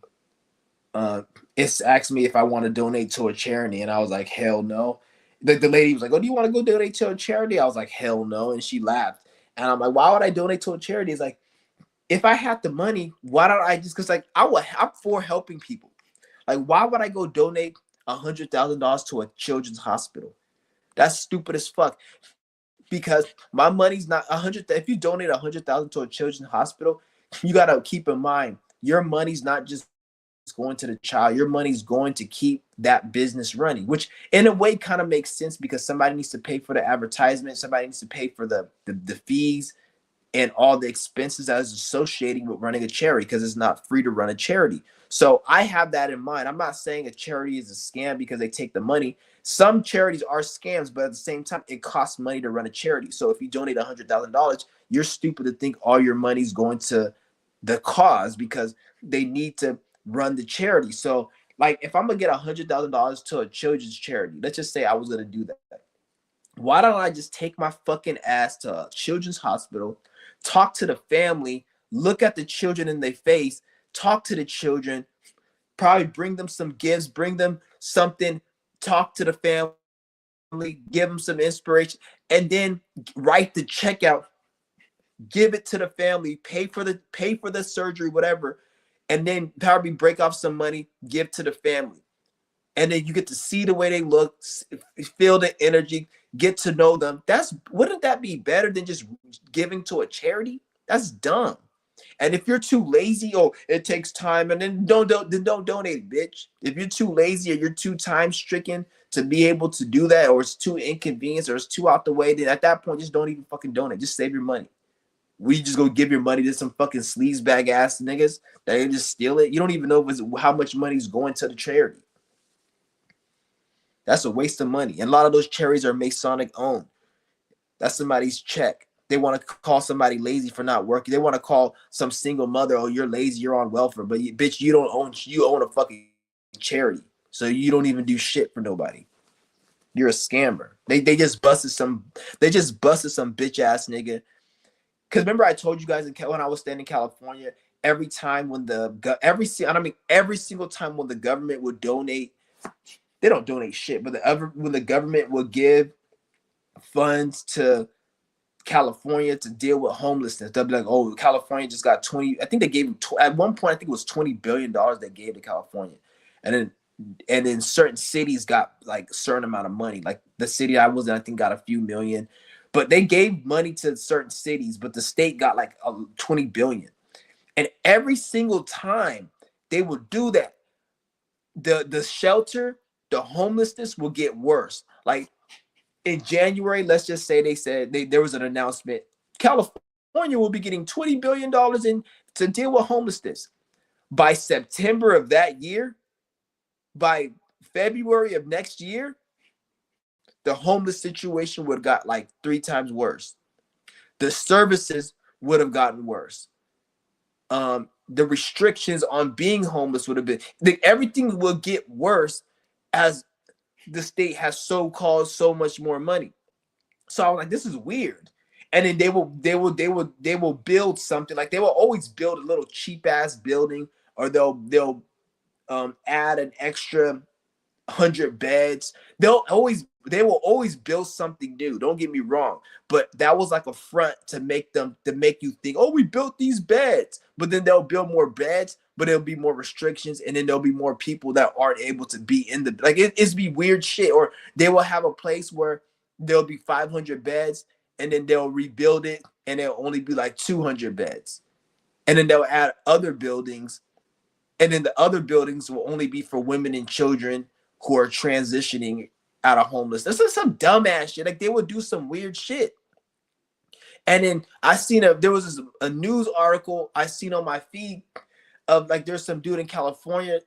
uh, it's asked me if I want to donate to a charity, and I was like, hell no. The lady was like, oh, do you want to go donate to a charity? I was like, hell no, and she laughed. And I'm like, why would I donate to a charity? It's like, if I had the money, why don't I just? Because like I'm for helping people. Like, why would I go donate $100,000 to a children's hospital? That's stupid as fuck. Because my money's not 100. If you donate 100,000 to a children's hospital, you gotta keep in mind your money's not just going to the child. Your money's going to keep that business running, which in a way kind of makes sense because somebody needs to pay for the advertisement, somebody needs to pay for the fees and all the expenses that is associating with running a charity because it's not free to run a charity. So I have that in mind. I'm not saying a charity is a scam because they take the money. Some charities are scams, but at the same time, it costs money to run a charity. So if you donate $100,000, you're stupid to think all your money's going to the cause because they need to run the charity. So, like, if I'm gonna get $100,000 to a children's charity, let's just say I was gonna do that. Why don't I just take my fucking ass to a children's hospital, talk to the family, look at the children in their face, talk to the children, probably bring them some gifts, bring them something, talk to the family, give them some inspiration, and then write the check out, give it to the family, pay for the surgery, whatever, and then probably break off some money, give to the family. and then you get to see the way they look, feel the energy, get to know them. That's wouldn't that be better than just giving to a charity? That's dumb. And if you're too lazy, oh, it takes time, and then don't donate, bitch. If you're too lazy or you're too time stricken to be able to do that, or it's too inconvenient, or it's too out the way, then at that point, just don't even fucking donate. Just save your money. We just go give your money to some fucking sleaze bag ass niggas that they just steal it. You don't even know if it's, how much money is going to the charity. That's a waste of money. And a lot of those charities are Masonic owned. That's somebody's check. They want to call somebody lazy for not working. They want to call some single mother, oh, you're lazy, you're on welfare. But you, bitch, you own a fucking charity. So you don't even do shit for nobody. You're a scammer. They just busted some bitch ass nigga. Cause remember I told you guys when I was staying in California, every time when every single time when the government would donate, they don't donate shit, but when the government would give funds to California to deal with homelessness, they'll be like, "Oh, California just got 20." I think they gave them at one point. I think it was $20 billion they gave to California, and then certain cities got like a certain amount of money. Like the city I was in, I think got a few million, but they gave money to certain cities, but the state got like 20 billion. And every single time they would do that, the shelter, the homelessness will get worse. Like in January, let's just say they said there was an announcement. California will be getting $20 billion in to deal with homelessness. By September of that year, by February of next year, the homeless situation would have got like 3 times worse. The services would have gotten worse. The restrictions on being homeless would have been everything will get worse as the state has so much more money. So I was like, this is weird. And then they will build something, like they will always build a little cheap ass building, or they'll add an extra 100 beds. They will always build something new. Don't get me wrong, but that was like a front to make you think, oh, we built these beds. But then they'll build more beds, but there'll be more restrictions, and then there'll be more people that aren't able to be in the like. It's be weird shit. Or they will have a place where there'll be 500 beds, and then they'll rebuild it, and there'll only be like 200 beds, and then they'll add other buildings, and then the other buildings will only be for women and children who are transitioning out of homelessness. This is some dumbass shit. Like they would do some weird shit. And then there was a news article I seen on my feed of like there's some dude in California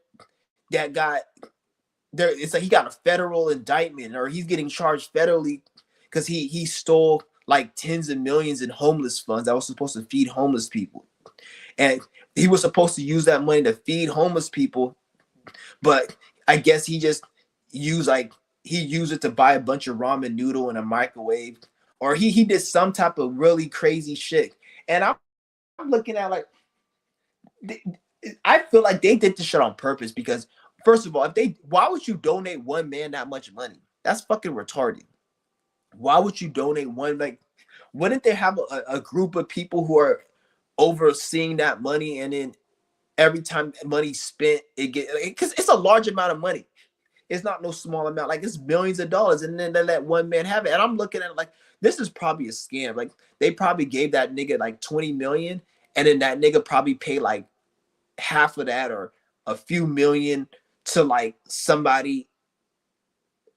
that got there. It's like he got a federal indictment, or he's getting charged federally because he stole like tens of millions in homeless funds that was supposed to feed homeless people. And he was supposed to use that money to feed homeless people, but I guess he used it to buy a bunch of ramen noodle in a microwave, or he did some type of really crazy shit. And I'm looking at like, I feel like they did this shit on purpose, because first of all, why would you donate one man that much money? That's fucking retarded. Why would you donate one? Like, wouldn't they have a group of people who are overseeing that money, and then every time money's spent, because it's a large amount of money. It's not no small amount. Like it's millions of dollars, and then they let one man have it. And I'm looking at it like this is probably a scam. Like they probably gave that nigga like 20 million, and then that nigga probably paid like half of that or a few million to like somebody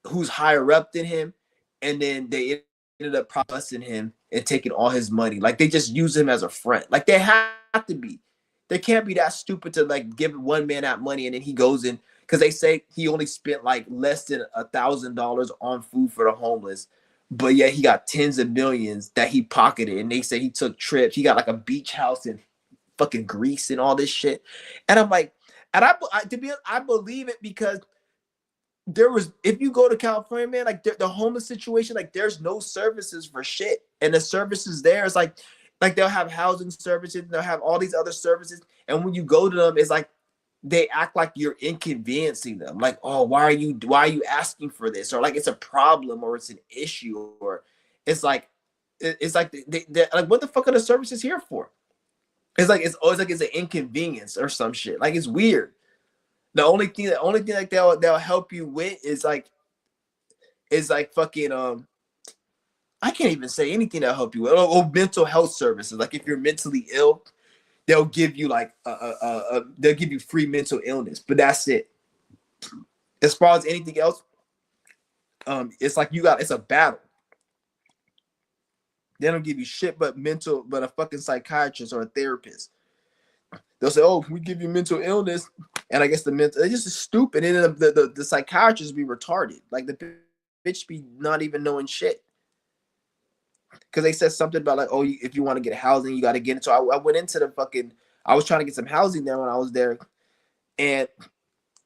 who's higher up than him, and then they ended up processing him and taking all his money. Like they just use him as a front. Like they have to be. They can't be that stupid to like give one man that money and then he goes in, because they say he only spent like less than $1,000 on food for the homeless, but yet he got tens of millions that he pocketed. And they say he took trips. He got like a beach house in fucking Greece and all this shit. And I'm like, and I believe it, because if you go to California, man, like the homeless situation, like there's no services for shit, and the services there is like they'll have housing services, they'll have all these other services, and when you go to them, it's like they act like you're inconveniencing them. Like, oh, why are you asking for this? Or like it's a problem, or it's an issue, or it's like they like, what the fuck are the services here for? It's always like it's an inconvenience or some shit. Like it's weird. The only thing like they'll help you with is like fucking I can't even say anything that'll help you with. Or mental health services. Like if you're mentally ill, they'll give you like they'll give you free mental illness, but that's it. As far as anything else, it's like it's a battle. They don't give you shit but a fucking psychiatrist or a therapist. They'll say, "Oh, we give you mental illness," and I guess they're just stupid, and then the psychiatrists be retarded. Like the bitch be not even knowing shit because they said something about like, "Oh, if you want to get housing, you got to get it." So I went into the fucking. I was trying to get some housing there when I was there, and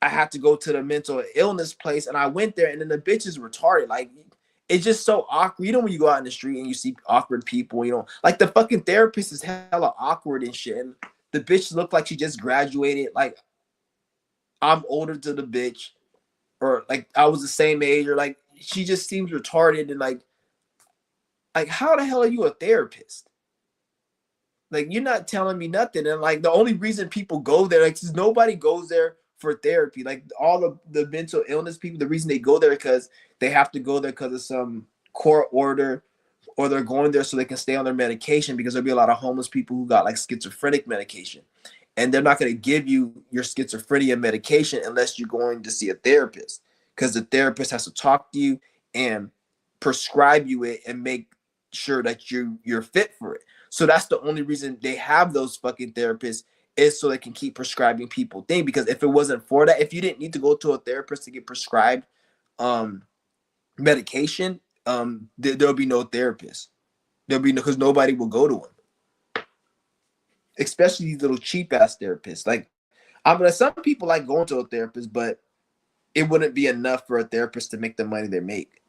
I had to go to the mental illness place, and I went there, and then the bitch is retarded. Like, it's just so awkward. You know when you go out in the street and you see awkward people, like the fucking therapist is hella awkward and shit. And the bitch looked like she just graduated. Like, I'm older to the bitch, or like I was the same age, or like she just seems retarded and like how the hell are you a therapist? Like you're not telling me nothing. And like the only reason people go there, like nobody goes there for therapy. Like all of the mental illness people, the reason they go there because they have to go there because of some court order, or they're going there so they can stay on their medication because there'll be a lot of homeless people who got like schizophrenic medication. And they're not going to give you your schizophrenia medication unless you're going to see a therapist, because the therapist has to talk to you and prescribe you it and make sure that you're fit for it. So that's the only reason they have those fucking therapists, is so they can keep prescribing people things. Because if it wasn't for that, if you didn't need to go to a therapist to get prescribed um medication, there'll be no therapist. There'll be no, because nobody will go to them, especially these little cheap ass therapists. Like, I mean, some people like going to a therapist, but it wouldn't be enough for a therapist to make the money they make.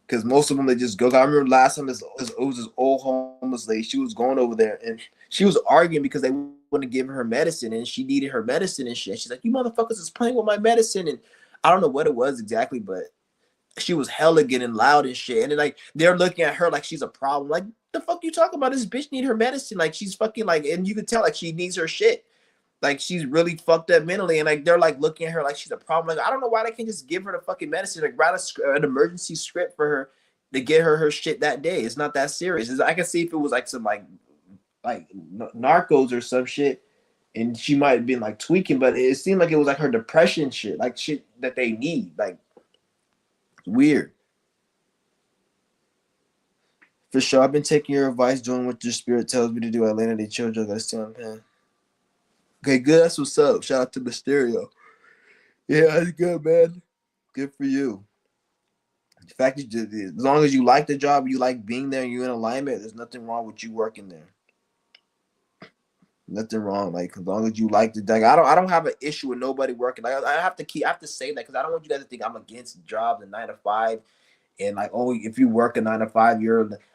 Because most of them, they just go. I remember last time it was this old homeless lady. She was going over there and she was arguing because they wouldn't give her medicine, and she needed her medicine and shit. She's like, "You motherfuckers is playing with my medicine," and I don't know what it was exactly, but she was hella getting loud and shit. And then like they're looking at her like she's a problem. Like, the fuck you talking about? This bitch need her medicine. Like, she's fucking like, and you could tell like she needs her shit. Like, she's really fucked up mentally, and like they're like looking at her like she's a problem. Like, I don't know why they can't just give her the fucking medicine. Like, write an emergency script for her to get her shit that day. It's not that serious. I can see if it was like some like narcos or some shit, and she might have been like tweaking, but it seemed like it was like her depression shit, like shit that they need. Like, weird. For sure, I've been taking your advice, doing what your spirit tells me to do. Atlanta, the children, gotta stay on pen. Okay, good. That's what's up. Shout out to Mysterio. Yeah, that's good, man. Good for you. The fact that as long as you like the job, you like being there, and you're in alignment, there's nothing wrong with you working there. Nothing wrong. Like, as long as you like the, like, I don't have an issue with nobody working. Like, I have to say that because I don't want you guys to think I'm against jobs and 9 to 5. And like, oh, if you work a 9 to 5,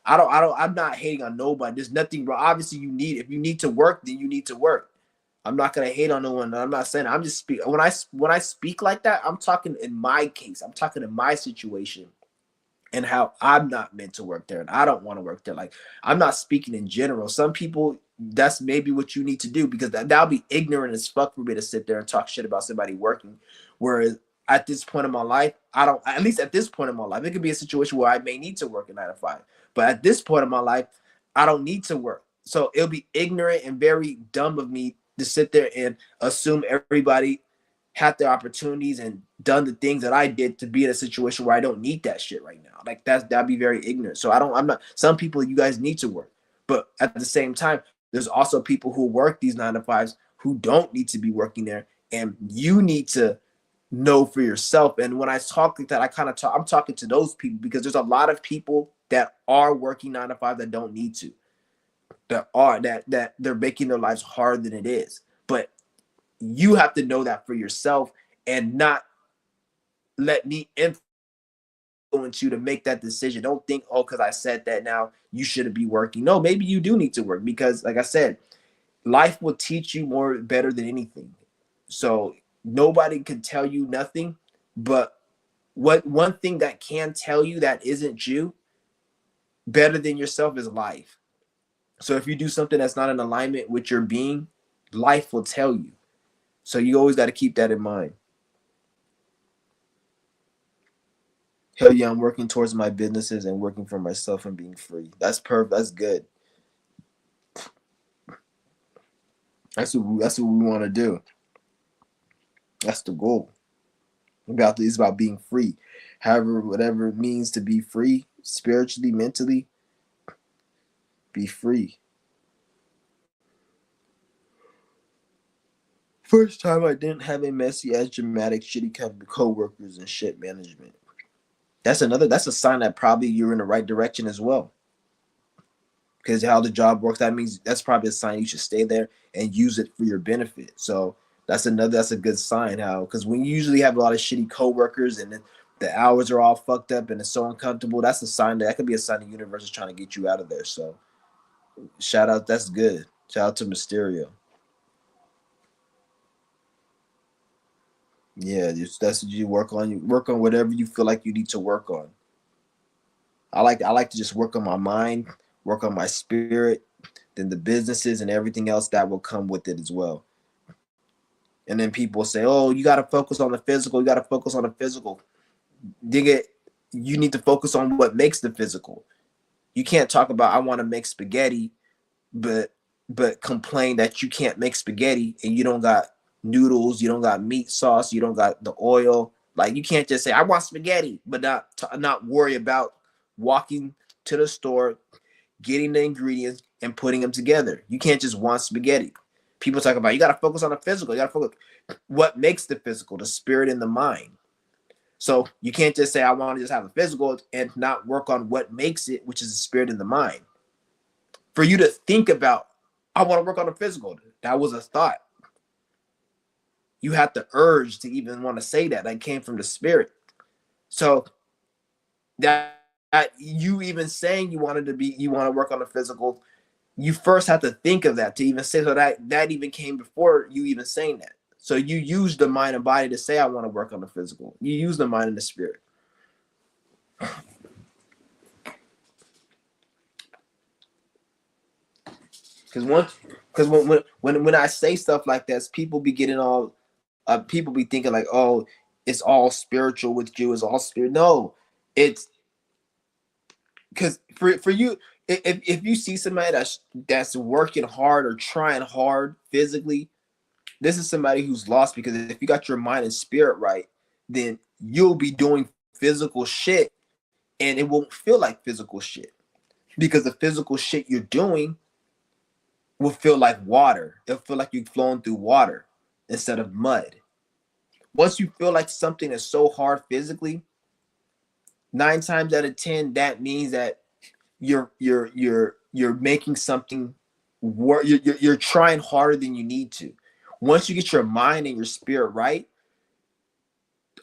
I'm not hating on nobody. There's nothing wrong. Obviously, if you need to work, then you need to work. I'm not gonna hate on no one. I'm not saying, I'm just speak when I speak like that, I'm talking in my case. I'm talking in my situation and how I'm not meant to work there and I don't want to work there. Like, I'm not speaking in general. Some people, that's maybe what you need to do, because that'll be ignorant as fuck for me to sit there and talk shit about somebody working. Whereas at this point in my life, I don't, at least at this point in my life, it could be a situation where I may need to work a 9 to 5. But at this point in my life, I don't need to work. So it'll be ignorant and very dumb of me to sit there and assume everybody had the opportunities and done the things that I did to be in a situation where I don't need that shit right now. Like, that'd be very ignorant. So I'm not, some people, you guys need to work. But at the same time, there's also people who work these 9 to 5s who don't need to be working there. And you need to know for yourself. And when I talk like that, I'm talking to those people, because there's a lot of people that are working 9 to 5 that don't need to. That they're making their lives harder than it is. But you have to know that for yourself and not let me influence you to make that decision. Don't think, oh, because I said that, now you shouldn't be working. No, maybe you do need to work, because like I said, life will teach you more better than anything. So nobody can tell you nothing, but what one thing that can tell you that isn't you better than yourself is life. So if you do something that's not in alignment with your being, life will tell you. So you always got to keep that in mind. Hell yeah, I'm working towards my businesses and working for myself and being free. That's perfect. That's good. That's what we want to do. That's the goal. It's about being free. However, whatever it means to be free, spiritually, mentally, be free. First time I didn't have a messy ass dramatic shitty co-workers and shit management. That's a sign that probably you're in the right direction as well. Because how the job works, that means that's probably a sign you should stay there and use it for your benefit. So that's a good sign. How, because when you usually have a lot of shitty coworkers and the hours are all fucked up and it's so uncomfortable, that's a sign that could be a sign the universe is trying to get you out of there. So shout out, that's good. Shout out to Mysterio. Yeah, that's what you work on. You work on whatever you feel like you need to work on. I like to just work on my mind, work on my spirit, then the businesses and everything else that will come with it as well. And then people say, "Oh, you got to focus on the physical. You got to focus on the physical." Dig it. You need to focus on what makes the physical. You can't talk about I want to make spaghetti, but complain that you can't make spaghetti and you don't got noodles, you don't got meat sauce, you don't got the oil. Like you can't just say I want spaghetti, but not worry about walking to the store, getting the ingredients and putting them together. You can't just want spaghetti. People talk about you got to focus on the physical. You got to focus what makes the physical, the spirit and the mind. So you can't just say I want to just have a physical and not work on what makes it, which is the spirit and the mind. For you to think about, I want to work on the physical. That was a thought. You had the urge to even want to say that. That came from the spirit. So that you even saying you want to work on the physical, you first have to think of that to even say, so that even came before you even saying that. So you use the mind and body to say I want to work on the physical. You use the mind and the spirit. Because once, because when I say stuff like this, people be getting all, people be thinking like, oh, it's all spiritual with you, it's all spirit. No, it's because for you, if you see somebody that's working hard or trying hard physically, this is somebody who's lost. Because if you got your mind and spirit right, then you'll be doing physical shit, and it won't feel like physical shit because the physical shit you're doing will feel like water. It'll feel like you're flowing through water instead of mud. Once you feel like something is so hard physically, 9 times out of 10, that means that you're making something work. You're trying harder than you need to. Once you get your mind and your spirit right,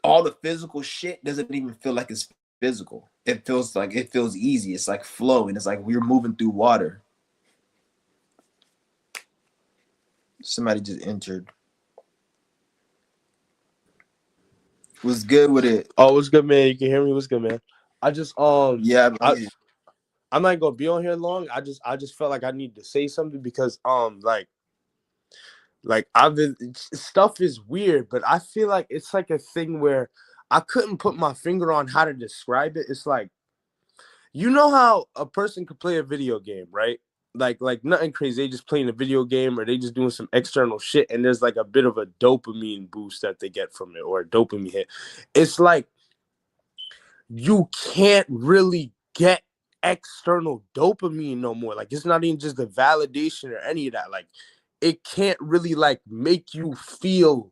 all the physical shit doesn't even feel like it's physical. It feels easy. It's like flowing. It's like we're moving through water. Somebody just entered. Was good with it. Oh, what's good, man? You can hear me? What's good, man? I just Yeah, I'm not gonna be on here long. I just felt like I need to say something because like I've been stuff is weird, but I feel like it's like a thing where I couldn't put my finger on how to describe it. It's like you know how a person could play a video game, right? Like nothing crazy. They just playing a video game or they just doing some external shit, and there's like a bit of a dopamine boost that they get from it or a dopamine hit. It's like you can't really get external dopamine no more. Like it's not even just the validation or any of that. Like it can't really like make you feel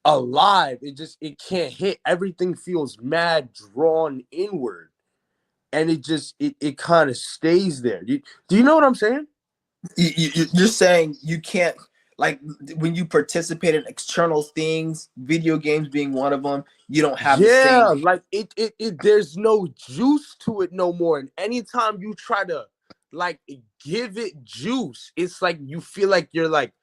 alive. It can't hit. Everything feels mad drawn inward. And it kind of stays there. Do you know what I'm saying? you're saying you can't, like, when you participate in external things, video games being one of them, you don't have the Yeah, same. like there's no juice to it no more. And anytime you try to like give it juice, it's like you feel like you're like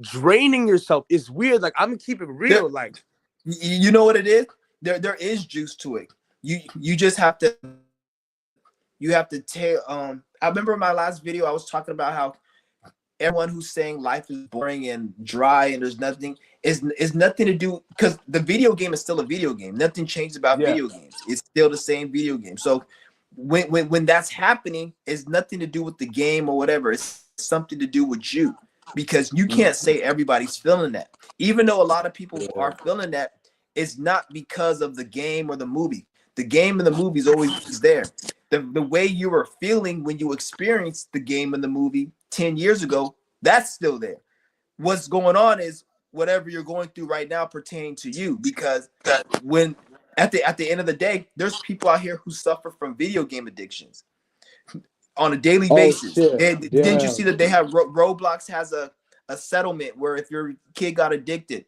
draining yourself. It's weird. Like I'm gonna keep it There, real. Like you know what it is? There is juice to it. You just have to, you have to tell. I remember in my last video I was talking about how everyone who's saying life is boring and dry and there's nothing is nothing to do, because the video game is still a video game. Nothing changed about Yeah. video games. It's still the same video game. So when that's happening, it's nothing to do with the game or whatever. It's something to do with you, because you can't say everybody's feeling that. Even though a lot of people are feeling that, it's not because of the game or the movie. The game and the movie is always there. The way you were feeling when you experienced the game and the movie 10 years ago, that's still there. What's going on is whatever you're going through right now pertaining to you, because when at the end of the day, there's people out here who suffer from video game addictions on a daily Oh basis. shit. Didn't you Yeah. see that they have Roblox has a settlement where if your kid got addicted,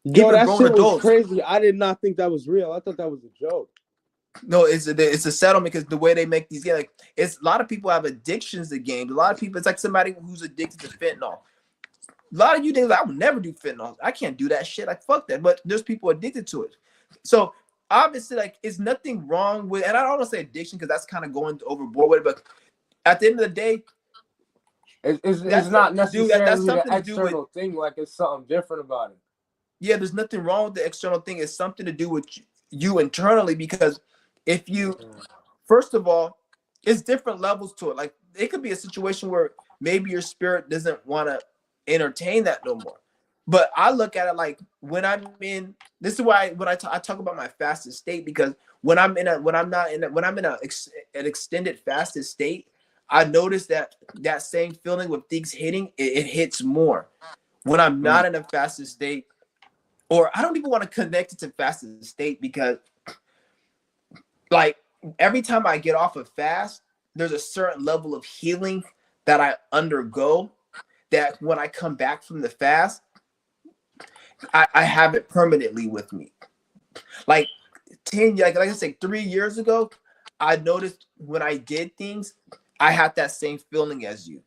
Yo, even that grown shit was adults. crazy. I did not think that was real. I thought that was a joke. No, it's a settlement, because the way they make these games, like, it's a lot of people have addictions to games. A lot of people, it's like somebody who's addicted to fentanyl. A lot of you think, like, I would never do fentanyl. I can't do that shit. Like, fuck that. But there's people addicted to it. So obviously, like, it's nothing wrong with, and I don't want to say addiction because that's kind of going overboard with it. But at the end of the day, It's not necessarily that's the something to do with, external thing. Like it's something different about it. yeah, there's nothing wrong with the external thing. It's something to do with you internally, because if you, first of all, it's different levels to it. Like, it could be a situation where maybe your spirit doesn't want to entertain that no more. But I look at it like, when I'm in, this is why when I talk about my fasted state, because when I'm in an extended fasted state, I notice that same feeling with things hitting, it hits more. When I'm not in a fasted state, or I don't even want to connect it to fasted state, because like every time I get off of fast, there's a certain level of healing that I undergo, that when I come back from the fast, I have it permanently with me. Like 10, like I said, 3 years ago, I noticed when I did things, I had that same feeling as you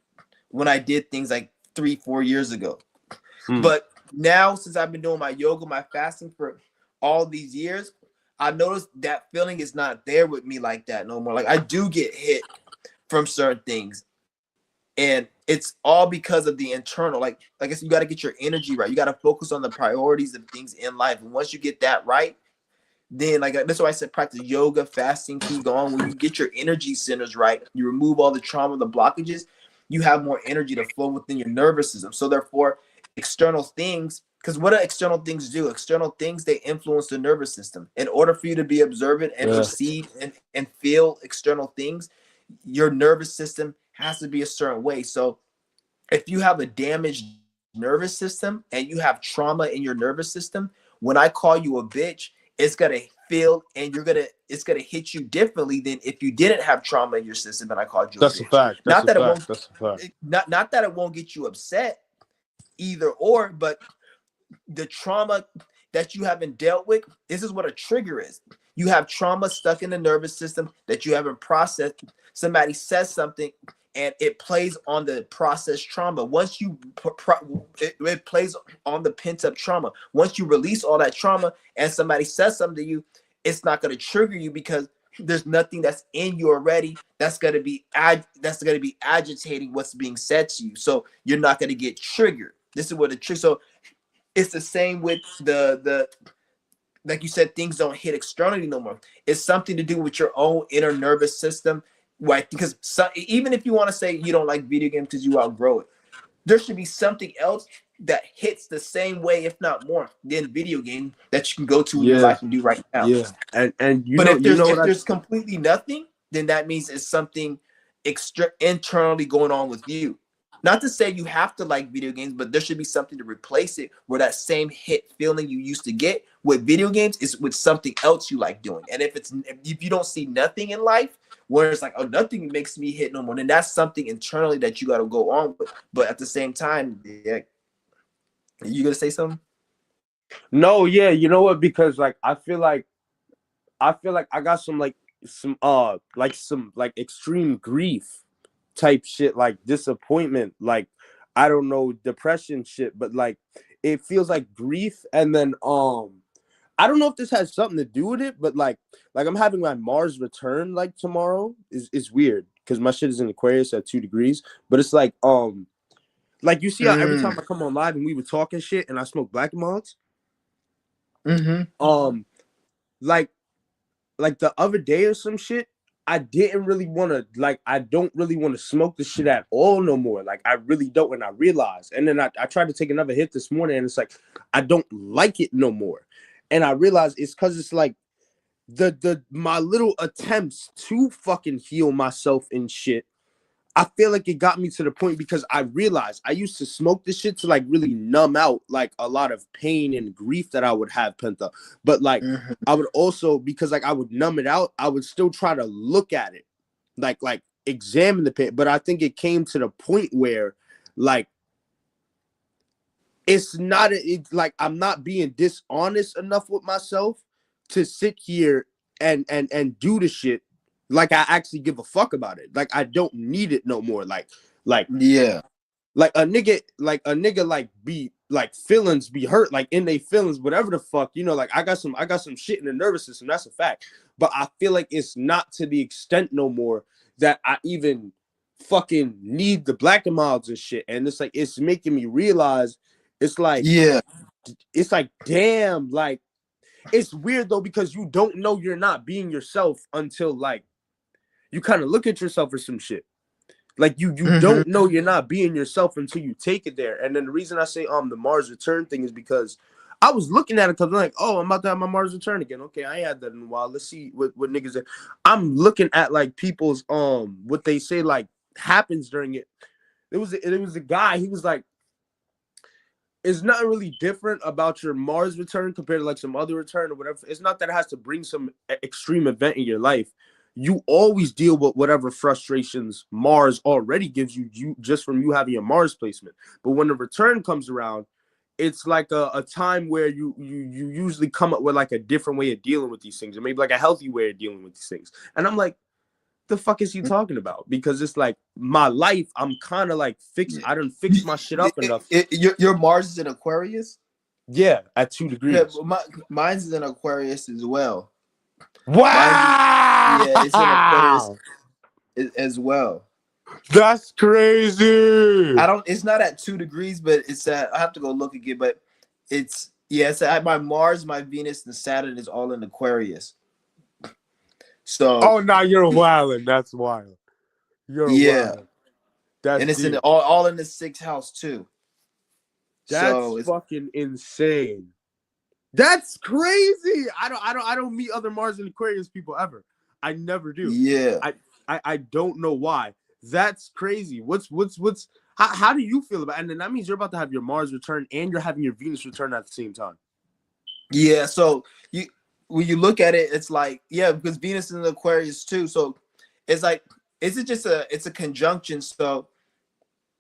when I did things like 3-4 years ago. But now, since I've been doing my yoga, my fasting for all these years, I noticed that feeling is not there with me like that no more. Like, I do get hit from certain things, and it's all because of the internal. Like I said, you got to get your energy right. You got to focus on the priorities of things in life, and once you get that right, then, like, that's why I said practice yoga, fasting, keep going. When you get your energy centers right, you remove all the trauma, the blockages, you have more energy to flow within your nervous system. So therefore, external things, because what do external things do? External things, they influence the nervous system. In order for you to be observant and perceive and feel external things, your nervous system has to be a certain way. So if you have a damaged nervous system and you have trauma in your nervous system, when I call you a bitch, it's gonna feel, and it's gonna hit you differently than if you didn't have trauma in your system and I called you a bitch. That's a fact. Not that it won't, That's a fact. not that it won't get you upset, either or, but the trauma that you haven't dealt with, this is what a trigger is. You have trauma stuck in the nervous system that you haven't processed. Somebody says something and it plays on the processed trauma. Once you it plays on the pent up trauma. Once you release all that trauma and somebody says something to you, it's not going to trigger you, because there's nothing that's in you already that's going to be agitating what's being said to you. So you're not going to get triggered. This is what the trick. So it's the same with the like you said, things don't hit externally no more. It's something to do with your own inner nervous system, right? Because even if you want to say you don't like video games because you outgrow it, there should be something else that hits the same way, if not more, than video game that you can go to in your life and do right now. Yeah, and but if there's completely nothing, then that means it's something internally going on with you. Not to say you have to like video games, but there should be something to replace it, where that same hit feeling you used to get with video games is with something else you like doing. And if you don't see nothing in life where it's like, oh, nothing makes me hit no more, then that's something internally that you got to go on with. But at the same time, yeah, you gonna say something? No, yeah, you know what? Because like I feel like I got some extreme grief type shit, like disappointment, like I don't know, depression shit, but like it feels like grief. And then I don't know if this has something to do with it, but like I'm having my Mars return like tomorrow. Is weird because my shit is in Aquarius at 2 degrees, but it's like Like you see how every time I come on live and we were talking shit and I smoke black mods, like the other day or some shit, I didn't really want to, like, I don't really want to smoke the shit at all no more. Like, I really don't. And I realized, and then I tried to take another hit this morning and it's like, I don't like it no more. And I realized it's because it's like my little attempts to fucking heal myself and shit, I feel like it got me to the point because I realized I used to smoke this shit to like really numb out like a lot of pain and grief that I would have pent up. But like I would also, because like I would numb it out, I would still try to look at it, like examine the pain. But I think it came to the point where like it's like I'm not being dishonest enough with myself to sit here and do the shit like I actually give a fuck about it. Like I don't need it no more. Like Yeah. like a nigga like be like feelings be hurt, like in they feelings, whatever the fuck, you know, like I got some shit in the nervous system, that's a fact. But I feel like it's not to the extent no more that I even fucking need the black and milds and shit. And it's like it's making me realize it's like damn, like it's weird though, because you don't know you're not being yourself until like you kind of look at yourself or some shit. Like you don't know you're not being yourself until you take it there. And then the reason I say the Mars return thing is because I was looking at it because I'm like, oh, I'm about to have my Mars return again. Okay, I ain't had that in a while. Let's see what niggas are. I'm looking at like people's what they say like happens during it. It was a guy, he was like, it's not really different about your Mars return compared to like some other return or whatever. It's not that it has to bring some extreme event in your life. You always deal with whatever frustrations Mars already gives you just from you having a Mars placement. But when the return comes around, it's like a time where you usually come up with like a different way of dealing with these things, or maybe like a healthy way of dealing with these things. And I'm like, the fuck is he talking about? Because it's like my life, I'm kind of like I done fixed my shit up enough. Your Mars is in Aquarius? Yeah, at 2 degrees. Yeah, mine's is in Aquarius as well. Wow! Yeah, it's in Aquarius as well. That's crazy. It's not at 2 degrees, but it's at, I have to go look again, but it's at my Mars, my Venus, and Saturn is all in Aquarius. So oh, now you're wilding. That's wild. You're wild. That's and it's deep. in all in the 6th house too. That's fucking insane. That's crazy. I don't meet other Mars and Aquarius people ever. I never do. Yeah. I don't know why. That's crazy. How do you feel about it? And then that means you're about to have your Mars return and you're having your Venus return at the same time. Yeah, so when you look at it, it's like, yeah, because Venus is in Aquarius too. So it's like, it's a conjunction. So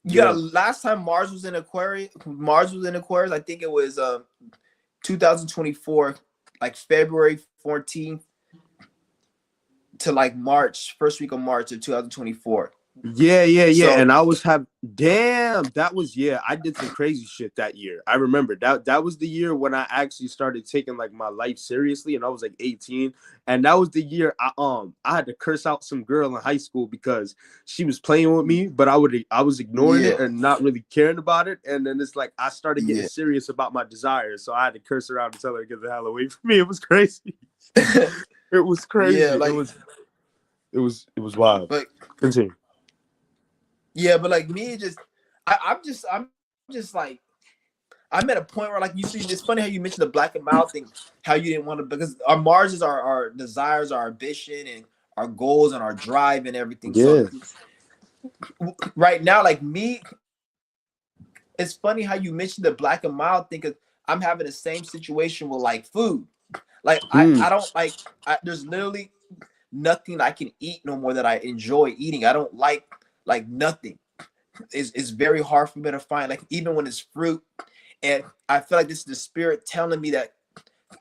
you got last time Mars was in Aquarius, I think it was 2024, like February 14th to like first week of March of 2024. Yeah. So, and I was I did some crazy shit that year. I remember that was the year when I actually started taking like my life seriously, and I was like 18, and that was the year I had to curse out some girl in high school because she was playing with me, but I was ignoring it and not really caring about it. And then it's like I started getting serious about my desires, so I had to curse her out and tell her to get the hell away from me. It was crazy. It was crazy. Yeah, like, it was wild. But continue. Yeah, but like me, I'm just like, I'm at a point where like you see, it's funny how you mentioned the black and mild thing, how you didn't want to, because our Mars is our desires, our ambition, and our goals, and our drive, and everything. Yeah. So right now, like me, it's funny how you mentioned the black and mild thing, because I'm having the same situation with like food. Like I don't like, there's literally nothing I can eat no more that I enjoy eating. I don't like nothing. It's very hard for me to find, like, even when it's fruit. And I feel like this is the spirit telling me that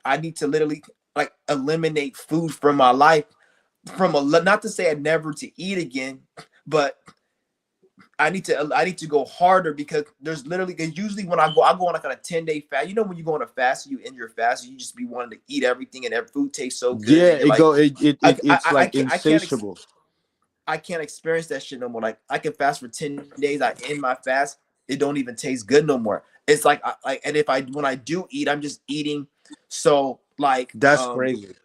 I need to literally like eliminate food from my life, not to say I never to eat again, but I need to go harder, because there's literally, because usually when I go on like on a 10-day fast. You know, when you go on a fast, you end your fast, you just be wanting to eat everything, and food tastes so good. Yeah, it's like insatiable. I can't experience that shit no more. Like I can fast for 10 days, I end my fast, it don't even taste good no more. It's like and if I when I do eat, I'm just eating. So like That's crazy.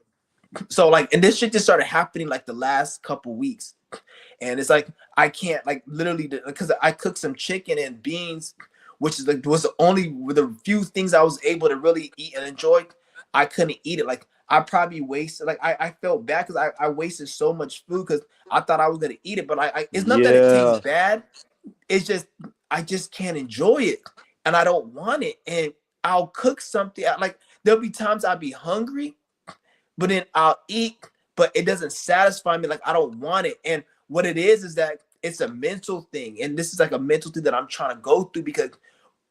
and this shit just started happening like the last couple weeks. And it's like I can't like literally because I cooked some chicken and beans, which is like was the only with the few things I was able to really eat and enjoy. I couldn't eat it. Like I probably wasted like I felt bad because I wasted so much food because I thought I was gonna eat it, but I it's not that it tastes Yeah. bad. It's just I just can't enjoy it and I don't want it. And I'll cook something like there'll be times I'll be hungry but then I'll eat, but it doesn't satisfy me. Like I don't want it. And what it is that it's a mental thing. And this is like a mental thing that I'm trying to go through because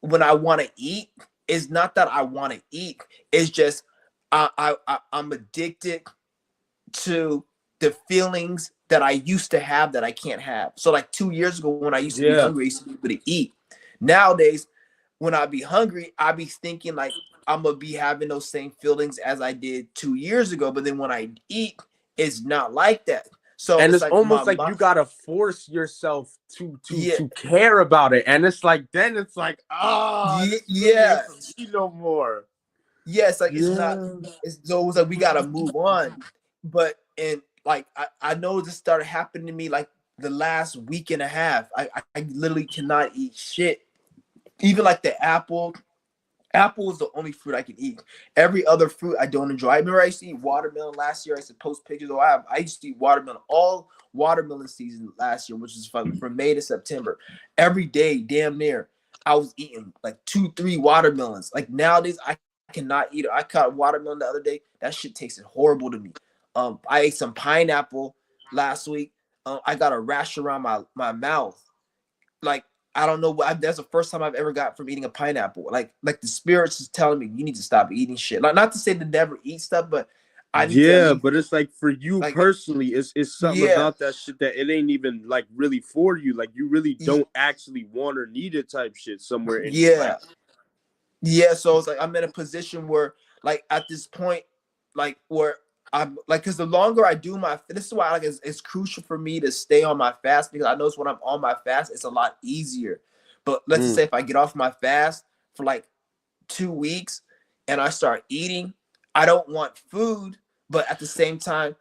when I want to eat, it's not that I want to eat. It's just I'm addicted to the feelings that I used to have that I can't have. So like 2 years ago when I used to be Yeah. hungry, I used to be able to eat. Nowadays, when I be hungry, I be thinking like I'm gonna be having those same feelings as I did 2 years ago. But then when I eat, it's not like that. So And it's it's like almost my like you mind, gotta force yourself yeah, to care about it. And it's like then it's like, ah, yeah, this really yeah, ain't for me no more. yeah. It's like it's not. Yeah. It's like we gotta move on. But and like I know this started happening to me like the last week and a half. I literally cannot eat shit. Even like the apple. Apple is the only fruit I can eat. Every other fruit I don't enjoy. I remember I used to eat watermelon last year. I used to post pictures. I used to eat watermelon all watermelon season last year, which is from May to September. Every day, damn near, I was eating like 2, 3 watermelons. Like nowadays, I cannot eat it. I caught watermelon the other day. That shit tasted horrible to me. I ate some pineapple last week. I got a rash around my mouth. Like I don't know what that's the first time I've ever got from eating a pineapple. Like the spirits is telling me you need to stop eating shit. Like not to say to never eat stuff, but I need to at Yeah, least but it's like for you like personally, it's something yeah, about that shit that it ain't even like really for you. Like you really y- don't actually want or need it type shit somewhere in you. Like yeah, yeah. So it's like I'm in a position where like at this point, like where I'm like because the longer I do my this is why like it's crucial for me to stay on my fast because I notice when I'm on my fast, it's a lot easier. But let's just mm, say if I get off my fast for like 2 weeks and I start eating, I don't want food, but at the same time,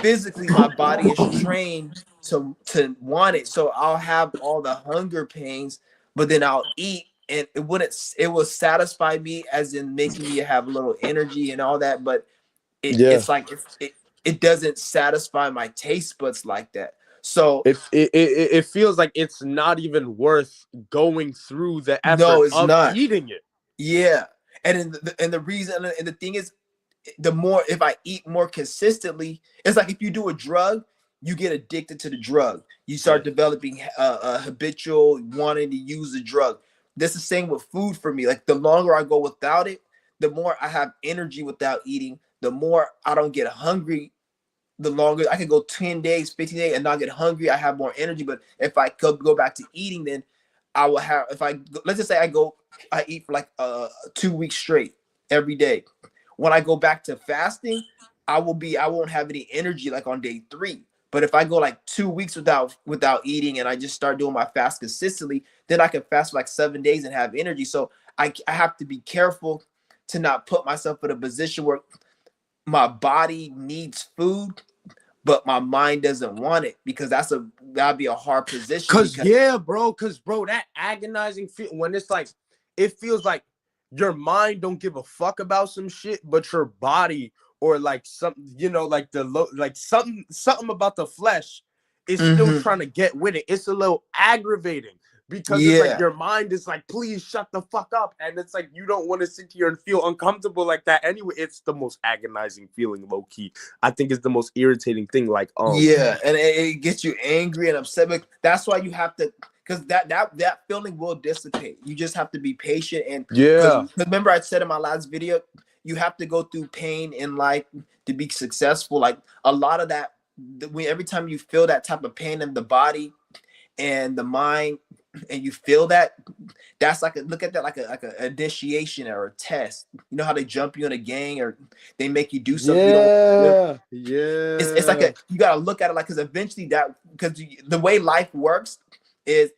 physically my body is trained to want it. So I'll have all the hunger pains, but then I'll eat and it will satisfy me as in making me have a little energy and all that, but yeah. it's like it doesn't satisfy my taste buds like that. So It feels like it's not even worth going through the no, effort it's of not. eating it. Yeah. And the reason and the thing is the more if I eat more consistently, it's like if you do a drug, you get addicted to the drug. You Yeah. start developing a habitual wanting to use the drug. That's the same with food for me. Like the longer I go without it, the more I have energy without eating. The more I don't get hungry. The longer I can go 10 days, 15 days and not get hungry, I have more energy. But if I could go back to eating, then I will have. If I let's just say I eat for like 2 weeks straight every day when I go back to fasting, I won't have any energy like on day 3. But if I go like 2 weeks without eating and I just start doing my fast consistently, then I can fast for like 7 days and have energy. So I have to be careful to not put myself in a position where my body needs food, but my mind doesn't want it because that'd be a hard position Cause because yeah, bro. Cause bro, that agonizing feel when it's like it feels like your mind don't give a fuck about some shit, but your body or like something, like like something about the flesh is still mm-hmm, trying to get with it. It's a little aggravating because it's like yeah, your mind is like, please shut the fuck up. And it's like you don't want to sit here and feel uncomfortable like that. Anyway, it's the most agonizing feeling, low key. I think it's the most irritating thing. Like, yeah, and it gets you angry and upset. But that's why you have to, because that feeling will dissipate. You just have to be patient and because yeah. remember I said in my last video, you have to go through pain in life to be successful. Like a lot of that, every time you feel that type of pain in the body and the mind, and you feel that, that's like look at that like a initiation or a test. You know how they jump you in a gang or they make you do something you don't want to do. Yeah, It's like yeah, a you gotta look at it like because eventually that because the way life works is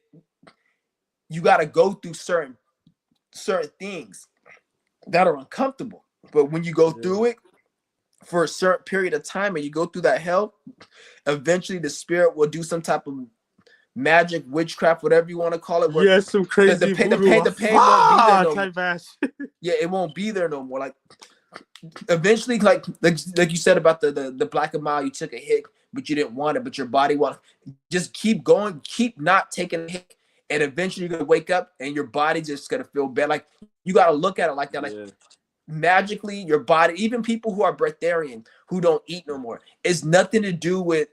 you got to go through certain things that are uncomfortable. But when you go Yeah. through it for a certain period of time and you go through that hell, eventually the spirit will do some type of magic, witchcraft, whatever you want to call it, where Yeah, some crazy voodoo. the pain won't be there no more. Type ass. Yeah, it won't be there no more. Like eventually, like you said about the black and mild, you took a hit, but you didn't want it, but your body want. Just keep going, keep not taking a hit, and eventually you're gonna wake up and your body just gonna feel bad. Like you gotta look at it like that. Like Yeah. magically, your body, even people who are breatharian who don't eat no more, it's nothing to do with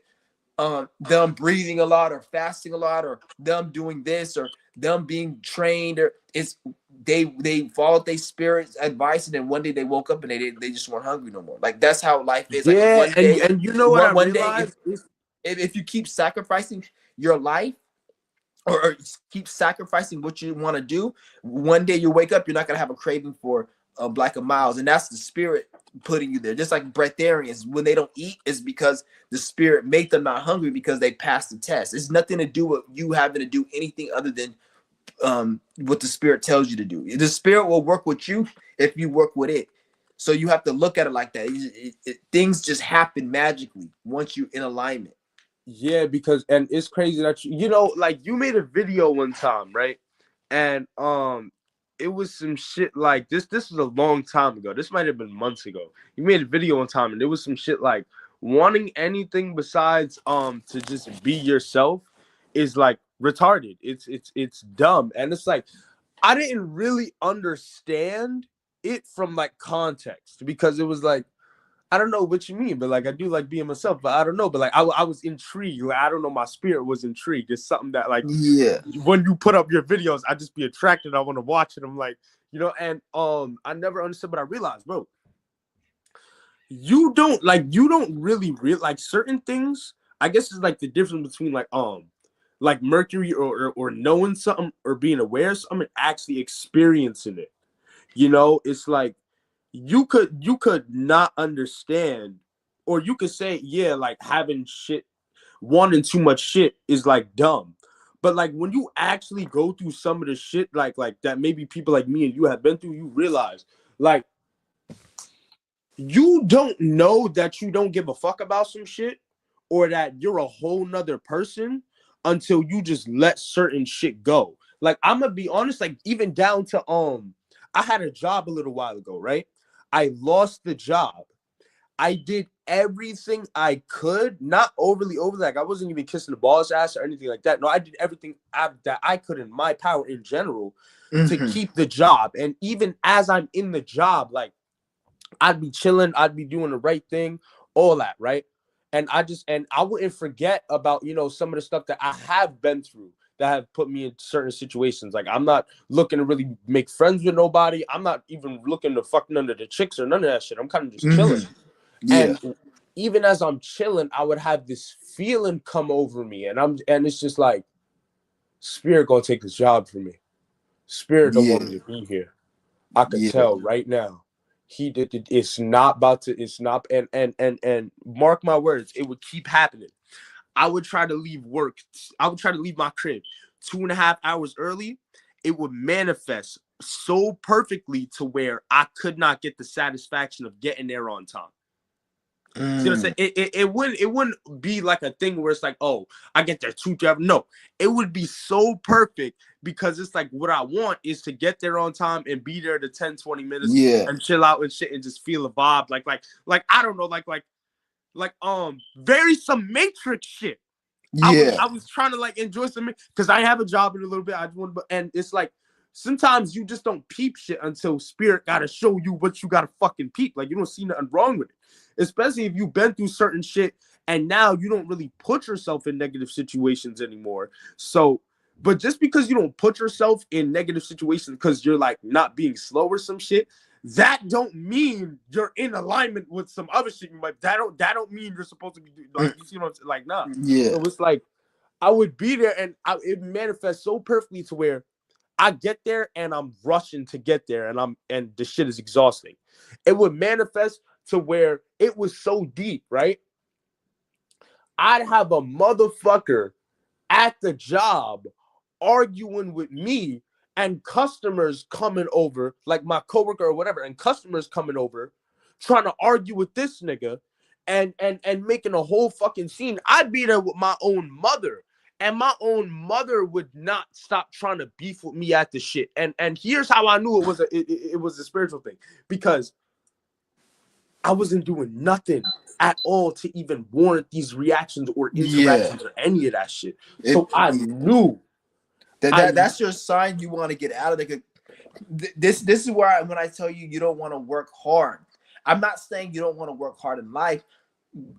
them breathing a lot or fasting a lot or them doing this or them being trained, or it's they followed their spirit's advice, and then one day they woke up and they just weren't hungry no more. Like that's how life is. Like Yeah, one day, and you know what I one day, realized is if you keep sacrificing your life, or keep sacrificing what you want to do, one day you wake up, you're not gonna have a craving for black and miles, and that's the spirit putting you there. Just like breatharians, when they don't eat, is because the spirit made them not hungry because they passed the test. It's nothing to do with you having to do anything other than what the spirit tells you to do. The spirit will work with you if you work with it. So you have to look at it like that. Things just happen magically once you're in alignment. yeah, because and it's crazy that you know, like you made a video one time, right? And it was some shit like this. This was a long time ago. This might have been months ago. You made a video one time, and it was some shit like wanting anything besides to just be yourself is like retarded. It's dumb, and it's like I didn't really understand it from like context because it was like I don't know what you mean, but like I do like being myself, but I don't know, but like I was intrigued. Like I don't know, my spirit was intrigued. It's something that like Yeah. when you put up your videos, I just be attracted. I want to watch it. I'm like, you know, and I never understood, but I realized, bro, you don't really real like certain things. I guess it's like the difference between like Mercury or knowing something or being aware of something and actually experiencing it. You know, it's like you could not understand, or you could say, yeah, like having shit, wanting too much shit is like dumb. But like when you actually go through some of the shit like that maybe people like me and you have been through, you realize like you don't know that you don't give a fuck about some shit or that you're a whole nother person until you just let certain shit go. Like I'm gonna be honest, like even down to I had a job a little while ago, right? I lost the job. I did everything I could, not overly, like I wasn't even kissing the boss ass or anything like that. No, I did everything that I could in my power in general to Mm-hmm. keep the job. And even as I'm in the job, like I'd be chilling, I'd be doing the right thing, all that, right? And I wouldn't forget about, you know, some of the stuff that I have been through that have put me in certain situations. Like I'm not looking to really make friends with nobody. I'm not even looking to fuck none of the chicks or none of that shit. I'm kind of just chilling. Mm-hmm. Yeah. And even as I'm chilling, I would have this feeling come over me, and it's just like spirit gonna take this job from me. Spirit don't want Yeah. me to be here. I could Yeah. tell right now. He did it. It's not about to. It's not. And mark my words, it would keep happening. I would try to leave work. I would try to leave my crib 2.5 hours early. It would manifest so perfectly to where I could not get the satisfaction of getting there on time. See what I'm saying? It wouldn't be like a thing where it's like, oh, I get there 2 hours. No, it would be so perfect because it's like what I want is to get there on time and be there to 10, 20 minutes Yeah. and chill out and shit and just feel a vibe. Like I don't know, like very some Matrix shit. Yeah. I was trying to like enjoy some because I have a job in a little bit. I just want to, and it's like sometimes you just don't peep shit until spirit gotta show you what you gotta fucking peep. Like you don't see nothing wrong with it, especially if you've been through certain shit and now you don't really put yourself in negative situations anymore. So, but just because you don't put yourself in negative situations because you're like not being slow or some shit, that don't mean you're in alignment with some other shit. Like that don't mean you're supposed to be like you see what I'm saying? Like nah. Yeah. So it's like I would be there and it manifests so perfectly to where I get there and I'm rushing to get there and the shit is exhausting. It would manifest to where it was so deep, right? I'd have a motherfucker at the job arguing with me and customers coming over, like my coworker or whatever, and customers coming over trying to argue with this nigga and making a whole fucking scene. I'd be there with my own mother, and my own mother would not stop trying to beef with me at the shit. And here's how I knew it was a spiritual thing, because I wasn't doing nothing at all to even warrant these reactions or Yeah. interactions or any of that shit. It, So I knew. that's your sign you want to get out of it. This is where when I tell you don't want to work hard. I'm not saying you don't want to work hard in life.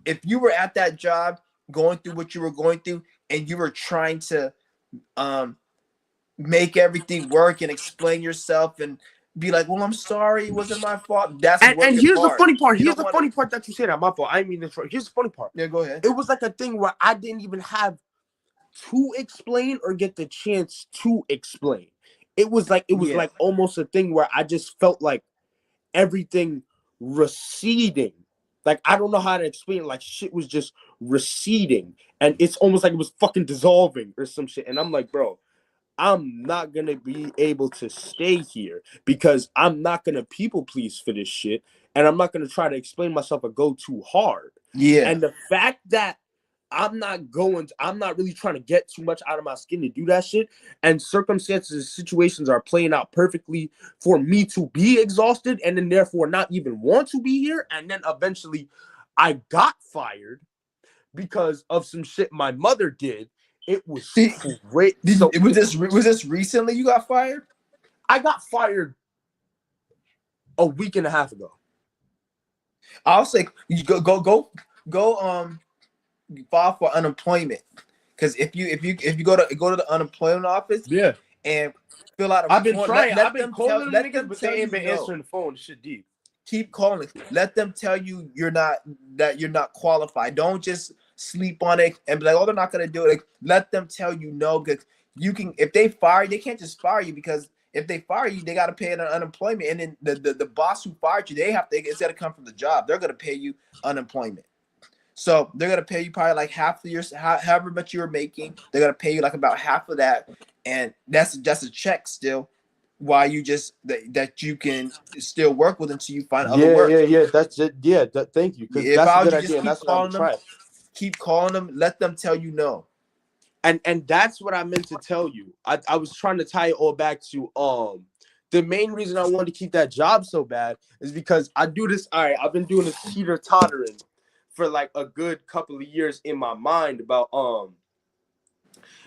If you were at that job going through what you were going through and you were trying to make everything work and explain yourself and be like, well, I'm sorry, it wasn't my fault. That's And working here's the hard. funny part. You Here's don't the wanna- funny part that you said that. My fault. I didn't mean this. Here's the funny part. Yeah, go ahead. It was like a thing where I didn't even have to explain or get the chance to explain. It was like almost a thing where I just felt like everything receding. Like, I don't know how to explain it. Like, shit was just receding, and it's almost like it was fucking dissolving or some shit. And I'm like, bro, I'm not gonna be able to stay here because I'm not gonna people please for this shit, and I'm not gonna try to explain myself or go too hard. Yeah. And the fact that I'm not really trying to get too much out of my skin to do that shit, and circumstances, situations are playing out perfectly for me to be exhausted and then therefore not even want to be here. And then eventually I got fired because of some shit my mother did. It was great. So was this recently you got fired? I got fired a week and a half ago. I'll say you go file for unemployment, because if you go to the unemployment office, Yeah, and fill out a I've been form, trying. I've been them calling let them them niggas, but tell they you ain't been no. answering the phone. Shit deep. Keep calling. Let them tell you you're not qualified. Don't just sleep on it and be like, oh, they're not gonna do it. Like, let them tell you no, because you can. If they fire you, they can't just fire you, because if they fire you, they got to pay an unemployment, and then the boss who fired you, it's got to come from the job. They're gonna pay you unemployment. So they're gonna pay you probably like half of your however much you were making. They're gonna pay you like about half of that, and that's a check still. Why you just that you can still work with until you find other work. Yeah. That's it. Yeah, thank you. Because If that's I a was good you, just idea. And keep that's what I'm calling them, trying. keep calling them. Let them tell you no. And that's what I meant to tell you. I was trying to tie it all back to the main reason I wanted to keep that job so bad is because I do this. All right, I've been doing this teeter tottering for like a good couple of years in my mind about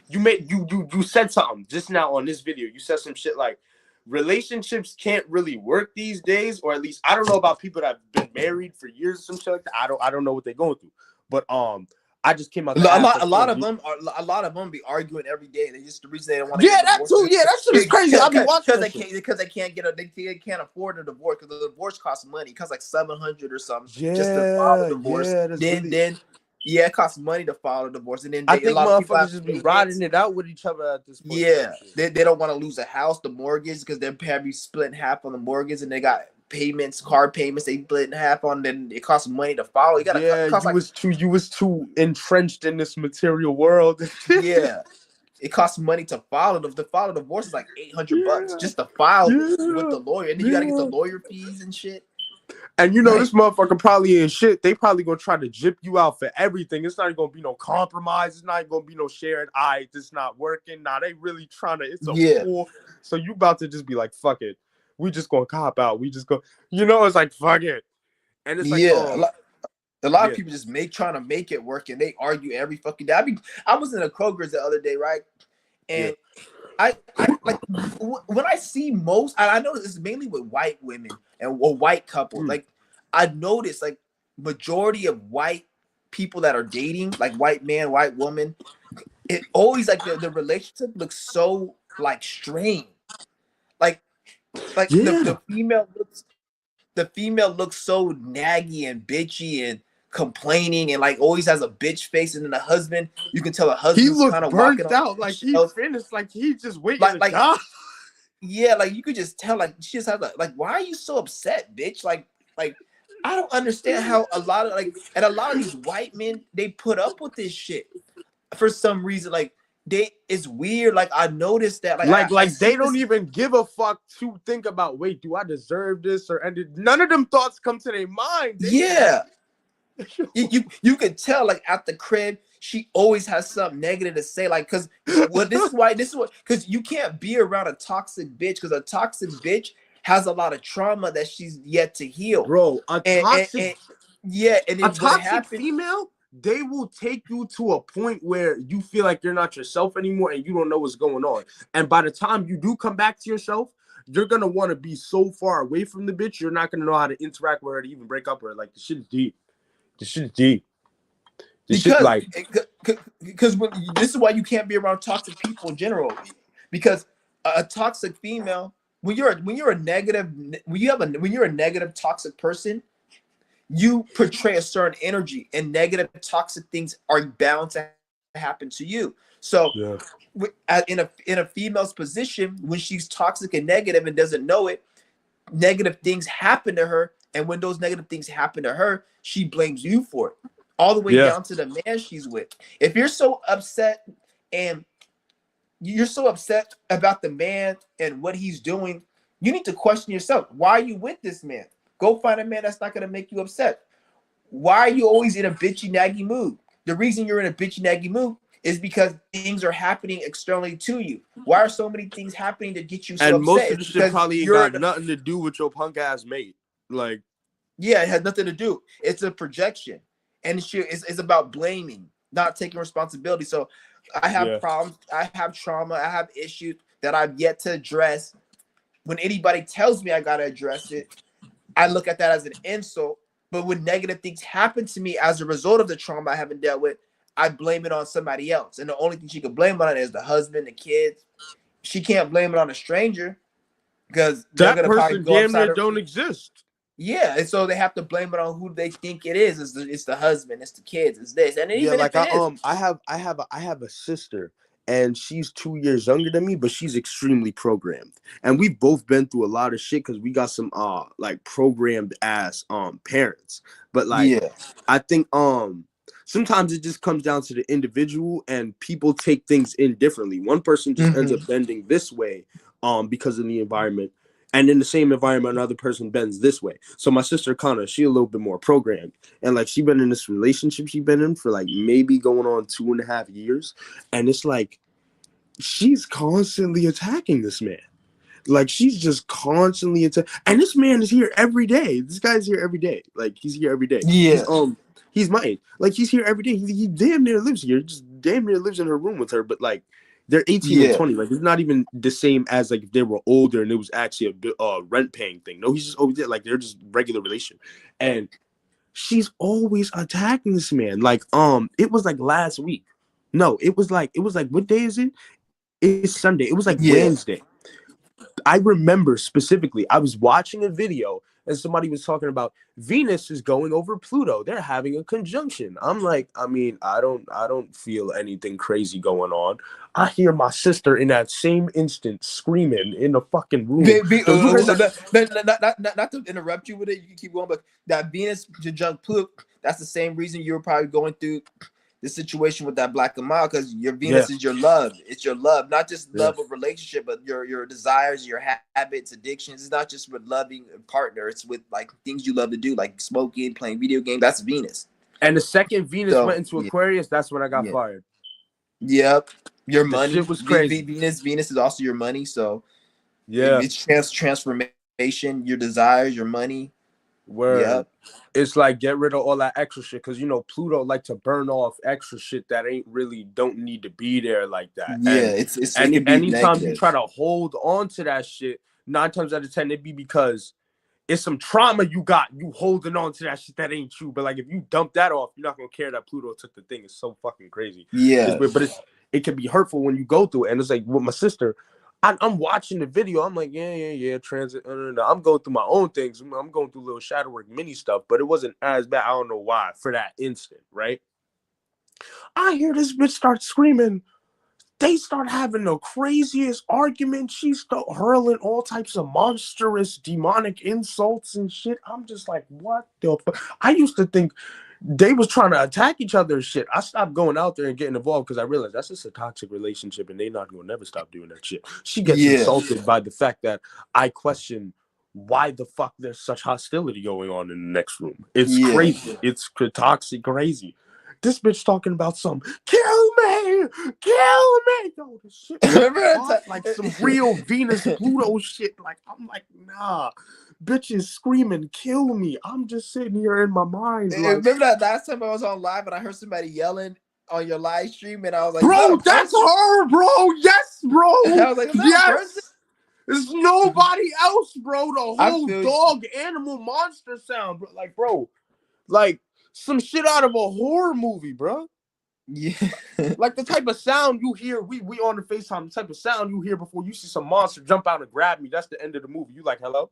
you said something just now on this video. You said some shit like relationships can't really work these days, or at least I don't know about people that have been married for years or some shit like that. I don't know what they're going through, but I just came out. A lot of them be arguing every day. They just the reason they don't want to. Yeah, that too. Yeah, that shit is crazy. I'll be watching because they can't they can't afford a divorce, because the divorce costs money. It costs like $700 or something yeah, just to file a divorce. Yeah, yeah, it costs money to file a divorce, and then I think a lot of people motherfuckers just be riding it out with each other at this point. Yeah, they don't want to lose a house, the mortgage, because they're probably split in half on the mortgage, and they got payments, car payments, they split in half on. Then it costs money to follow. You gotta you was too entrenched in this material world. Yeah, it costs money to file the divorce is like $800 just to file with the lawyer, and then you gotta get the lawyer fees and shit. And you know, this motherfucker probably ain't shit. They probably gonna try to jip you out for everything. It's not gonna be no compromise. It's not gonna be no sharing. This not working. Nah, they really trying to. It's a fool. So you about to just be like, fuck it. We just gonna cop out. We just go. You know, it's like fuck it. And it's like, a lot of people just trying to make it work, and they argue every fucking day. I was in a Kroger's the other day, right? And I like when I see most, I know this is mainly with white women or white couples. Like I noticed, like majority of white people that are dating, like white man, white woman, it always like the relationship looks so like strained. Like the female looks so naggy and bitchy and complaining and like always has a bitch face, and then the husband, you can tell the husband's kind of burnt out, like he finished, like he just waiting to die. Yeah, like you could just tell, like she just has like, why are you so upset, bitch? Like I don't understand how a lot of these white men, they put up with this shit for some reason. Like it's weird. Like I noticed that. Like I Like they see don't this. even give a fuck to think about, wait, do I deserve this or ended? None of them thoughts come to their mind. They just Yeah, you could tell like at the crib she always has something negative to say, like because what this is what because you can't be around a toxic bitch because a toxic bitch has a lot of trauma that she's yet to heal. bro, And yeah, and a then what toxic happened. female, they will take you to a point where you feel like you're not yourself anymore and you don't know what's going on. And by the time you do come back to yourself, you're gonna want to be so far away from the bitch, you're not gonna know how to interact with her to even break up with her. Like the shit is deep. The shit is deep. The shit because like because when this is why you can't be around toxic people in general, because a toxic female, when you're a negative, when you're a negative toxic person, you portray a certain energy, and negative toxic things are bound to happen to you. So yeah. in a female's position, when she's toxic and negative and doesn't know it, negative things happen to her, and when those negative things happen to her, she blames you for it, all the way Yeah. down to the man she's with. If you're so upset and you're so upset about the man and what he's doing, you need to question yourself. Why are you with this man? Go find a man that's not going to make you upset. Why are you always in a bitchy naggy mood? The reason you're in a bitchy naggy mood is because things are happening externally to you. Why are so many things happening to get you so And most upset? of It's the shit because probably ain't got nothing to do with your punk ass mate. Like, yeah, it has nothing to do. It's a projection, and it's about blaming, not taking responsibility. So I have yeah. problems, I have trauma, I have issues that I've yet to address. When anybody tells me I gotta address it, I look at that as an insult. But when negative things happen to me as a result of the trauma I haven't dealt with, I blame it on somebody else. And the only thing she can blame on it is the husband, the kids. She can't blame it on a stranger because they're That gonna probably person go damn near upside her. don't exist. Yeah, and so they have to blame it on who they think it is. It's the husband, it's the kids, it's this, and Yeah, even if like it is, I have a sister and she's 2 years younger than me, but she's extremely programmed. And we've both been through a lot of shit because we got some like programmed ass parents. But like yeah, I think sometimes it just comes down to the individual and people take things in differently. One person just ends up bending this way because of the environment. And in the same environment, another person bends this way. So my sister Connor, she a little bit more programmed. And like she been in this relationship she been in for like maybe going on 2.5 years. And it's like she's constantly attacking this man. Like she's just constantly and this man is here every day. This guy's here every day. Like he's here every day. yeah, He's mine. Like he's here every day. He damn near lives here. Just damn near lives in her room with her. But like they're 18 and yeah, 20. Like it's not even the same as like if they were older and it was actually a rent paying thing. No, he's just over there. Like they're just regular relation. And she's always attacking this man. Like it was like last week. No, it was like what day is it? It's Sunday. It was like yeah. Wednesday. I remember specifically, I was watching a video and somebody was talking about Venus is going over Pluto. They're having a conjunction. I'm like, I mean, I don't feel anything crazy going on. I hear my sister in that same instant screaming in the fucking room. So not to interrupt you with it, you can keep going, but that Venus conjunct Pluto, that's the same reason you were probably going through the situation with that black Amal, because your Yeah, Venus is your love. It's your love, not just yeah. love of relationship, but your desires, your habits, addictions. It's not just with loving a partner. It's with like things you love to do, like smoking, playing video games. That's Venus. And the second Venus went So into yeah, Aquarius, that's when I got yeah, fired. yep. Your The shit money, was crazy. Venus is also your money. So Yeah. it's transformation, your desires, your money. Word. Yep. It's like get rid of all that extra shit because Pluto like to burn off extra shit that ain't really don't need to be there like that. Yeah, And it can be anytime you negative. try to hold on to that shit, 9 times out of 10 it be because it's some trauma you got. You holding on to that shit that ain't true. But like if you dump that off, you're not gonna care that Pluto took the thing. It's so fucking crazy. It's Yeah. weird, but it can be hurtful when you go through it. And it's like with my sister. I'm watching the video. I'm like, yeah, transit. I'm going through my own things. I'm going through little shadow work mini stuff, but it wasn't as bad. I don't know why for that instant, right? I hear this bitch start screaming. They start having the craziest argument. She start hurling all types of monstrous demonic insults and shit. I'm just like, what the fuck? I used to think they was trying to attack each other and shit. I stopped going out there and getting involved because I realized that's just a toxic relationship and they not gonna never stop doing that shit. She gets Yeah. insulted by the fact that I question why the fuck there's such hostility going on in the next room. It's Yeah. crazy. It's toxic crazy. This bitch talking about some kill me, kill me. Yo, this shit was Remember that hot, like some time? real Venus Pluto shit. Like I'm like, nah, bitches screaming, kill me. I'm just sitting here in my mind, like, Remember that last time I was on live and I heard somebody yelling on your live stream and I was like, is that bro, a that's person? her, bro. Yes, bro. I was like, is that a person? Yes. There's nobody else, bro. The I whole feel dog animal monster sound, bro. Like, bro, like some shit out of a horror movie, bro. yeah. Like the type of sound you hear, we on the FaceTime, the type of sound you hear before you see some monster jump out and grab me. That's the end of the movie. You like, hello?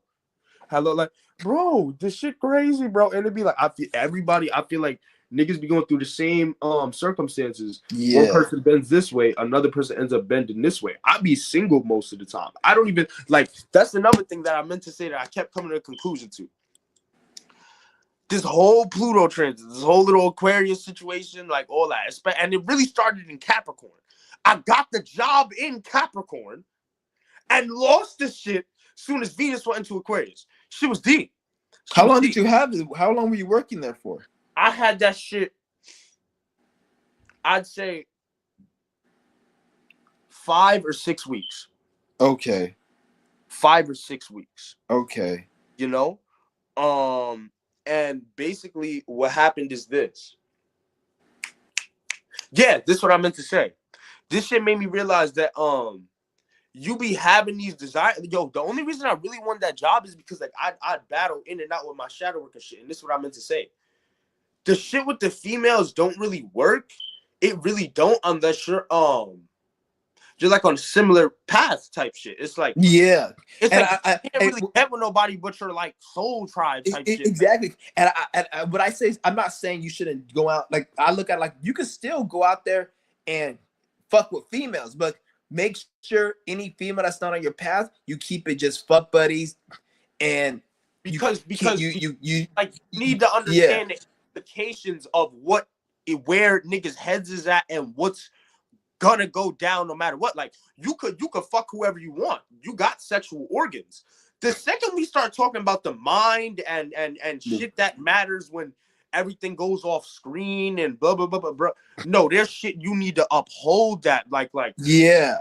Hello, like, bro, this shit crazy, bro. And it'd be like, I feel like niggas be going through the same circumstances. One Yeah. person bends this way, another person ends up bending this way. I be single most of the time. I don't even like, that's another thing that I meant to say that I kept coming to a conclusion to. This whole Pluto transit, this whole little Aquarius situation, like all that. And it really started in Capricorn. I got the job in Capricorn and lost this shit soon as Venus went into Aquarius. She was deep. How long did you have this? How long were you working there for? I had that shit, I'd say 5 or 6 weeks. Okay. 5 or 6 weeks. Okay. You know? And basically what happened is this. Yeah, this is what I meant to say. This shit made me realize that you be having these desires. Yo, the only reason I really wanted that job is because like I'd battle in and out with my shadow work and shit. And this is what I meant to say. The shit with the females don't really work. It really don't unless you're like on a similar path type shit. It's like Yeah. it's And like you can't really get with nobody but your like soul tribe type shit. Exactly. And what I say is, I'm not saying you shouldn't go out. Like I look at like you can still go out there and fuck with females, but make sure any female that's not on your path, you keep it just fuck buddies, and because you like you need to understand the implications of where niggas' heads is at and what's gonna go down no matter what. Like you could fuck whoever you want. You got sexual organs. The second we start talking about the mind and shit that matters when everything goes off screen and blah blah blah blah blah. No, there's shit you need to uphold that. Like yeah.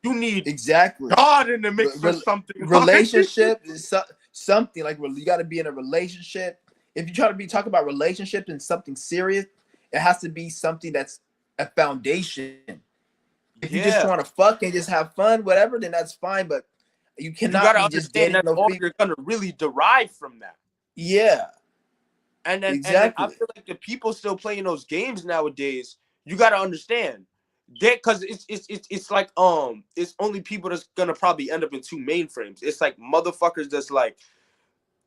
you need Exactly. God in the mix or something. Relationship is something like you got to be in a relationship. If you try to be talking about relationships and something serious, it has to be something that's a foundation. If you just want to fuck and just have fun, whatever, then that's fine. But you cannot be just dating that's all you're gonna really derive from that. Yeah. And then, exactly. And then I feel like the people still playing those games nowadays, you gotta understand that because it's like it's only people that's gonna probably end up in two mainframes. It's like motherfuckers that's like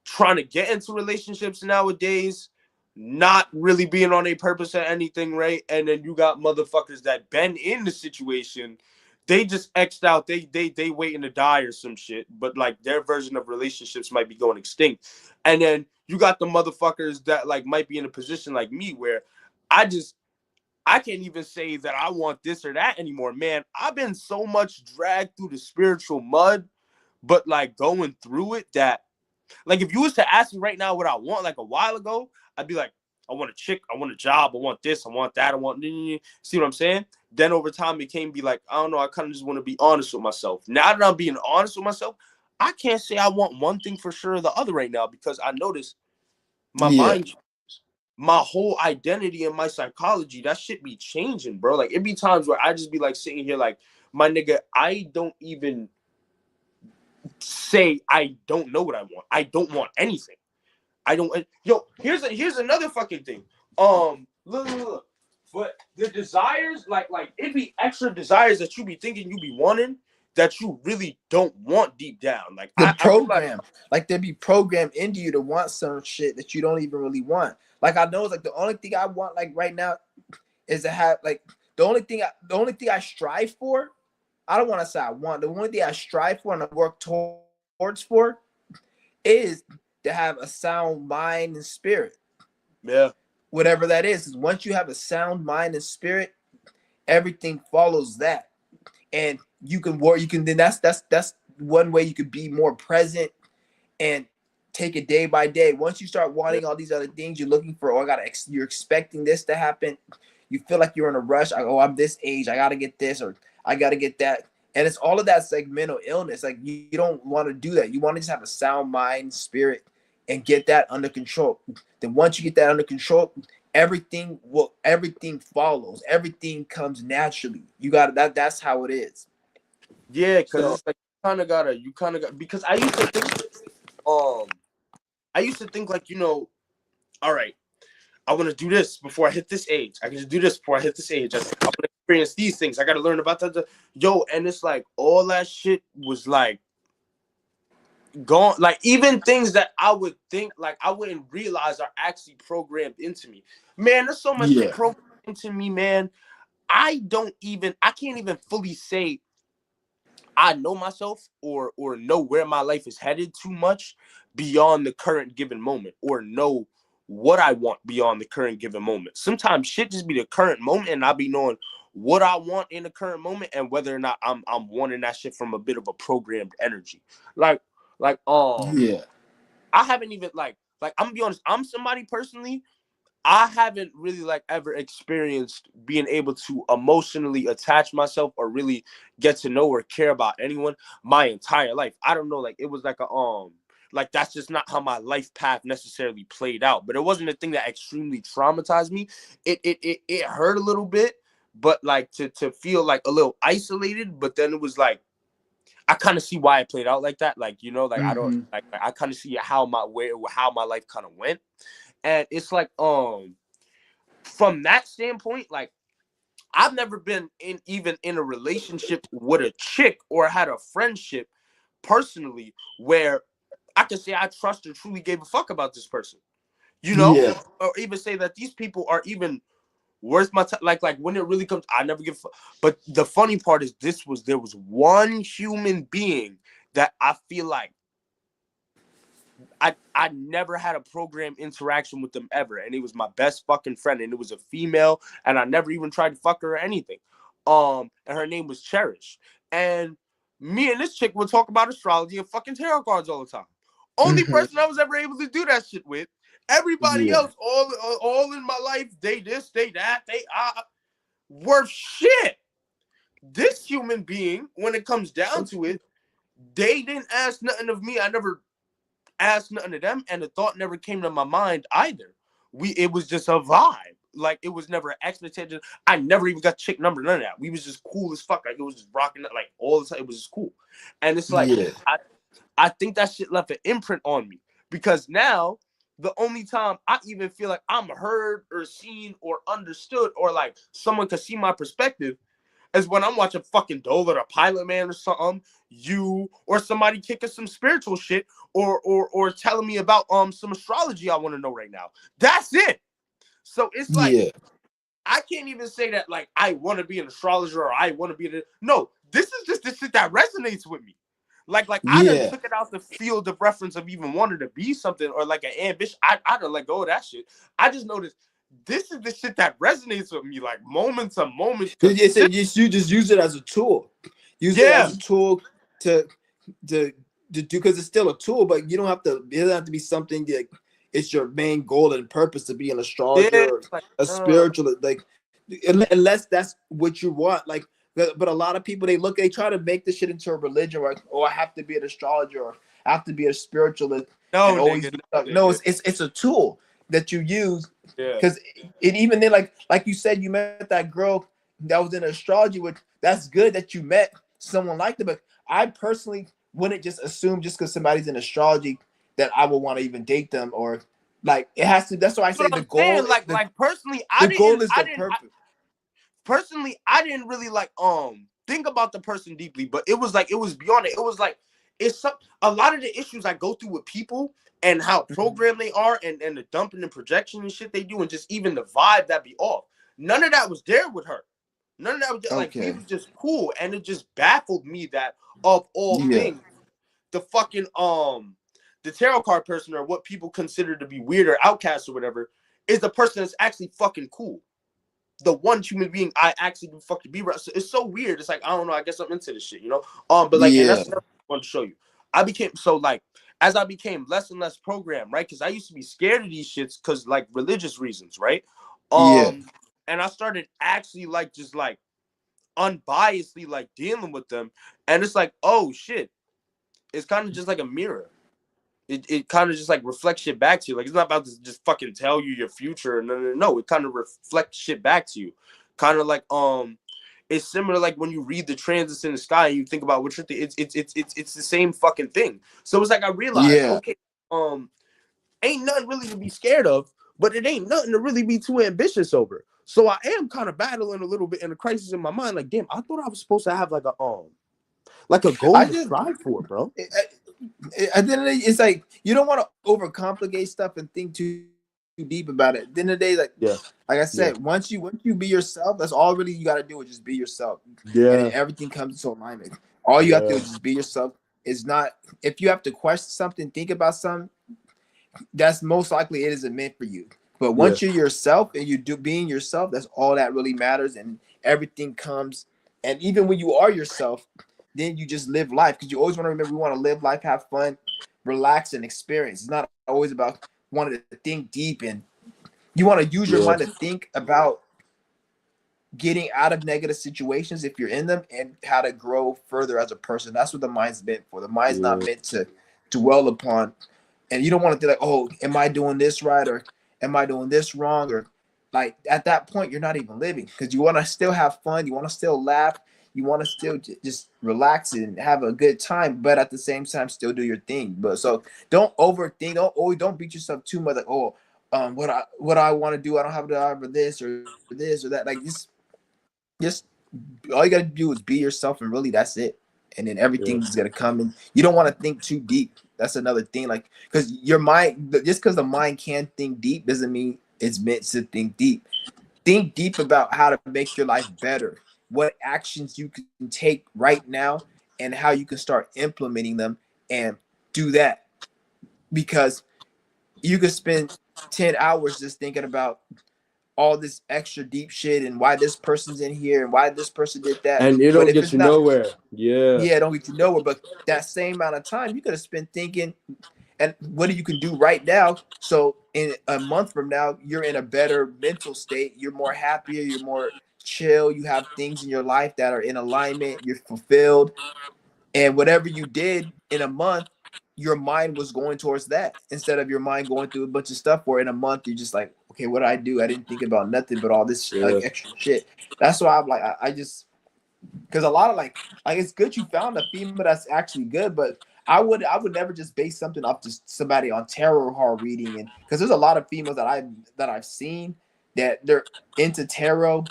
trying to get into relationships nowadays, not really being on a purpose or anything, right? And then you got motherfuckers that been in the situation, they just X'd out, they waiting to die or some shit, but like their version of relationships might be going extinct. And then you got the motherfuckers that like might be in a position like me where I can't even say that I want this or that anymore, man. I've been so much dragged through the spiritual mud, but like going through it that like if you was to ask me right now what I want like a while ago, I'd be like, I want a chick, I want a job, I want this, I want that, I want see what I'm saying? Then over time it came be like, I don't know, I kind of just want to be honest with myself. Now that I'm being honest with myself, I can't say I want one thing for sure or the other right now because I noticed my mind, my whole identity and my psychology, that shit be changing, bro. Like it be times where I just be like sitting here like, my nigga, I don't even say I don't know what I want. I don't want anything. I don't. Yo, here's another fucking thing. Look. But the desires, like it be extra desires that you be thinking you be wanting that you really don't want deep down. Like the program, like they be programmed into you to want some shit that you don't even really want. Like I know, like the only thing I want, like right now, is to have like the only thing I strive for. I don't want to say I want. The only thing I strive for and I work towards for is to have a sound mind and spirit. Yeah. whatever that is once you have a sound mind and spirit, everything follows that. And you can work, you can then that's one way you could be more present and take it day by day. Once you start Yeah. wanting all these other things, you're looking for, oh, you're expecting this to happen. You feel like you're in a rush. Like, oh, I'm this age, I gotta get this, or I gotta get that. And it's all of that's like mental illness. Like you don't want to do that. You want to just have a sound mind, spirit, and get that under control. Then once you get that under control, everything follows. Everything comes naturally. You got that. That's how it is. Yeah, because So it's like you kind of got, because um I used to think like, all right, I want to do this before I hit this age. I can just do this before I hit this age. I want to experience these things. I got to learn about that. Yo, and it's like all that shit was like gone. Like even things that I would think like I wouldn't realize are actually programmed into me. Man, there's so much shit yeah, programmed into me, man. I can't even fully say I know myself or know where my life is headed too much beyond the current given moment, or know what I want beyond the current given moment. Sometimes shit just be the current moment, and I'll be knowing what I want in the current moment and whether or not I'm wanting that shit from a bit of a programmed energy. Like like yeah, I haven't even like I'm gonna be honest, I'm somebody personally, I haven't really like ever experienced being able to emotionally attach myself or really get to know or care about anyone my entire life. I don't know, like it was like a like that's just not how my life path necessarily played out. But it wasn't a thing that extremely traumatized me. It hurt a little bit, but like to feel like a little isolated. But then it was like I kind of see why it played out like that. Like like I don't hmm like I kind of see how my life kind of went, and it's like from that standpoint, like I've never been even in a relationship with a chick or had a friendship personally where I can say I trust or truly gave a fuck about this person, yeah. or even say that these people are even worth my time. Like when it really comes, I never give a fuck. But the funny part is, there was one human being that I feel like I never had a program interaction with them ever, and it was my best fucking friend, and it was a female, and I never even tried to fuck her or anything. And her name was Cherish, and me and this chick would talk about astrology and fucking tarot cards all the time. Only hmm person I was ever able to do that shit with. Everybody Yeah. else, all in my life, they this, they that, they worth shit. This human being, when it comes down to it, they didn't ask nothing of me. I never asked nothing to them, and the thought never came to my mind either. It was just a vibe. Like it was never an expectation. I never even got chick number, none of that. We was just cool as fuck. Like it was just rocking like all the time. It was just cool. And it's like Yeah. I think that shit left an imprint on me, because now the only time I even feel like I'm heard or seen or understood, or like someone could see my perspective, is when I'm watching fucking Dole or the Pilot Man or something, you or somebody kicking some spiritual shit, or telling me about some astrology I want to know right now. That's it. So it's like Yeah. I can't even say that like I want to be an astrologer or I want to be no. This is just the shit that resonates with me. Like I done Yeah. took it out the field of reference of even wanting to be something or like an ambition. I done let go of that shit. I just noticed this is the shit that resonates with me, like moment to moment, consistent. You just use it as a tool. Use it as Yeah, a tool to to to do, because it's still a tool, but you don't have to. It doesn't have to be something that it's your main goal and purpose to be an astrologer yeah. or Like, a spiritual. Like unless that's what you want. Like, but a lot of people they try to make this shit into a religion, where oh, I have to be an astrologer or I have to be a spiritualist and no, always nigga, do no, stuff. No, nigga. it's a tool that you use, Yeah, because it even then, like you said, you met that girl that was in astrology. With that's good that you met someone like that, but I personally wouldn't just assume just because somebody's in astrology that I would want to even date them, or like it has to. That's why I say but I'm saying like personally, the goal is the purpose. personally, I didn't really like think about the person deeply, but it was beyond it. It was like a lot of the issues I go through with people and how Mhm. programmed they are, and the dumping and projection and shit they do, and just even the vibe that be off. None of that was there with her. None of that was there. Like we Okay. was just cool, and it just baffled me that of all Yeah. things, the fucking the tarot card person, or what people consider to be weird or outcasts or whatever, is the person that's actually fucking cool. The one human being I actually fucking be around. So it's so weird. It's like, I don't know. I guess I'm into this shit, you know? But like, and Yeah. that's what I want to show you. I became so like, as I became less and less programmed, right? Because I used to be scared of these shits because like religious reasons, right? Yeah. And I started actually like just like unbiasedly like dealing with them, and it's like, oh shit, it's kind of just like a mirror. It kind of just like reflects shit back to you. Like, it's not about to just fucking tell you your future. No. It kind of reflects shit back to you. Kind of like it's similar like when you read the transits in the sky and you think about what you're it's the same fucking thing. So it's like I realized, Yeah. okay, ain't nothing really to be scared of, but it ain't nothing to really be too ambitious over. So I am kind of battling a little bit in a crisis in my mind. Like, damn, I thought I was supposed to have like a goal I to just strive for, bro. at the end of the day, it's like you don't want to overcomplicate stuff and think too deep about it. At the end of the day, Yeah, like I yeah, said, once you be yourself, that's all really you got to do is just be yourself, and then yeah, everything comes into alignment. All you have to do yeah, is just be yourself. It's not if you have to question something, think about something. That's most likely it isn't meant for you. But yeah, once you're yourself and you do being yourself, that's all that really matters, and everything comes. And even when you are yourself, then you just live life because you always want to remember we want to live life, have fun, relax, and experience. It's not always about wanting to think deep, and you want to use your yeah, mind to think about getting out of negative situations if you're in them and how to grow further as a person. That's what the mind's meant for. The mind's not yeah, meant to dwell upon, and you don't want to be like, oh, am I doing this right or am I doing this wrong? Or like at that point, you're not even living because you want to still have fun, you want to still laugh, you want to still just relax and have a good time, but at the same time, still do your thing. But so don't overthink, don't beat yourself too much. Like, oh, what I want to do, I don't have the time for this or this or that. Like just all you gotta do is be yourself, and really that's it. And then yeah. everything's gonna come, and you don't want to think too deep. That's another thing, like because your mind, just because the mind can think deep, doesn't mean it's meant to think deep. Think deep about how to make your life better, what actions you can take right now, and how you can start implementing them, and do that because you could spend 10 hours just thinking about all this extra deep shit and why this person's in here and why this person did that. And it But don't if get it's you not, nowhere. Yeah, yeah, don't get you nowhere. But that same amount of time you could have spent thinking and what you can do right now. So in a month from now, you're in a better mental state. You're more happier. You're more chill. You have things in your life that are in alignment. You're fulfilled. And whatever you did in a month, your mind was going towards that instead of your mind going through a bunch of stuff where in a month you're just like, okay, what did I do? I didn't think about nothing but all this like yeah, extra shit. That's why I'm like, I just because a lot of like it's good you found a female that's actually good, but I would never just base something off just somebody on tarot card reading, and because there's a lot of females that I've seen that they're into tarot,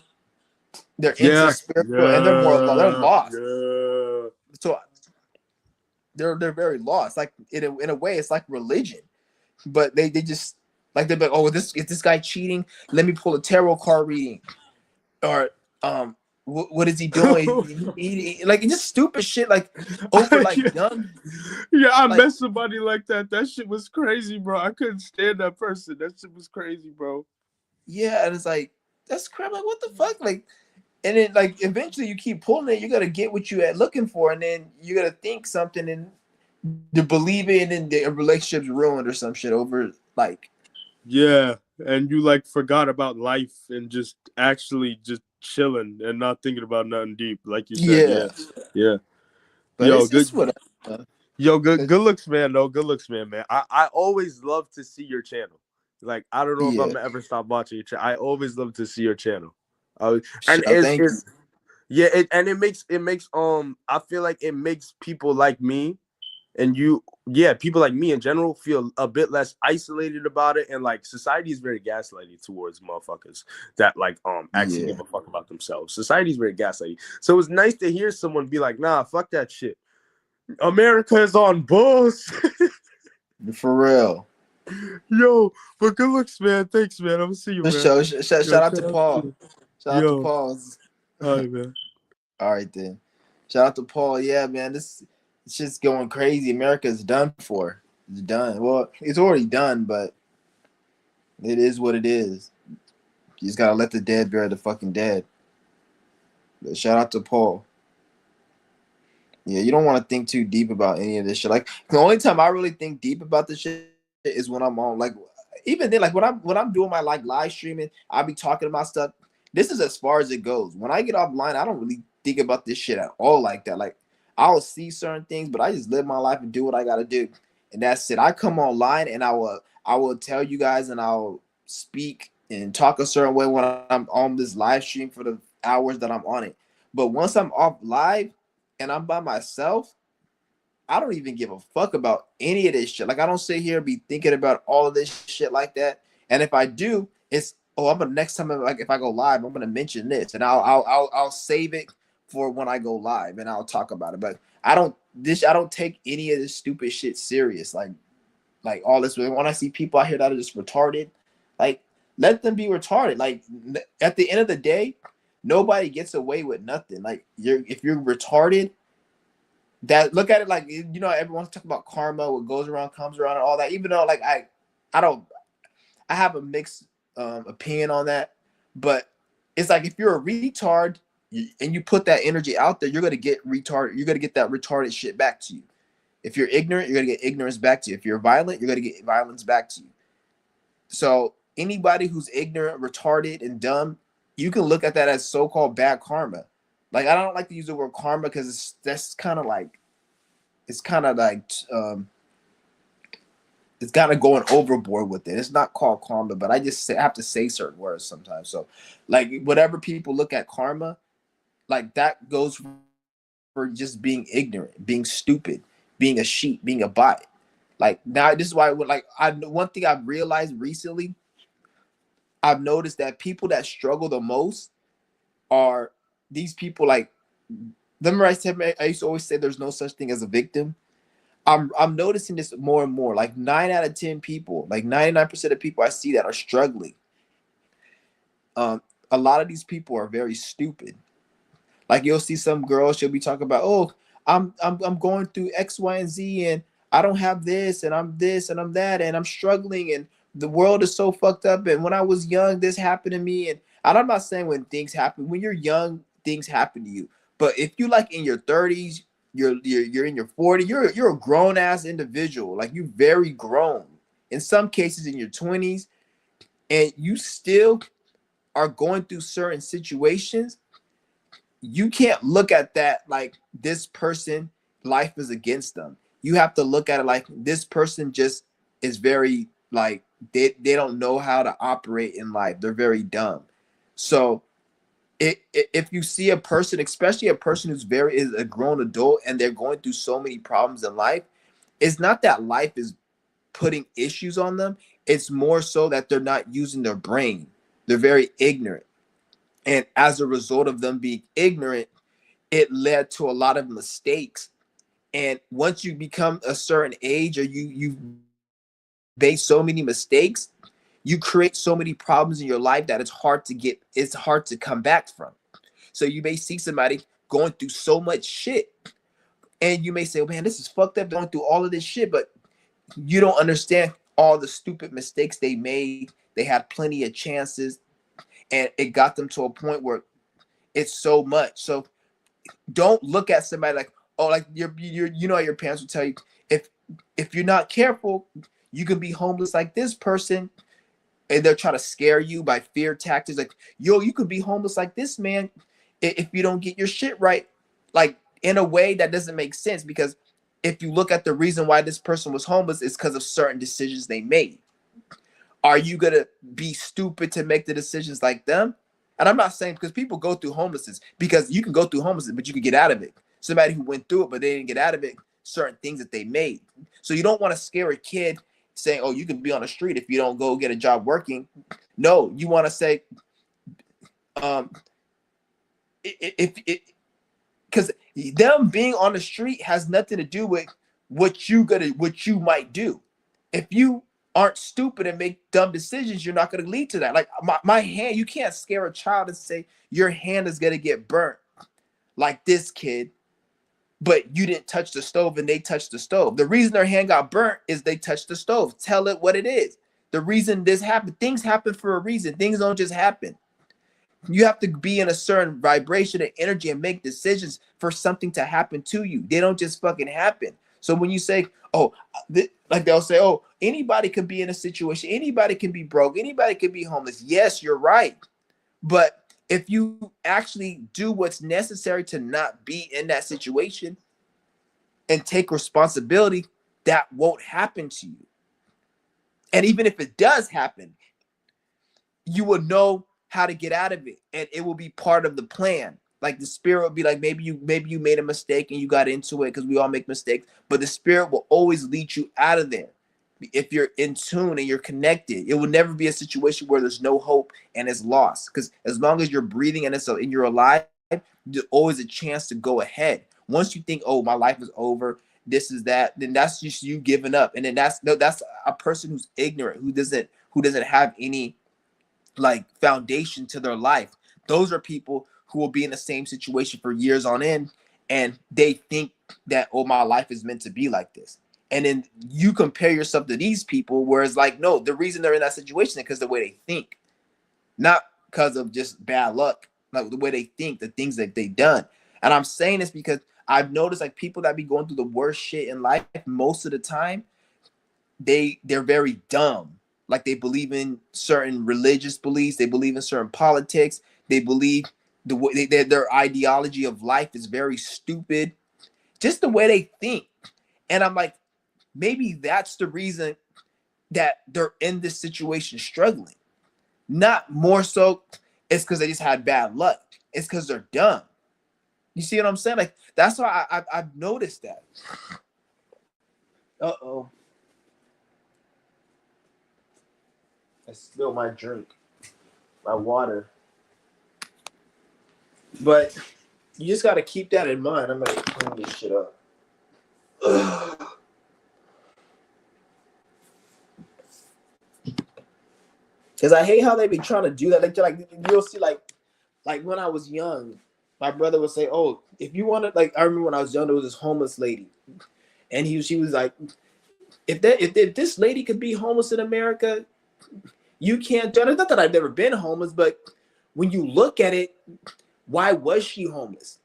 they're into yeah, spiritual, and they're yeah, lost. yeah. So they're very lost. Like in a way, it's like religion, but they just like they're like, oh, this is this guy cheating? Let me pull a tarot card reading, or what is he doing? Like just stupid shit, like over like yeah, dumb, yeah, I like met somebody like that. That shit was crazy, bro. I couldn't stand that person. That shit was crazy, bro. yeah, and it's like that's crap. Like what the fuck, like. And then, like, eventually, you keep pulling it. You gotta get what you at looking for, and then you gotta think something, and to believe it, and then the relationship's ruined or some shit over like Yeah, and you like forgot about life and just actually just chilling and not thinking about nothing deep, like you said. yeah. Yeah, yeah. But Yo, it's good. whatever. Man. Yo, good. It's, Good looks, man. No, good looks, man. Man, I always love to see your channel. Like, I don't know if I'm yeah. gonna ever stop watching your channel. I always love to see your channel. And So thank you. it's yeah, it makes I feel like it makes people like me and you, yeah, people like me in general feel a bit less isolated about it, and like society is very gaslighty towards motherfuckers that like actually Yeah. give a fuck about themselves. Society is very gaslighty, so it's nice to hear someone be like, nah, fuck that shit. America is on bus. For real. Yo, but good looks, man. Thanks, man. I'm gonna see you, For man. sure. Shout Yo, out to shout out to Paul. you. Shout out to Yo, Paul. all right, man. All right then. Shout out to Paul. Yeah, man. This it's just going crazy. America's done for. It's done. Well, it's already done, but It is what it is. You just gotta let the dead bury the fucking dead. But shout out to Paul. Yeah, you don't want to think too deep about any of this shit. Like the only time I really think deep about this shit is when I'm on like even then, like when I'm doing my like live streaming, I'll be talking about stuff. This is as far as it goes. When I get offline, I don't really think about this shit at all like that. Like I'll see certain things, but I just live my life and do what I gotta do. And that's it. I come online and I will tell you guys and I'll speak and talk a certain way when I'm on this live stream for the hours that I'm on it. But once I'm off live and I'm by myself, I don't even give a fuck about any of this shit. Like I don't sit here and be thinking about all of this shit like that. And if I do, it's I'm gonna next time like if I go live, I'm gonna mention this and I'll save it for when I go live and I'll talk about it. But I don't take any of this stupid shit serious. Like all this when I see people out here that are just retarded, like let them be retarded. Like at the end of the day, nobody gets away with nothing. Like if you're retarded, that look at it like everyone's talking about karma, what goes around comes around and all that. Even though like I don't I have a mixed opinion on that, but it's like if you're a retard and you put that energy out there, you're gonna get retarded. You're gonna get that retarded shit back to you. If you're ignorant, you're gonna get ignorance back to you. If you're violent, you're gonna get violence back to you. So anybody who's ignorant, retarded, and dumb, you can look at that as so-called bad karma. Like I don't like to use the word karma because that's kind of like it's kind of like it's kind of going overboard with it. It's not called karma, but I have to say certain words sometimes. So like whatever people look at karma, like that goes for just being ignorant, being stupid, being a sheep, being a bot. Like now, this is why one thing I've realized recently, I've noticed that people that struggle the most are these people. Like, remember I used to always say there's no such thing as a victim. I'm noticing this more and more. Like 9 out of 10 people, like 99% of people I see that are struggling. A lot of these people are very stupid. Like you'll see some girl, she'll be talking about, oh, I'm going through X, Y, and Z, and I don't have this, and I'm this, and I'm that, and I'm struggling, and the world is so fucked up. And when I was young, this happened to me. And I'm not saying when things happen, when you're young, things happen to you. But if you like in your 30s, you're in your 40s, you're a grown ass individual. Like you very grown. In some cases in your 20s, and you still are going through certain situations, you can't look at that like this person life is against them. You have to look at it like this person just is very like they don't know how to operate in life. They're very dumb. So if you see a person, especially a person is a grown adult and they're going through so many problems in life, it's not that life is putting issues on them. It's more so that they're not using their brain. They're very ignorant. And as a result of them being ignorant, it led to a lot of mistakes. And once you become a certain age or you've made so many mistakes, you create so many problems in your life that it's hard to come back from. So you may see somebody going through so much shit and you may say, oh man, this is fucked up going through all of this shit, but you don't understand all the stupid mistakes they made. They had plenty of chances and it got them to a point where it's so much. So don't look at somebody like, oh, like your parents will tell you if you're not careful, you can be homeless like this person, and they're trying to scare you by fear tactics. Like, yo, you could be homeless like this man if you don't get your shit right. Like in a way that doesn't make sense because if you look at the reason why this person was homeless, it's because of certain decisions they made. Are you gonna be stupid to make the decisions like them? And I'm not saying because people go through homelessness because you can go through homelessness, but you can get out of it. Somebody who went through it, but they didn't get out of it, certain things that they made. So you don't want to scare a kid saying, oh, you can be on the street if you don't go get a job working. No, you want to say, um, if it, because them being on the street has nothing to do with what you might do. If you aren't stupid and make dumb decisions, you're not gonna lead to that. Like my hand, you can't scare a child and say your hand is gonna get burnt like this kid, but you didn't touch the stove and they touched the stove. The reason their hand got burnt is they touched the stove. Tell it what it is. The reason this happened, things happen for a reason. Things don't just happen. You have to be in a certain vibration and energy and make decisions for something to happen to you. They don't just fucking happen. So when you say, oh, like they'll say, oh, anybody could be in a situation, anybody can be broke, anybody could be homeless. Yes, you're right. But if you actually do what's necessary to not be in that situation and take responsibility, that won't happen to you. And even if it does happen, you will know how to get out of it, and it will be part of the plan. Like the spirit will be like, maybe you made a mistake and you got into it, because we all make mistakes, but the spirit will always lead you out of there if you're in tune and you're connected. It will never be a situation where there's no hope and it's lost, because as long as you're breathing and you're alive, there's always a chance to go ahead. Once you think, oh, my life is over, this is that, then that's just you giving up. And then that's a person who's ignorant, who doesn't have any like foundation to their life. Those are people who will be in the same situation for years on end, and they think that, oh, my life is meant to be like this. And then you compare yourself to these people, whereas like, no, the reason they're in that situation is because the way they think, not because of just bad luck, like the way they think, the things that they've done. And I'm saying this because I've noticed like people that be going through the worst shit in life, most of the time, they're very dumb. Like they believe in certain religious beliefs, they believe in certain politics, they believe the way their ideology of life is very stupid, just the way they think. And I'm like, maybe that's the reason that they're in this situation struggling. Not more so it's because they just had bad luck. It's because they're dumb. You see what I'm saying? Like that's why I've noticed that. Uh-oh. I spilled my drink, my water. But you just got to keep that in mind. I'm going to clean this shit up. Because I hate how they be trying to do that. Like you'll see, like when I was young, my brother would say, oh, if you want to, like, I remember when I was young, there was this homeless lady. And she was like, if this lady could be homeless in America, you can't do it. Not that I've never been homeless, but when you look at it, why was she homeless?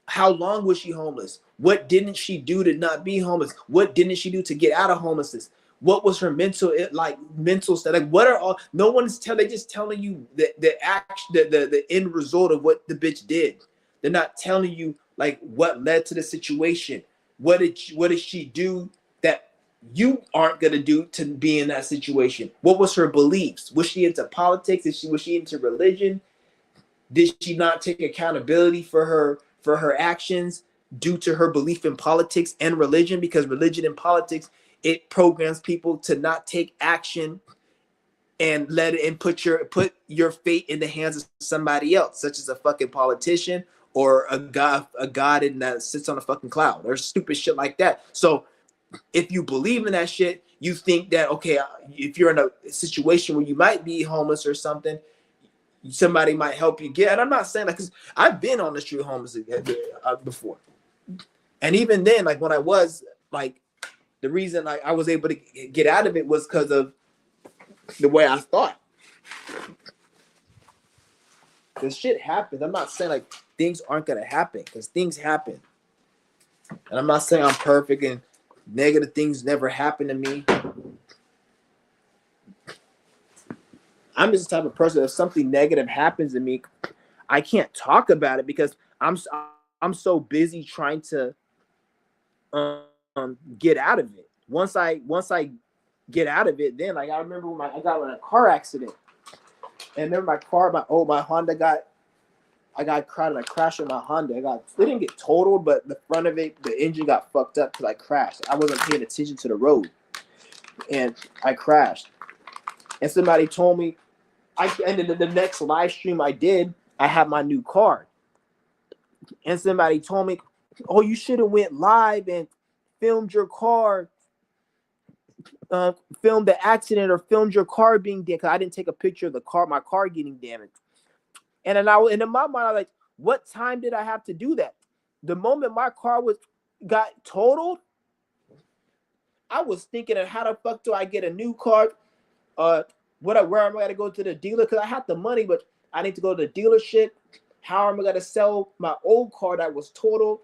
How long was she homeless? What didn't she do to not be homeless? What didn't she do to get out of homelessness? What was her mental state? Like, what are all? No one's they're just telling you the end result of what the bitch did. They're not telling you like what led to the situation. What did she do that you aren't gonna do to be in that situation? What was her beliefs? Was she into politics? Was she into religion? Did she not take accountability for her actions due to her belief in politics and religion? Because religion and politics, it programs people to not take action and put your fate in the hands of somebody else, such as a fucking politician or a god that sits on a fucking cloud or stupid shit like that. So if you believe in that shit, you think that, okay, if you're in a situation where you might be homeless or something, somebody might help you get. And I'm not saying that, because I've been on the street homeless before. And even then, like when I was like, the reason I was able to get out of it was because of the way I thought. Because shit happens. I'm not saying like things aren't going to happen, because things happen. And I'm not saying I'm perfect and negative things never happen to me. I'm just the type of person, if something negative happens to me, I can't talk about it because I'm so busy trying to get out of it. Once I get out of it, then like I remember when I got in a car accident, and remember my Honda I got crowded. I crashed with my Honda. It didn't get totaled, but the front of it, the engine got fucked up because I crashed. I wasn't paying attention to the road, and I crashed. And somebody told me, and then the next live stream I did, I had my new car. And somebody told me, oh, you should have went live and filmed your car, filmed the accident or filmed your car being damaged. Because I didn't take a picture of my car getting damaged. And then in my mind, I was like, what time did I have to do that? The moment my car got totaled, I was thinking of how the fuck do I get a new car? Where am I gonna go to the dealer? Because I have the money, but I need to go to the dealership. How am I gonna sell my old car that was totaled?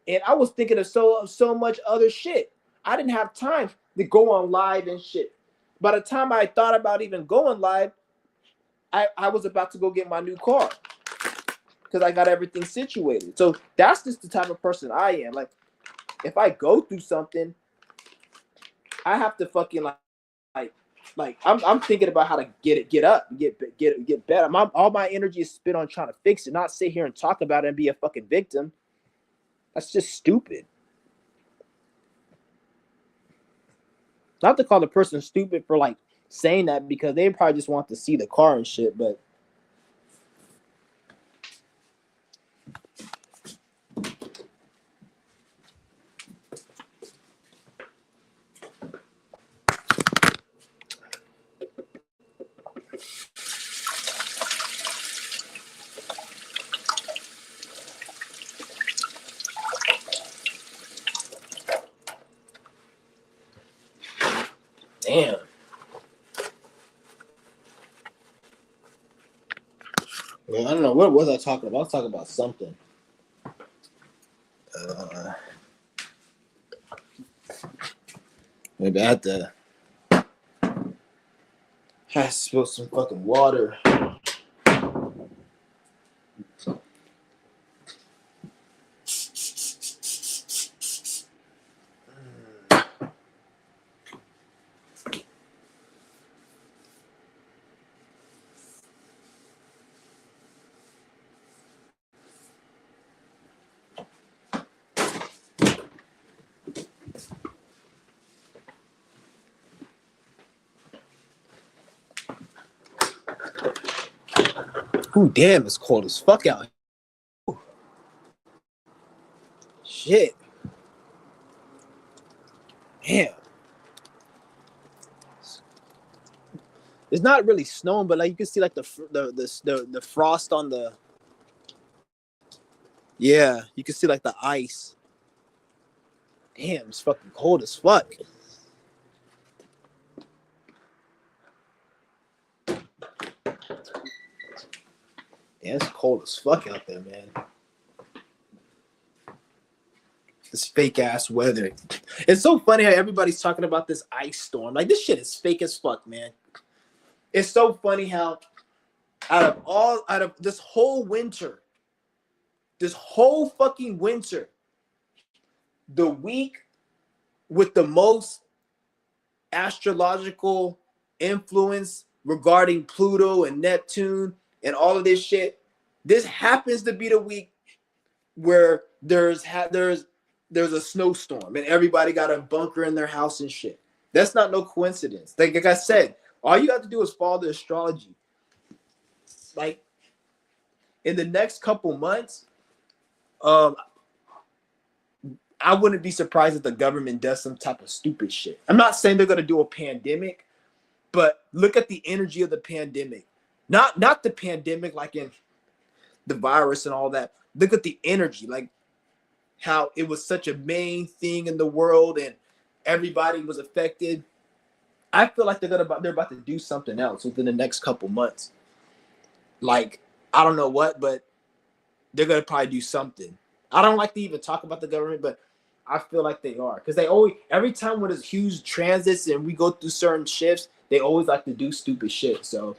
And I was thinking of so much other shit. I didn't have time to go on live and shit. By the time I thought about even going live, I was about to go get my new car because I got everything situated. So that's just the type of person I am. Like, if I go through something, I have to fucking I'm thinking about how to get up, get better. All my energy is spent on trying to fix it, not sit here and talk about it and be a fucking victim. That's just stupid. Not to call the person stupid for like saying that, because they probably just want to see the car and shit, but damn. Well, I don't know. What was I talking about? I was talking about something. Maybe I had to spill some fucking water. Ooh, damn, it's cold as fuck out here. Shit. Damn. It's not really snowing, but like you can see like the frost on the. Yeah, you can see like the ice. Damn, it's fucking cold as fuck. Yeah, it's cold as fuck out there, man. This fake ass weather. It's so funny how everybody's talking about this ice storm. Like, this shit is fake as fuck, man. It's so funny how out of this whole fucking winter, the week with the most astrological influence regarding Pluto and Neptune and all of this shit, this happens to be the week where there's a snowstorm and everybody got a bunker in their house and shit. That's not no coincidence. Like I said, all you have to do is follow the astrology. Like, in the next couple months, I wouldn't be surprised if the government does some type of stupid shit. I'm not saying they're gonna do a pandemic, but look at the energy of the pandemic. Not the pandemic like in the virus and all that. Look at the energy, like how it was such a main thing in the world and everybody was affected. I feel like they're about to do something else within the next couple months. Like, I don't know what, but they're gonna probably do something. I don't like to even talk about the government, but I feel like they are, because they always, every time when there's huge transits and we go through certain shifts, they always like to do stupid shit. So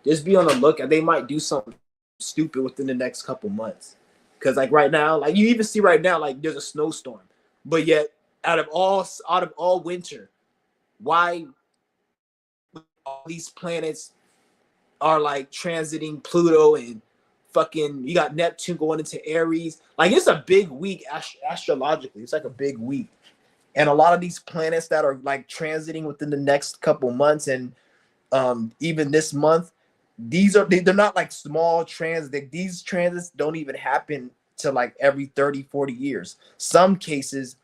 just be on the lookout. They might do something stupid within the next couple months. Because like right now, like you even see right now, like there's a snowstorm, but yet out of all winter, why all these planets are like transiting Pluto and fucking, you got Neptune going into Aries. Like, it's a big week astrologically. It's like a big week. And a lot of these planets that are like transiting within the next couple months and even this month, they're not like small transits. These transits don't even happen to like every 30, 40 years. Some cases,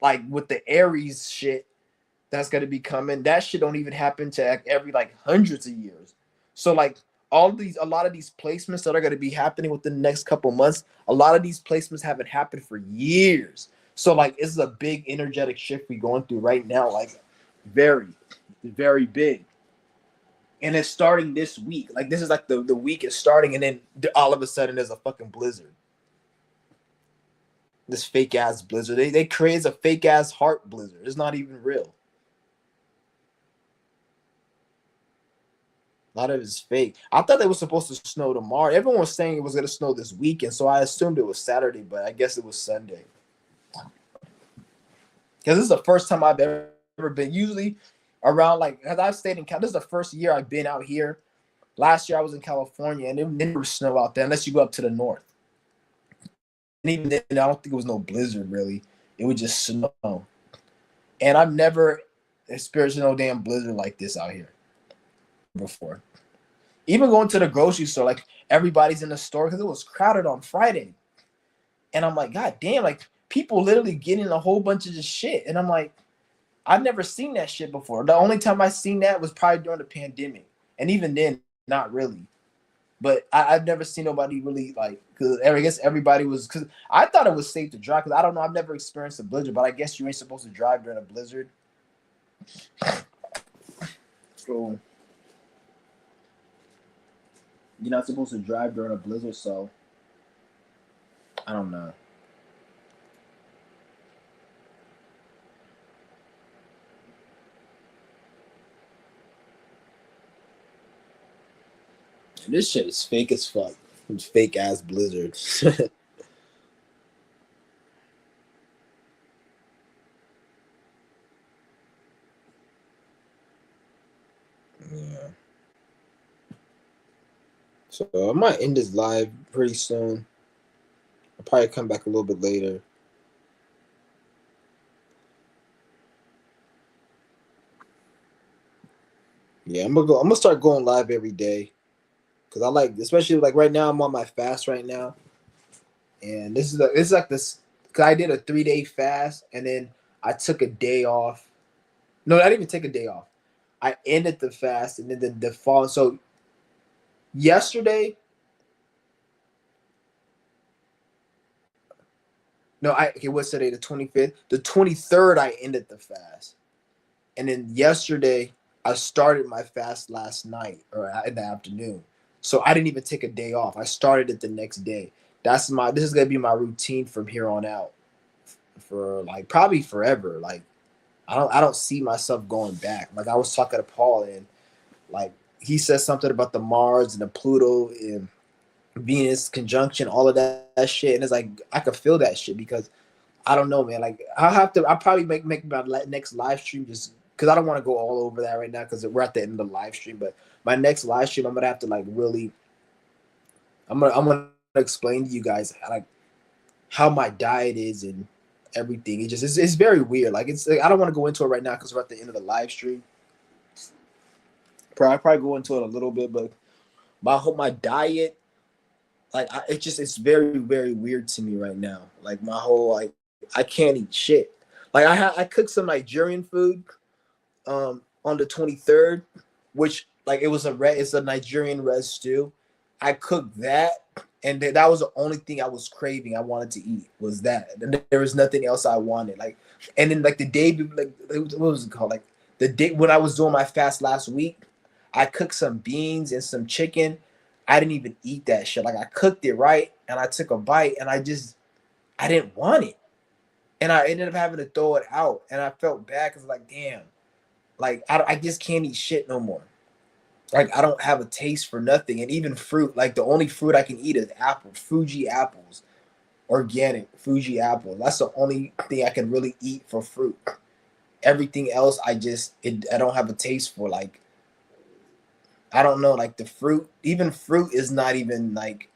like with the Aries shit that's going to be coming, that shit don't even happen to every like hundreds of years. So like a lot of these placements that are going to be happening within the next couple months, a lot of these placements haven't happened for years. So like, this is a big energetic shift we're going through right now, like very, very big. and it's starting this week. Like this is like the week is starting, and then all of a sudden there's a fucking blizzard. This fake ass blizzard. They create a fake ass heart blizzard. It's not even real. A lot of it's fake. I thought it was supposed to snow tomorrow. Everyone was saying it was gonna snow this weekend, so I assumed it was Saturday, but I guess it was Sunday. Because this is the first time I've ever been. Usually around like, because I've stayed in Cal. This is the first year I've been out here. Last year I was in California, and it never snow out there unless you go up to the north. And even then, I don't think it was no blizzard really. It would just snow. And I've never experienced no damn blizzard like this out here before. Even going to the grocery store, like everybody's in the store because it was crowded on Friday. And I'm like, God damn, like people literally getting a whole bunch of this shit. And I'm like, I've never seen that shit before. The only time I seen that was probably during the pandemic. And even then, not really. But I've never seen nobody really like, because I guess everybody was, because I thought it was safe to drive, because I don't know, I've never experienced a blizzard, but I guess you ain't supposed to drive during a blizzard. So you're not supposed to drive during a blizzard, so I don't know. This shit is fake as fuck. It's fake ass blizzard. Yeah. So I might end this live pretty soon. I'll probably come back a little bit later. Yeah, I'm gonna start going live every day. Cause I like, especially like right now, I'm on my fast right now. And this is like this, cause I did a 3-day fast and then I took a day off. No, I didn't even take a day off. I ended the fast and then the fall. So yesterday, no, okay, what's today? The 25th? The 23rd, I ended the fast. And then yesterday, I started my fast last night or in the afternoon. So I didn't even take a day off. I started it the next day. This is gonna be my routine from here on out for like probably forever. Like I don't see myself going back. Like I was talking to Paul and like he said something about the Mars and the Pluto and Venus conjunction, all of that shit. And it's like I could feel that shit because I don't know, man. Like I'll probably make my next live stream just because I don't want to go all over that right now because we're at the end of the live stream. But my next live stream, I'm gonna have to like really, I'm gonna explain to you guys like how my diet is and everything. It's very weird. Like it's like, I don't want to go into it right now because we're at the end of the live stream. I'll probably go into it a little bit, but my diet, like it's very very weird to me right now. Like my whole like I can't eat shit. Like I cooked some Nigerian food on the 23rd, which like it's a Nigerian red stew. I cooked that, and that was the only thing I was craving. I wanted to eat was that. And there was nothing else I wanted. Like, and then like the day, like what was it called? Like the day when I was doing my fast last week, I cooked some beans and some chicken. I didn't even eat that shit. Like I cooked it right, and I took a bite, and I didn't want it, and I ended up having to throw it out, and I felt bad because like damn, like I just can't eat shit no more. Like I don't have a taste for nothing, and even fruit. Like the only fruit I can eat is apples, Fuji apples, organic Fuji apples. That's the only thing I can really eat for fruit. Everything else, I don't have a taste for. Like I don't know, like the fruit. Even fruit is not even like.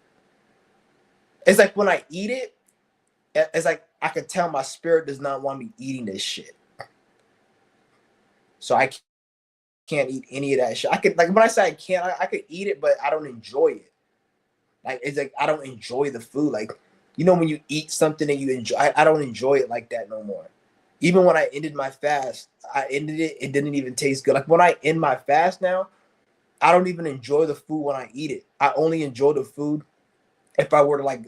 It's like when I eat it, it's like I can tell my spirit does not want me eating this shit. So I can't eat any of that shit. I could like when I say I can't, I could eat it, but I don't enjoy it. Like it's like I don't enjoy the food. Like you know when you eat something and you enjoy, I don't enjoy it like that no more. Even when I ended my fast, I ended it. It didn't even taste good. Like when I end my fast now, I don't even enjoy the food when I eat it. I only enjoy the food if I were to like.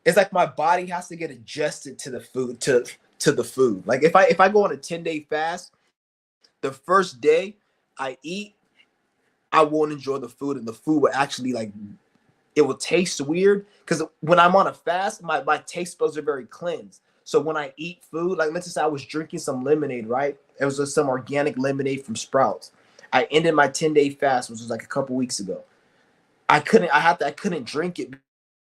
It's like my body has to get adjusted to the food to the food. Like if I go on a 10-day fast, the first day I eat, I won't enjoy the food, and the food will actually like it will taste weird because when I'm on a fast, my taste buds are very cleansed. So when I eat food, like let's just say I was drinking some lemonade, right? It was just some organic lemonade from Sprouts. I ended my 10-day fast, which was like a couple weeks ago. I couldn't drink it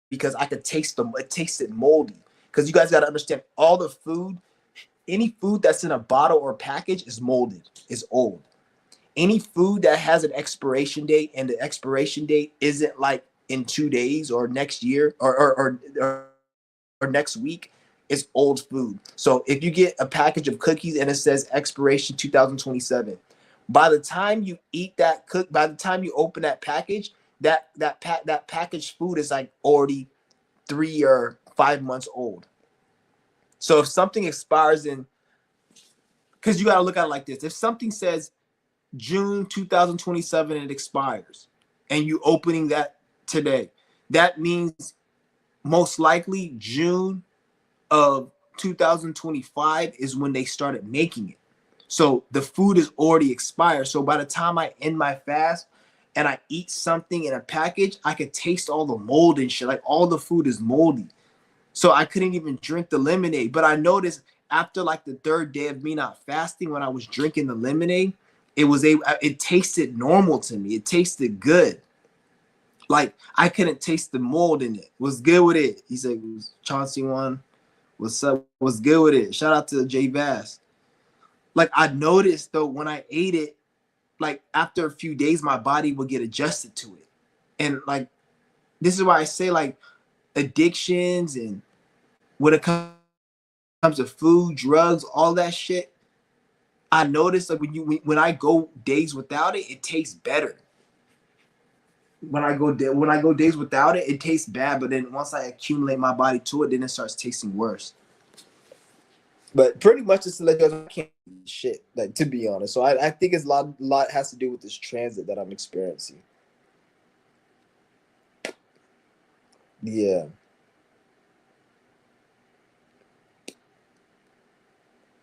because I could taste them. It tasted moldy. Because you guys got to understand, all the food, any food that's in a bottle or package is molded, is old. Any food that has an expiration date and the expiration date isn't like in 2 days or next year or next week, it's old food. So if you get a package of cookies and it says expiration 2027, by the time you eat by the time you open that package, that packaged food is like already 3 or 5 months old. So if something expires in, because you got to look at it like this, if something says June 2027 it expires, and you opening that today, that means most likely June of 2025 is when they started making it. So the food is already expired. So by the time I end my fast and I eat something in a package, I could taste all the mold and shit. Like all the food is moldy. So I couldn't even drink the lemonade. But I noticed after like the third day of me not fasting, when I was drinking the lemonade, it tasted normal to me. It tasted good. Like I couldn't taste the mold in it. Was good with it. He said, Chauncey one. What's up? What's good with it? Shout out to Jay Bass. Like I noticed though, when I ate it, like after a few days, my body would get adjusted to it. And like this is why I say like addictions and when it comes to food, drugs, all that shit, I noticed like when I go days without it, it tastes better. When I go days without it, it tastes bad. But then once I accumulate my body to it, then it starts tasting worse. But pretty much it's to let you know I can't eat shit, like to be honest. So I think it's a lot has to do with this transit that I'm experiencing. Yeah.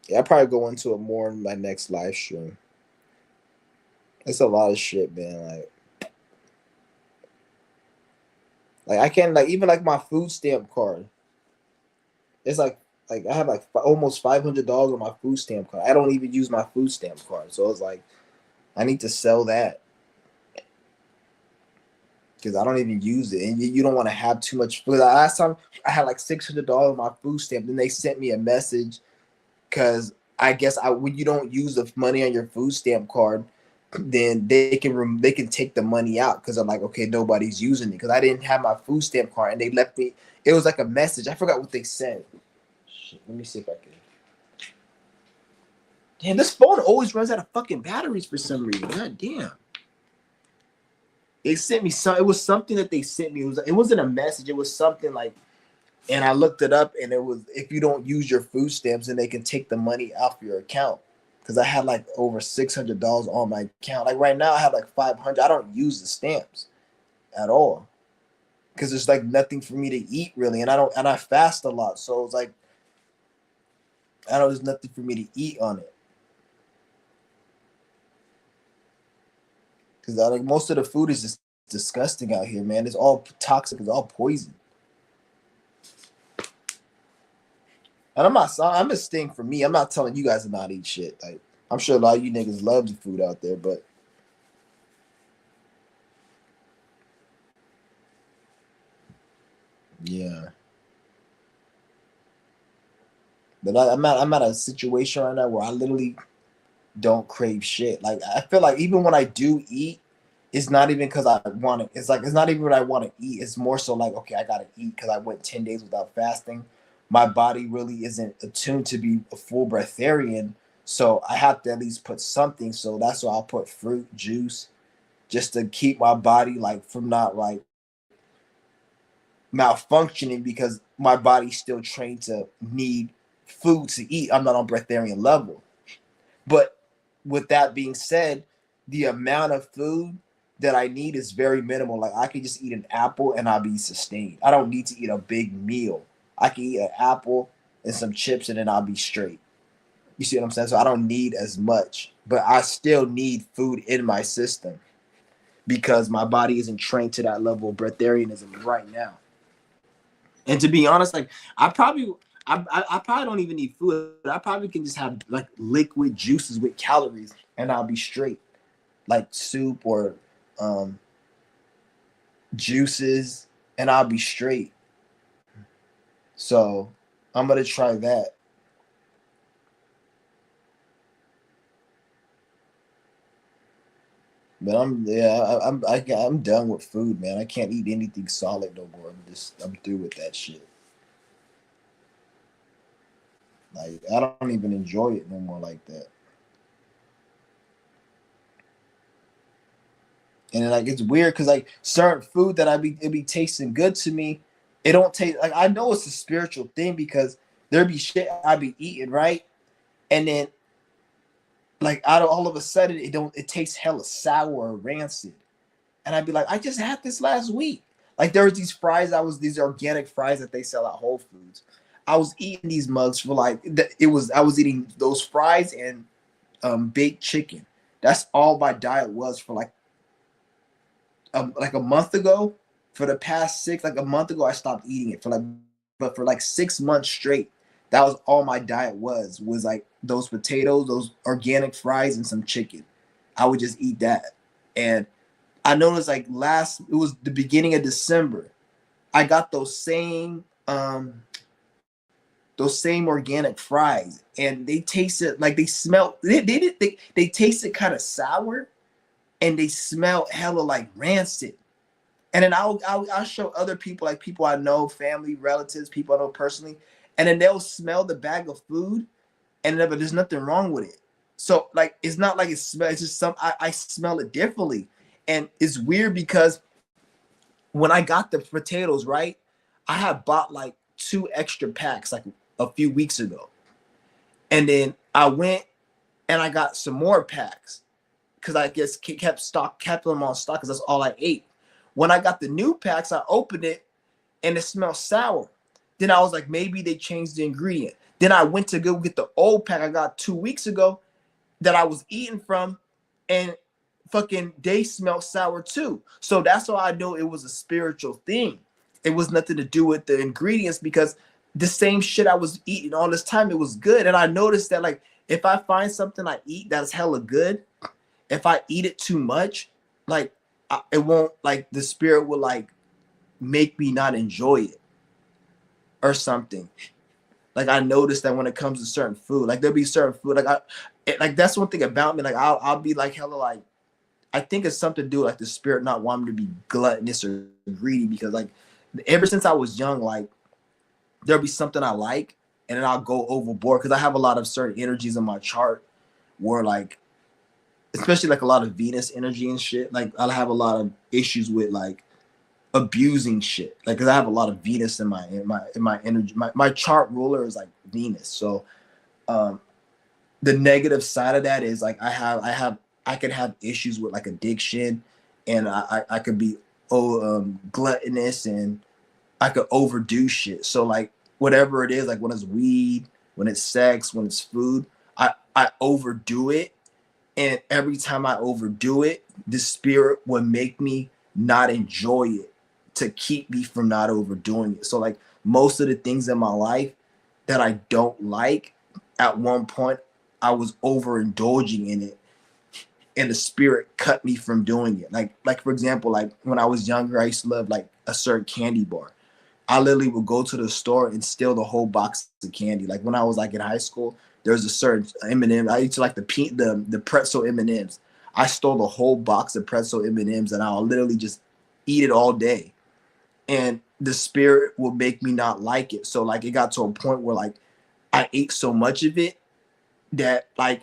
Yeah, I'll probably go into it more in my next live stream. It's a lot of shit, man. Like I can't like even like my food stamp card. It's like I have like almost $500 on my food stamp card. I don't even use my food stamp card, so it's like I need to sell that because I don't even use it, and you don't want to have too much food. Last time I had like $600 on my food stamp, then they sent me a message because I guess when you don't use the money on your food stamp card, then they can take the money out because I'm like, okay, nobody's using it because I didn't have my food stamp card and they left me. It was like a message. I forgot what they said. Shit, let me see if I can. Damn, this phone always runs out of fucking batteries for some reason. God damn. They sent me some. It was something that they sent me. It wasn't a message. It was something like, and I looked it up, and it was if you don't use your food stamps, then they can take the money off your account. Because I had like over $600 on my account. Like right now, I have like 500. I don't use the stamps at all because there's like nothing for me to eat really, and I fast a lot, so it's like I don't. There's nothing for me to eat on it. Because like most of the food is just disgusting out here, man. It's all toxic. It's all poison. And I'm just staying for me. I'm not telling you guys to not eat shit. Like I'm sure a lot of you niggas love the food out there, but yeah. But I'm at a situation right now where I literally don't crave shit. Like I feel like even when I do eat, it's not even because I want it. It's like it's not even what I want to eat. It's more so like okay, I gotta eat because I went 10 days without fasting. My body really isn't attuned to be a full breatharian, so I have to at least put something. So that's why I'll put fruit juice just to keep my body like from not like malfunctioning because my body's still trained to need food to eat. I'm not on breatharian level. But with that being said, the amount of food that I need is very minimal. Like I can just eat an apple and I'll be sustained. I don't need to eat a big meal. I can eat an apple and some chips and then I'll be straight. You see what I'm saying? So I don't need as much, but I still need food in my system. because my body isn't trained to that level of breatharianism right now. And to be honest, like I probably don't even need food. I probably can just have like liquid juices with calories and I'll be straight. Like soup or um, juices and I'll be straight. So I'm gonna try that. But I'm done with food, man. I can't eat anything solid no more. I'm through with that shit. Like I don't even enjoy it no more like that. And like it's weird because like certain food that it be tasting good to me, it don't taste like I know it's a spiritual thing because there be shit I be eating right, and then like out of all of a sudden it tastes hella sour or rancid, and I'd be like I just had this last week. Like there was these organic fries that they sell at Whole Foods. I was eating these mugs for like I was eating those fries and baked chicken. That's all my diet was for like a month ago. For the past like a month ago, I stopped eating it but for like 6 months straight, that was all my diet was like those potatoes, those organic fries, and some chicken. I would just eat that, and I noticed like it was the beginning of December, I got those same organic fries, and they tasted like they smelled they tasted kind of sour, and they smelled hella like rancid. And then I'll show other people, like people I know, family, relatives, people I know personally, and then they'll smell the bag of food, and but there's nothing wrong with it. So like it's not like it smells. It's just I smell it differently, and it's weird because when I got the potatoes, right, I had bought like 2 extra packs like a few weeks ago, and then I went and I got some more packs because I guess kept them on stock because that's all I ate. When I got the new packs, I opened it and it smelled sour. Then I was like, maybe they changed the ingredient. Then I went to go get the old pack I got 2 weeks ago that I was eating from, and fucking they smelled sour too. So that's why I know it was a spiritual thing. It was nothing to do with the ingredients because the same shit I was eating all this time, it was good. And I noticed that like if I find something I eat that's hella good, if I eat it too much, like it won't like the spirit will like make me not enjoy it or something. Like I noticed that when it comes to certain food, like there'll be certain food, like that's one thing about me. Like I'll be like hella like I think it's something to do with, like the spirit not wanting to be gluttonous or greedy because like ever since I was young, like there'll be something I like and then I'll go overboard because I have a lot of certain energies in my chart where like especially like a lot of Venus energy and shit. Like I'll have a lot of issues with like abusing shit. Like because I have a lot of Venus in my energy. My chart ruler is like Venus. So um the negative side of that is like I could have issues with like addiction, and I could be gluttonous, and I could overdo shit. So like whatever it is, like when it's weed, when it's sex, when it's food, I overdo it, and every time I overdo it, the spirit would make me not enjoy it to keep me from not overdoing it. So like most of the things in my life that I don't like, at one point I was overindulging in it, and the spirit cut me from doing it. Like for example, like when I was younger, I used to love like a certain candy bar. I literally would go to the store and steal the whole box of candy. Like when I was like in high school, there's a certain M&M. I used to like the pretzel M&Ms. I stole the whole box of pretzel M&Ms, and I'll literally just eat it all day. And the spirit will make me not like it. So like it got to a point where like I ate so much of it that like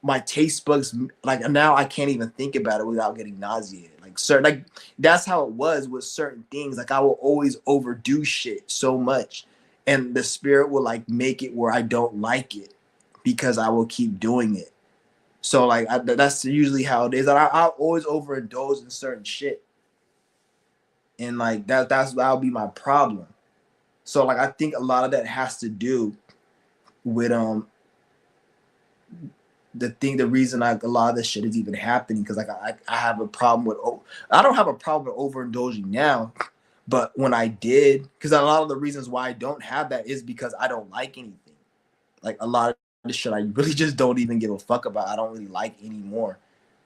my taste buds, like now I can't even think about it without getting nauseated. Like certain, like that's how it was with certain things. Like I will always overdo shit so much, and the spirit will like make it where I don't like it because I will keep doing it. So like that's usually how it is. I always overindulge in certain shit, and like that'll be my problem. So like I think a lot of that has to do with the reason a lot of this shit is even happening, because like I have a problem with, I don't have a problem with overindulging now, but when I did, because a lot of the reasons why I don't have that is because I don't like anything. Like a lot of the shit I really just don't even give a fuck about. I don't really like anymore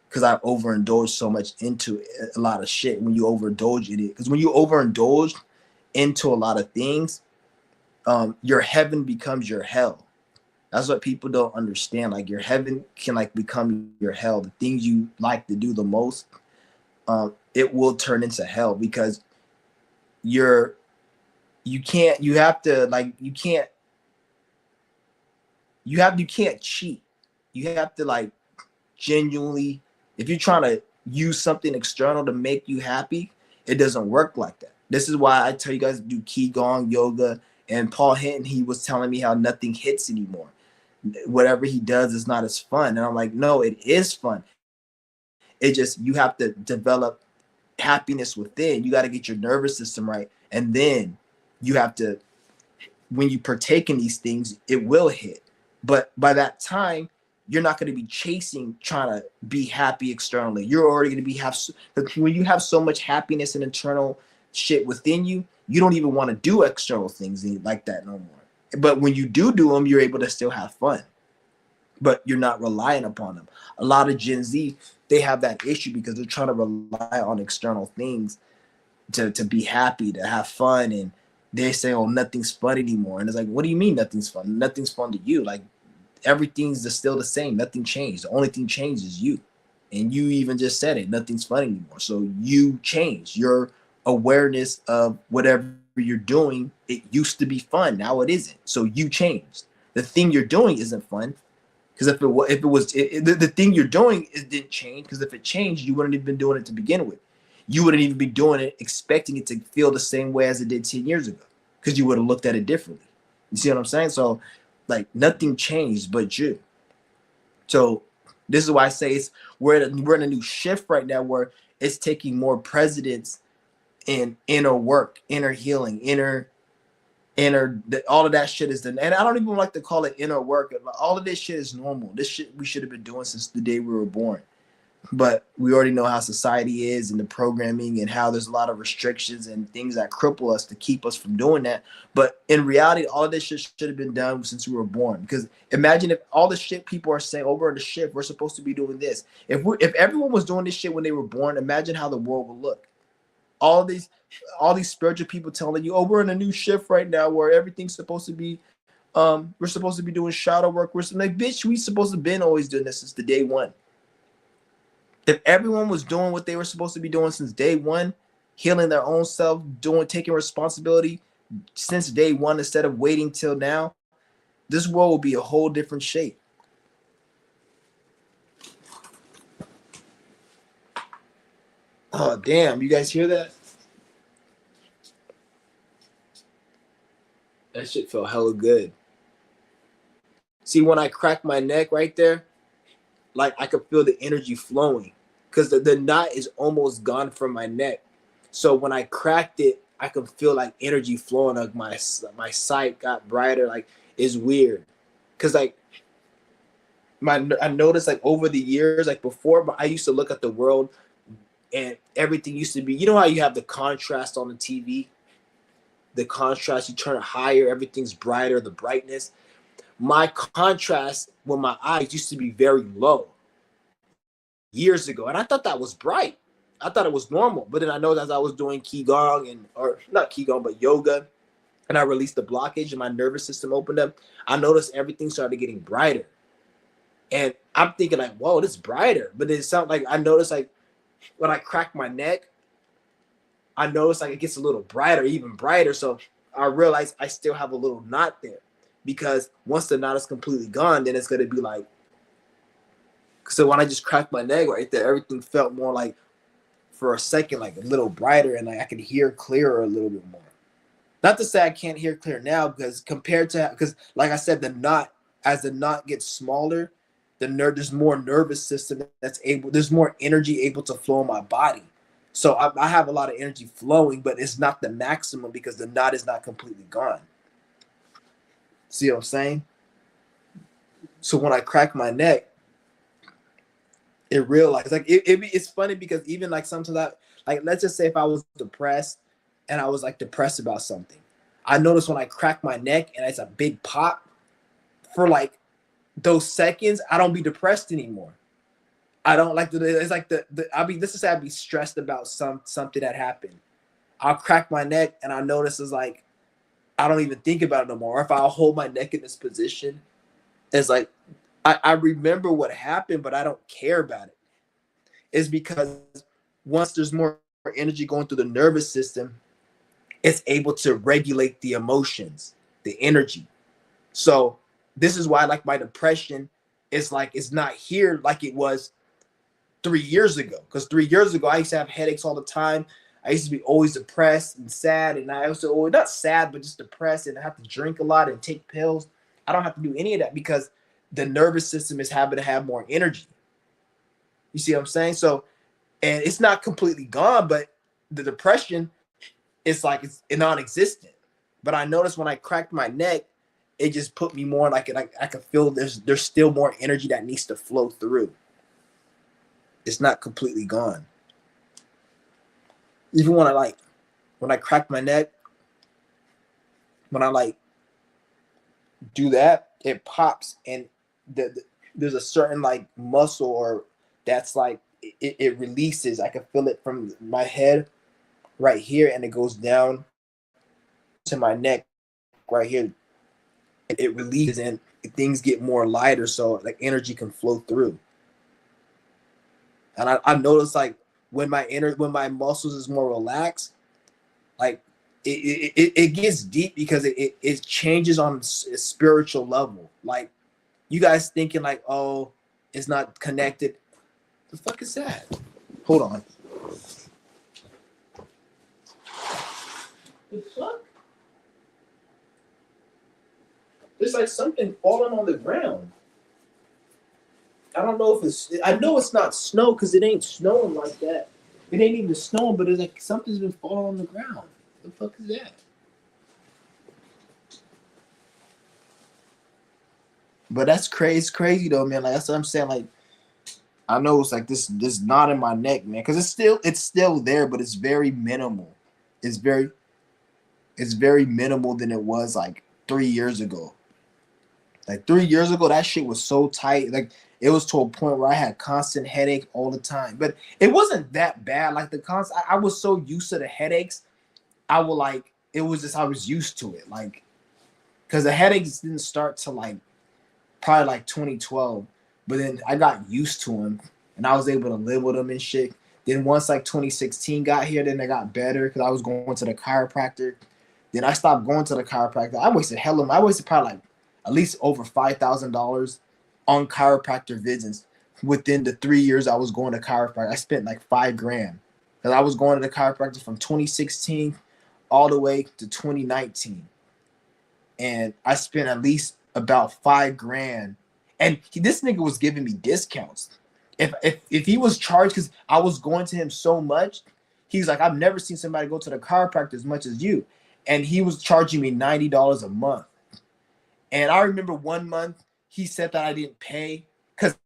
because I overindulged so much into a lot of shit. When you overindulge in it, because when you overindulge into a lot of things, your heaven becomes your hell. That's what people don't understand. Like your heaven can like become your hell. The things you like to do the most, it will turn into hell, because you're you can't you have to like you can't cheat. You have to like genuinely, if you're trying to use something external to make you happy, it doesn't work like that. This is why I tell you guys to do qigong, yoga, and Paul Hinton, he was telling me how nothing hits anymore. Whatever he does is not as fun. And I'm like, no, it is fun. It just, you have to develop happiness within. You got to get your nervous system right. And then you have to, when you partake in these things, it will hit. But by that time, you're not going to be chasing, trying to be happy externally. You're already going to when you have so much happiness and internal shit within you, you don't even want to do external things like that no more. But when you do them, you're able to still have fun, but you're not relying upon them. A lot of Gen Z, they have that issue because they're trying to rely on external things to be happy, to have fun. And they say, oh, nothing's fun anymore. And it's like, what do you mean nothing's fun? Nothing's fun to you. Like everything's still the same. Nothing changed. The only thing changed is you. And you even just said it. Nothing's fun anymore. So you changed. Your awareness of whatever you're doing, it used to be fun. Now it isn't. So you changed. The thing you're doing isn't fun. Because if it was the thing you're doing didn't change. Because if it changed, you wouldn't have been doing it to begin with. You wouldn't even be doing it expecting it to feel the same way as it did 10 years ago, because you would have looked at it differently. You see what I'm saying? So like nothing changed but you. So this is why I say we're in a new shift right now where it's taking more precedence in inner work, inner healing, all of that shit is done. And I don't even like to call it inner work. All of this shit is normal. This shit we should have been doing since the day we were born. But we already know how society is and the programming and how there's a lot of restrictions and things that cripple us to keep us from doing that. But in reality, all of this shit should have been done since we were born. Because imagine if all the shit people are saying, oh, we're in the shift, we're supposed to be doing this. If everyone was doing this shit when they were born, imagine how the world would look. All these spiritual people telling you, oh, we're in a new shift right now where everything's supposed to be, we're supposed to be doing shadow work. We're like, bitch, we supposed to been always doing this since the day one. If everyone was doing what they were supposed to be doing since day one, healing their own self, taking responsibility since day one instead of waiting till now, this world will be a whole different shape. Oh, damn. You guys hear that? That shit felt hella good. See, when I cracked my neck right there, like I could feel the energy flowing, because the knot is almost gone from my neck. So when I cracked it, I could feel like energy flowing. Like my sight got brighter. Like it's weird, because like I noticed like over the years, like before, but I used to look at the world and everything used to be. You know how you have the contrast on the TV. The contrast, you turn it higher, everything's brighter. The brightness. My contrast with my eyes used to be very low years ago, and I thought that was bright. I thought it was normal, but then I know that as I was doing qigong or not qigong, but yoga, and I released the blockage and my nervous system opened up, I noticed everything started getting brighter, and I'm thinking like, whoa, this is brighter. But it sounded like I noticed like when I crack my neck, I noticed like it gets a little brighter, even brighter. So I realized I still have a little knot there, because once the knot is completely gone, then it's gonna be like. So when I just cracked my neck right there, everything felt more like, for a second, like a little brighter, and like I could hear clearer a little bit more. Not to say I can't hear clear now, because like I said, as the knot gets smaller, there's more nervous system there's more energy able to flow in my body. So I have a lot of energy flowing, but it's not the maximum because the knot is not completely gone. See what I'm saying? So when I crack my neck, in real life. It's like it's funny because even like sometimes I like, let's just say if I was depressed and I was like depressed about something, I notice when I crack my neck and it's a big pop for like those seconds, I don't be depressed anymore. I don't like it's like the I'll be, this is, I'd be stressed about something that happened. I'll crack my neck and I notice it's like I don't even think about it no more. Or if I'll hold my neck in this position, it's like I remember what happened, but I don't care about it. It's because once there's more energy going through the nervous system, it's able to regulate the emotions, the energy. So this is why like my depression is like it's not here like it was 3 years ago. Because 3 years ago I used to have headaches all the time. I used to be always depressed and sad, and I also always not sad but just depressed, and I have to drink a lot and take pills. I don't have to do any of that because the nervous system is having to have more energy. You see what I'm saying? So, and it's not completely gone, but the depression, it's like it's non-existent. But I noticed when I cracked my neck, it just put me more like I could feel there's still more energy that needs to flow through. It's not completely gone. Even when I crack my neck, when I like do that, it pops, and there's a certain like muscle or that's like it releases. I can feel it from my head right here, and it goes down to my neck right here. It releases and things get more lighter, so like energy can flow through. And I noticed like when my muscles is more relaxed, like it gets deep because it changes on a spiritual level. Like you guys thinking like, oh, it's not connected. The fuck is that? Hold on. The fuck? There's like something falling on the ground. I don't know if it's. I know it's not snow because it ain't snowing like that. It ain't even snowing, but it's like something's been falling on the ground. The fuck is that? But that's crazy though, man. Like that's what I'm saying. Like I know it's like this knot in my neck, man, because it's still there, but it's very minimal. It's very minimal than it was like 3 years ago. Like 3 years ago, that shit was so tight. Like it was to a point where I had constant headache all the time. But it wasn't that bad. Like the constant, I was so used to the headaches. I would like it was just I was used to it. Like because the headaches didn't start to like probably like 2012, but then I got used to them and I was able to live with them and shit. Then once like 2016 got here, then they got better because I was going to the chiropractor. Then I stopped going to the chiropractor. I wasted probably like at least over $5,000 on chiropractor visits within the 3 years I was going to chiropractor. I spent like 5 grand because I was going to the chiropractor from 2016 all the way to 2019, and I spent at least about 5 grand. And this nigga was giving me discounts. If he was charged because I was going to him so much, he's like, I've never seen somebody go to the chiropractor as much as you. And he was charging me $90 a month. And I remember one month he said that I didn't pay because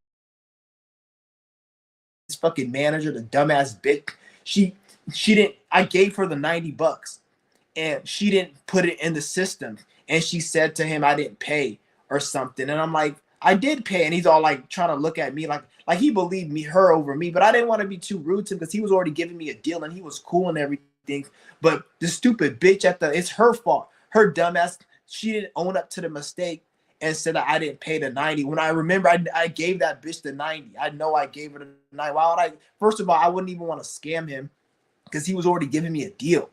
his fucking manager, the dumbass bitch, she didn't. I gave her the $90 and she didn't put it in the system, and she said to him I didn't pay or something, and I'm like I did pay, and he's all like trying to look at me like he believed me her over me, but I didn't want to be too rude to him because he was already giving me a deal and he was cool and everything. But the stupid bitch it's her fault, her dumbass, she didn't own up to the mistake and said that I didn't pay the 90 when I remember I gave that bitch the 90. I know I gave her the 90. Why would I? First of all, I wouldn't even want to scam him because he was already giving me a deal.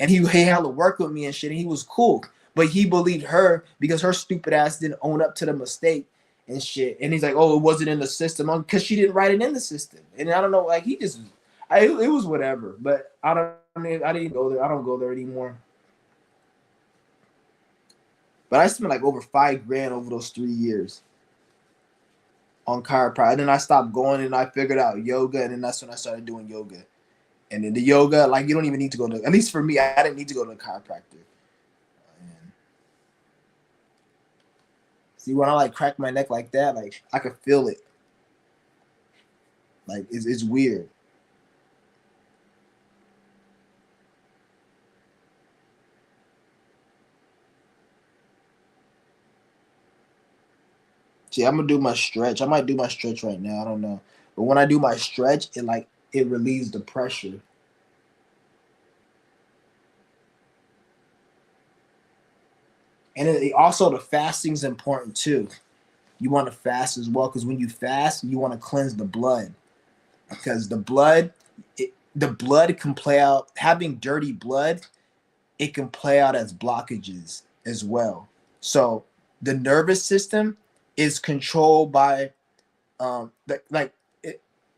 And he had to work with me and shit, and he was cool. But he believed her because her stupid ass didn't own up to the mistake and shit. And he's like, oh, it wasn't in the system because she didn't write it in the system. And I don't know, like it was whatever. But I didn't go there. I don't go there anymore. But I spent like over 5 grand over those 3 years on chiropractic. And then I stopped going and I figured out yoga, and then that's when I started doing yoga. And then the yoga, like you don't even need to go to, at least for me, I didn't need to go to a chiropractor. And see, when I like crack my neck like that, like I could feel it. Like it's weird. See, I'm gonna do my stretch. I might do my stretch right now. I don't know, but when I do my stretch, it relieves the pressure. And also the fasting is important too. You want to fast as well because when you fast, you want to cleanse the blood because the blood can play out. Having dirty blood, it can play out as blockages as well. So the nervous system is controlled by like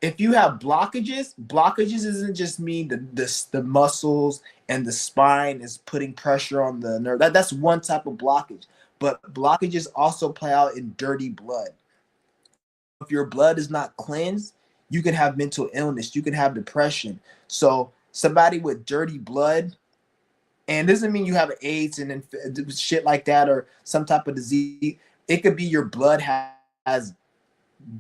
if you have blockages doesn't just mean the muscles and the spine is putting pressure on the nerve. That's one type of blockage, but blockages also play out in dirty blood. So if your blood is not cleansed, you can have mental illness, you can have depression. So somebody with dirty blood, and doesn't mean you have AIDS and shit like that or some type of disease. It could be your blood has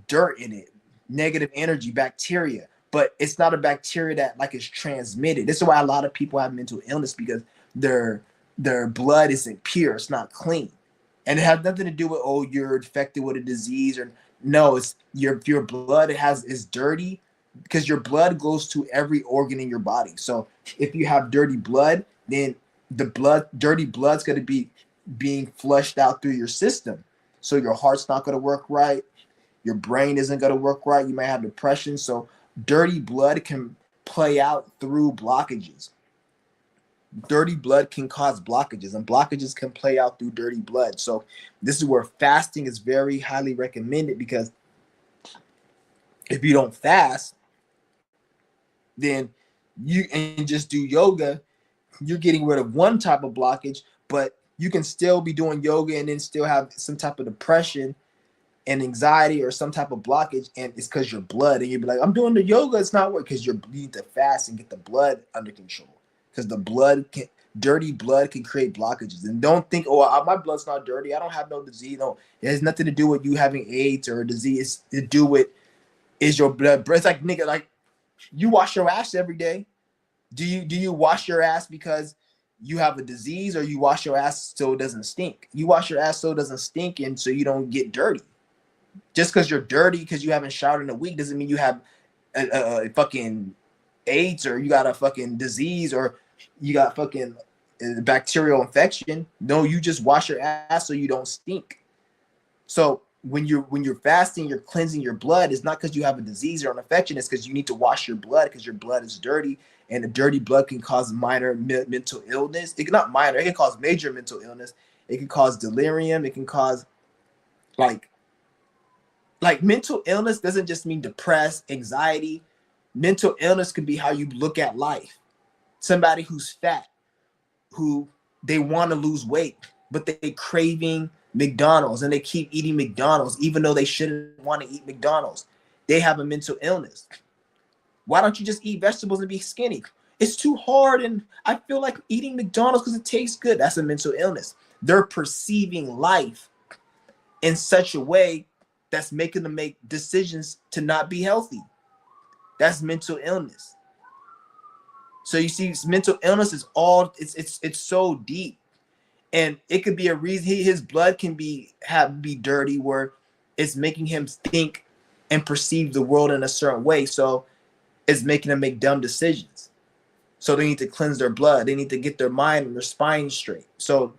dirt in it, negative energy, bacteria, but it's not a bacteria that like is transmitted. This is why a lot of people have mental illness because their blood isn't pure, it's not clean. And it has nothing to do with, oh, you're infected with a disease, or no, it's your blood is dirty because your blood goes to every organ in your body. So if you have dirty blood, then dirty blood's going to be being flushed out through your system. So your heart's not going to work right, your brain isn't going to work right, you might have depression. So dirty blood can play out through blockages. Dirty blood can cause blockages, and blockages can play out through dirty blood. So this is where fasting is very highly recommended, because if you don't fast, then you and just do yoga, you're getting rid of one type of blockage, but you can still be doing yoga and then still have some type of depression and anxiety or some type of blockage, and it's because your blood, and you'd be like, I'm doing the yoga, it's not working, because you need to fast and get the blood under control, because dirty blood can create blockages. And don't think, oh, my blood's not dirty, I don't have no disease. No, it has nothing to do with you having AIDS or a disease. It's to do with, is your blood. It's like, nigga, like, you wash your ass every day. Do you wash your ass because you have a disease, or you wash your ass so it doesn't stink? You wash your ass so it doesn't stink and so you don't get dirty. Just because you're dirty because you haven't showered in a week doesn't mean you have a fucking AIDS, or you got a fucking disease, or you got fucking bacterial infection. No, you just wash your ass so you don't stink. So when you're fasting, you're cleansing your blood. It's not because you have a disease or an infection. It's because you need to wash your blood, because your blood is dirty, and the dirty blood can cause minor mental illness. It can, not minor, it can cause major mental illness. It can cause delirium. It can cause like mental illness doesn't just mean depressed, anxiety. Mental illness could be how you look at life. Somebody who's fat, who they want to lose weight, but they craving McDonald's and they keep eating McDonald's even though they shouldn't want to eat McDonald's. They have a mental illness. Why don't you just eat vegetables and be skinny? It's too hard, and I feel like eating McDonald's because it tastes good. That's a mental illness. They're perceiving life in such a way that's making them make decisions to not be healthy. That's mental illness. So you see, mental illness is it's so deep, and it could be a reason his blood can be dirty, where it's making him think and perceive the world in a certain way. So it's making them make dumb decisions. So they need to cleanse their blood. They need to get their mind and their spine straight. So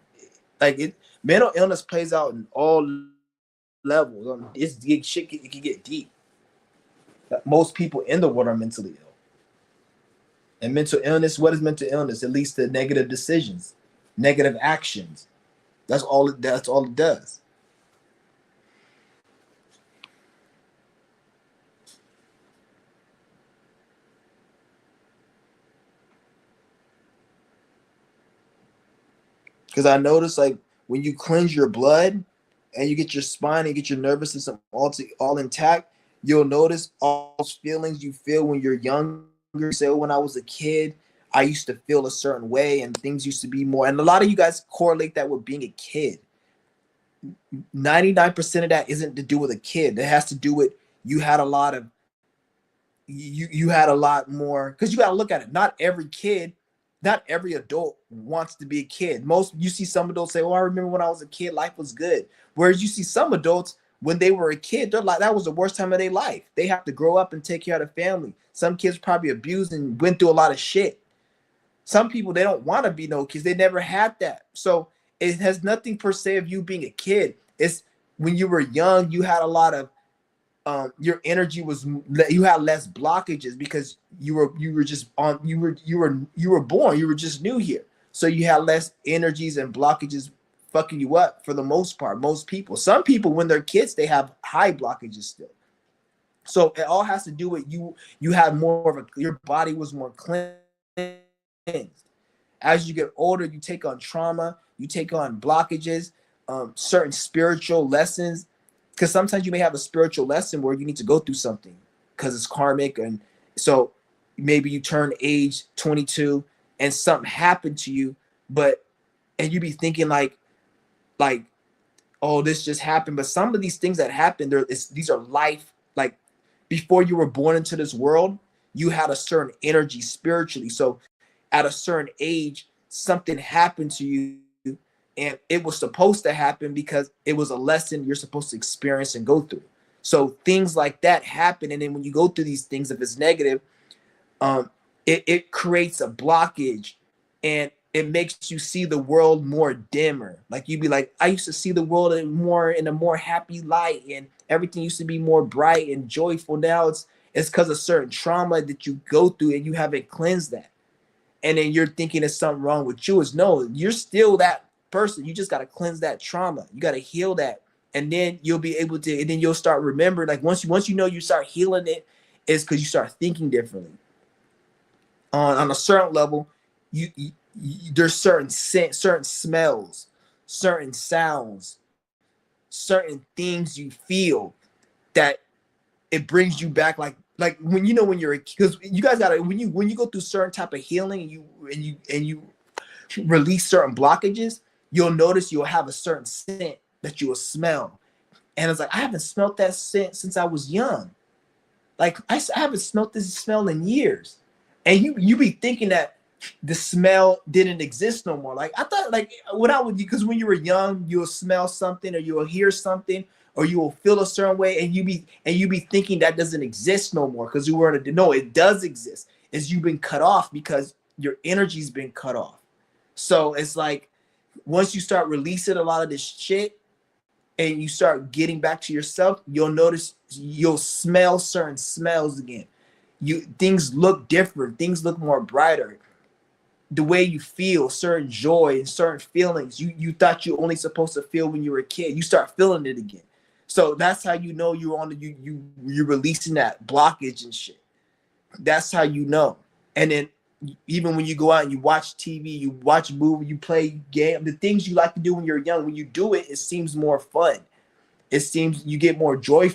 mental illness plays out in all levels. It can get deep. Most people in the world are mentally ill. And mental illness, what is mental illness? It leads to negative decisions, negative actions. That's all it does. Because I noticed, like, when you cleanse your blood and you get your spine and get your nervous system all intact, you'll notice all those feelings you feel when you're younger. So when I was a kid, I used to feel a certain way, and things used to be more. And a lot of you guys correlate that with being a kid. 99% of that isn't to do with a kid. It has to do with you had a lot of you had a lot more, because you got to look at it. Not every kid, not every adult wants to be a kid. Most, you see some adults say, "Oh, I remember when I was a kid, life was good." Whereas you see some adults, when they were a kid, they're like, that was the worst time of their life. They have to grow up and take care of the family. Some kids probably abused and went through a lot of shit. Some people, they don't want to be no kids. They never had that. So it has nothing per se of you being a kid. It's when you were young, you had a lot of your energy was, you had less blockages because you were just on, you were born, you were just new here, so you had less energies and blockages fucking you up for the most part. Most people, some people when they're kids, they have high blockages still. So it all has to do with you have more of a, your body was more cleansed. As you get older, you take on trauma, you take on blockages, certain spiritual lessons, because sometimes you may have a spiritual lesson where you need to go through something because it's karmic. And so maybe you turn age 22 and something happened to you, but and you be thinking like, oh, this just happened. But some of these things that happen, these are life, like before you were born into this world, you had a certain energy spiritually. So at a certain age, something happened to you, and it was supposed to happen because it was a lesson you're supposed to experience and go through. So things like that happen, and then when you go through these things, if it's negative, it creates a blockage, and it makes you see the world more dimmer. Like you'd be like, I used to see the world in a more happy light, and everything used to be more bright and joyful. Now it's because of certain trauma that you go through, and you haven't cleansed that. And then you're thinking there's something wrong with you. Is no, you're still that person. You just got to cleanse that trauma. You got to heal that, and then you'll be able to. And then you'll start remembering. Like once you know you start healing it, is because you start thinking differently. On a certain level, there's certain scent, certain smells, certain sounds, certain things you feel that it brings you back. Like when you know when you're, because you guys gotta, when you go through certain type of healing, and you release certain blockages, you'll notice you'll have a certain scent that you will smell. And it's like, I haven't smelt that scent since I was young. Like I haven't smelt this smell in years. And you be thinking that the smell didn't exist no more. Like I thought, like when I would, because when you were young, you'll smell something or you'll hear something or you will feel a certain way, and you be thinking that doesn't exist no more because you weren't. No, it does exist. Is you've been cut off because your energy's been cut off. So it's like once you start releasing a lot of this shit and you start getting back to yourself, you'll notice you'll smell certain smells again. Things look different, things look more brighter. The way you feel certain joy and certain feelings you thought you only supposed to feel when you were a kid, you start feeling it again. So that's how you know you're on you're releasing that blockage and shit. That's how you know. And then even when you go out and you watch TV, you watch movie, you play game, the things you like to do when you're young, when you do it, it seems more fun. It seems you get more joy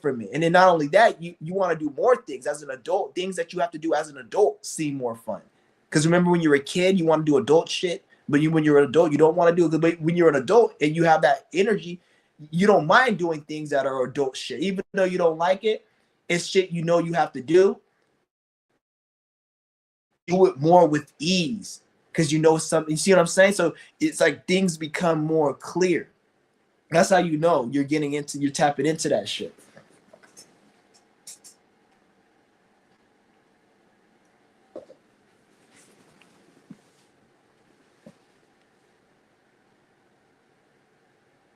from it. And then not only that, you want to do more things as an adult. Things that you have to do as an adult seem more fun. Because remember when you're a kid, you want to do adult shit, but when you're an adult, you don't want to do it. But when you're an adult and you have that energy, you don't mind doing things that are adult shit. Even though you don't like it, it's shit you know you have to do. Do it more with ease because you know something. You see what I'm saying? So it's like things become more clear. That's how you know you're tapping into that shit.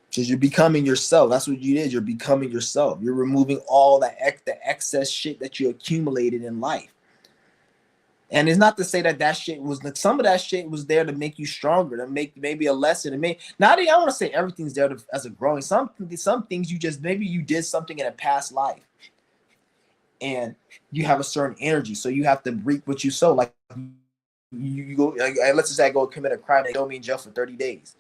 Because you're becoming yourself. That's what you did. You're becoming yourself. You're removing all the excess shit that you accumulated in life. And it's not to say that shit was like, some of that shit was there to make you stronger, to make maybe a lesson. I don't want to say everything's there as a growing. Some things you just, maybe you did something in a past life and you have a certain energy. So you have to reap what you sow. Like you go, like, let's just say I go commit a crime and throw me in jail for 30 days.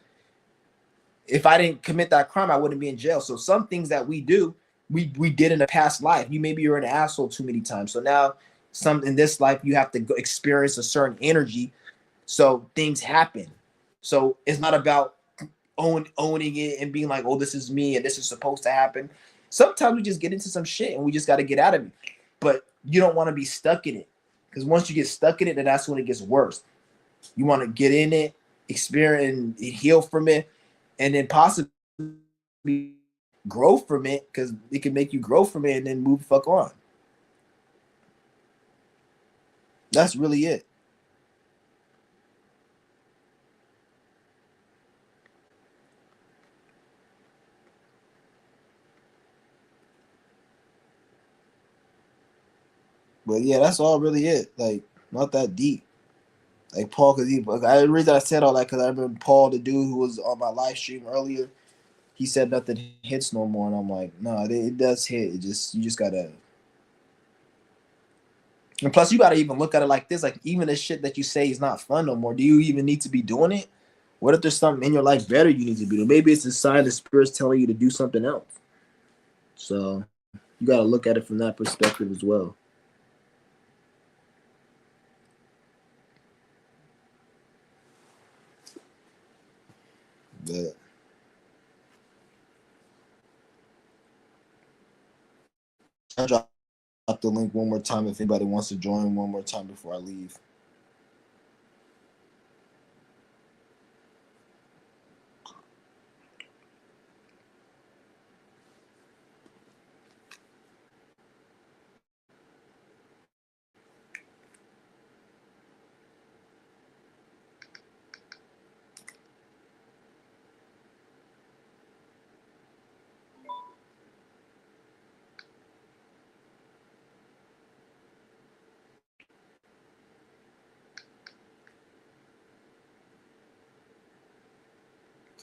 If I didn't commit that crime, I wouldn't be in jail. So some things that we do, we did in a past life. You're an asshole too many times. So now in this life, you have to go experience a certain energy. So things happen. So it's not about owning it and being like, oh, this is me and this is supposed to happen. Sometimes we just get into some shit and we just got to get out of it. But you don't want to be stuck in it. Because once you get stuck in it, then that's when it gets worse. You want to get in it, experience and heal from it, and then possibly grow from it, because it can make you grow from it and then move the fuck on. That's really it. But yeah, that's all really it. Like, not that deep. Like Paul, because the reason I said all that, because I remember Paul, the dude who was on my live stream earlier, he said nothing hits no more, and I'm like, no, it does hit. It just, you just gotta. And plus, you gotta even look at it like this. Like, even the shit that you say is not fun no more. Do you even need to be doing it? What if there's something in your life better you need to be doing? Maybe it's a sign the spirit's telling you to do something else. So you gotta look at it from that perspective as well. But I'll drop the link one more time if anybody wants to join one more time before I leave.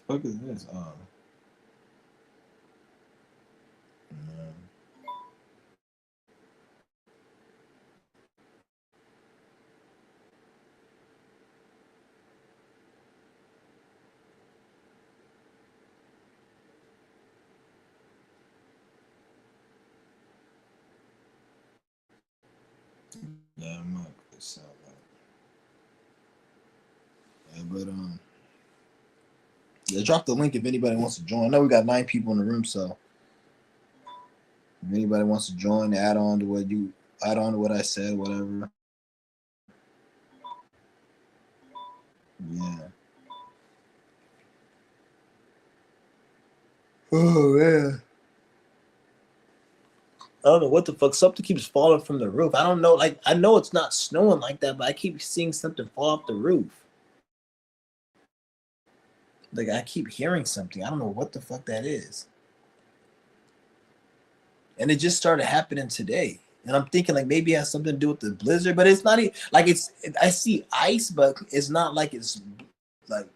What is this? Man. Yeah, I'm not gonna sound like. Yeah, but yeah, drop the link if anybody wants to join. I know we got 9 people in the room, so if anybody wants to join, add on to what I said, whatever. Yeah. Oh man. I don't know what the fuck. Something keeps falling from the roof. I don't know. Like, I know it's not snowing like that, but I keep seeing something fall off the roof. Like, I keep hearing something. I don't know what the fuck that is. And it just started happening today. And I'm thinking like maybe it has something to do with the blizzard, but it's not like it's. I see ice, but it's not like it's like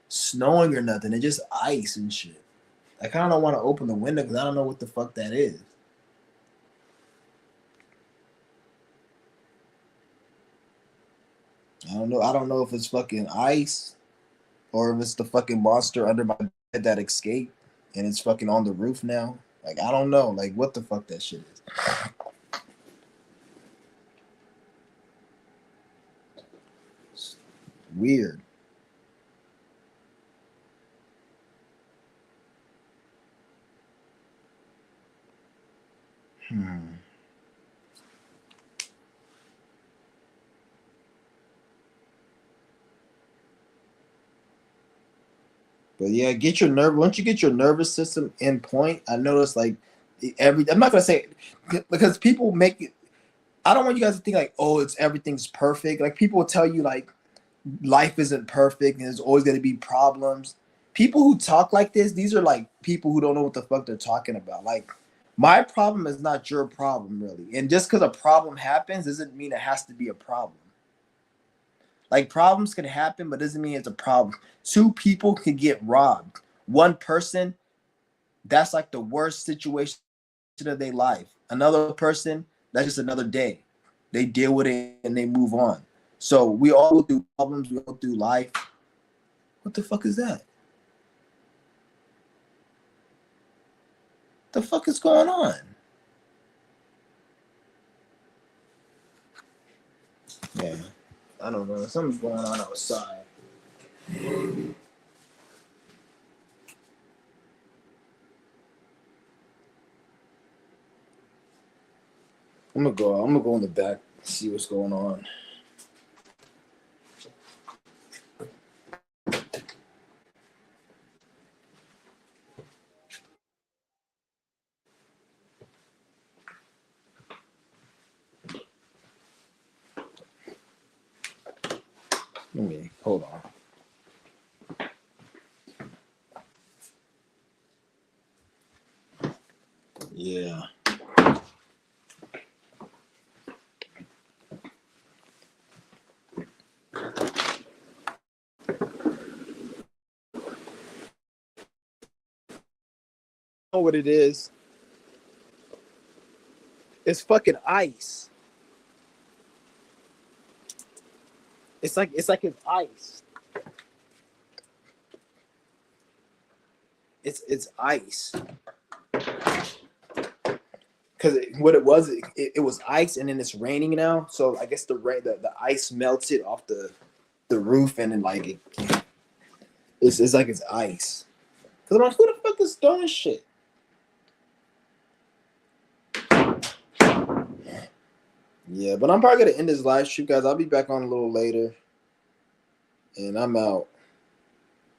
snowing or nothing. It's just ice and shit. I kind of don't want to open the window because I don't know what the fuck that is. I don't know. I don't know if it's fucking ice or if it's the fucking monster under my bed that escaped and it's fucking on the roof now. Like, I don't know. Like, what the fuck that shit is. It's weird. Hmm. But yeah, get your nerve. Once you get your nervous system in point, I notice like every. I'm not gonna say because people make it. I don't want you guys to think like, oh, it's everything's perfect. Like, people will tell you like life isn't perfect and there's always gonna be problems. People who talk like this, these are like people who don't know what the fuck they're talking about. Like, my problem is not your problem really, and just because a problem happens doesn't mean it has to be a problem. Like, problems can happen, but doesn't mean it's a problem. 2 people can get robbed. One person, that's like the worst situation of their life. Another person, that's just another day. They deal with it and they move on. So we all go through problems, we go through life. What the fuck is that? The fuck is going on? Yeah, I don't know. Something's going on outside. I'm gonna go in the back, see what's going on. Let me hold on. Yeah. Know what it is? It's fucking ice. It's like it's ice. It's ice. Because what it was, it was ice, and then it's raining now. So I guess the ice melted off the roof, and then like it's like it's ice. Because I'm like, who the fuck is throwing shit? Yeah, but I'm probably gonna end this live stream, guys. I'll be back on a little later, and I'm out.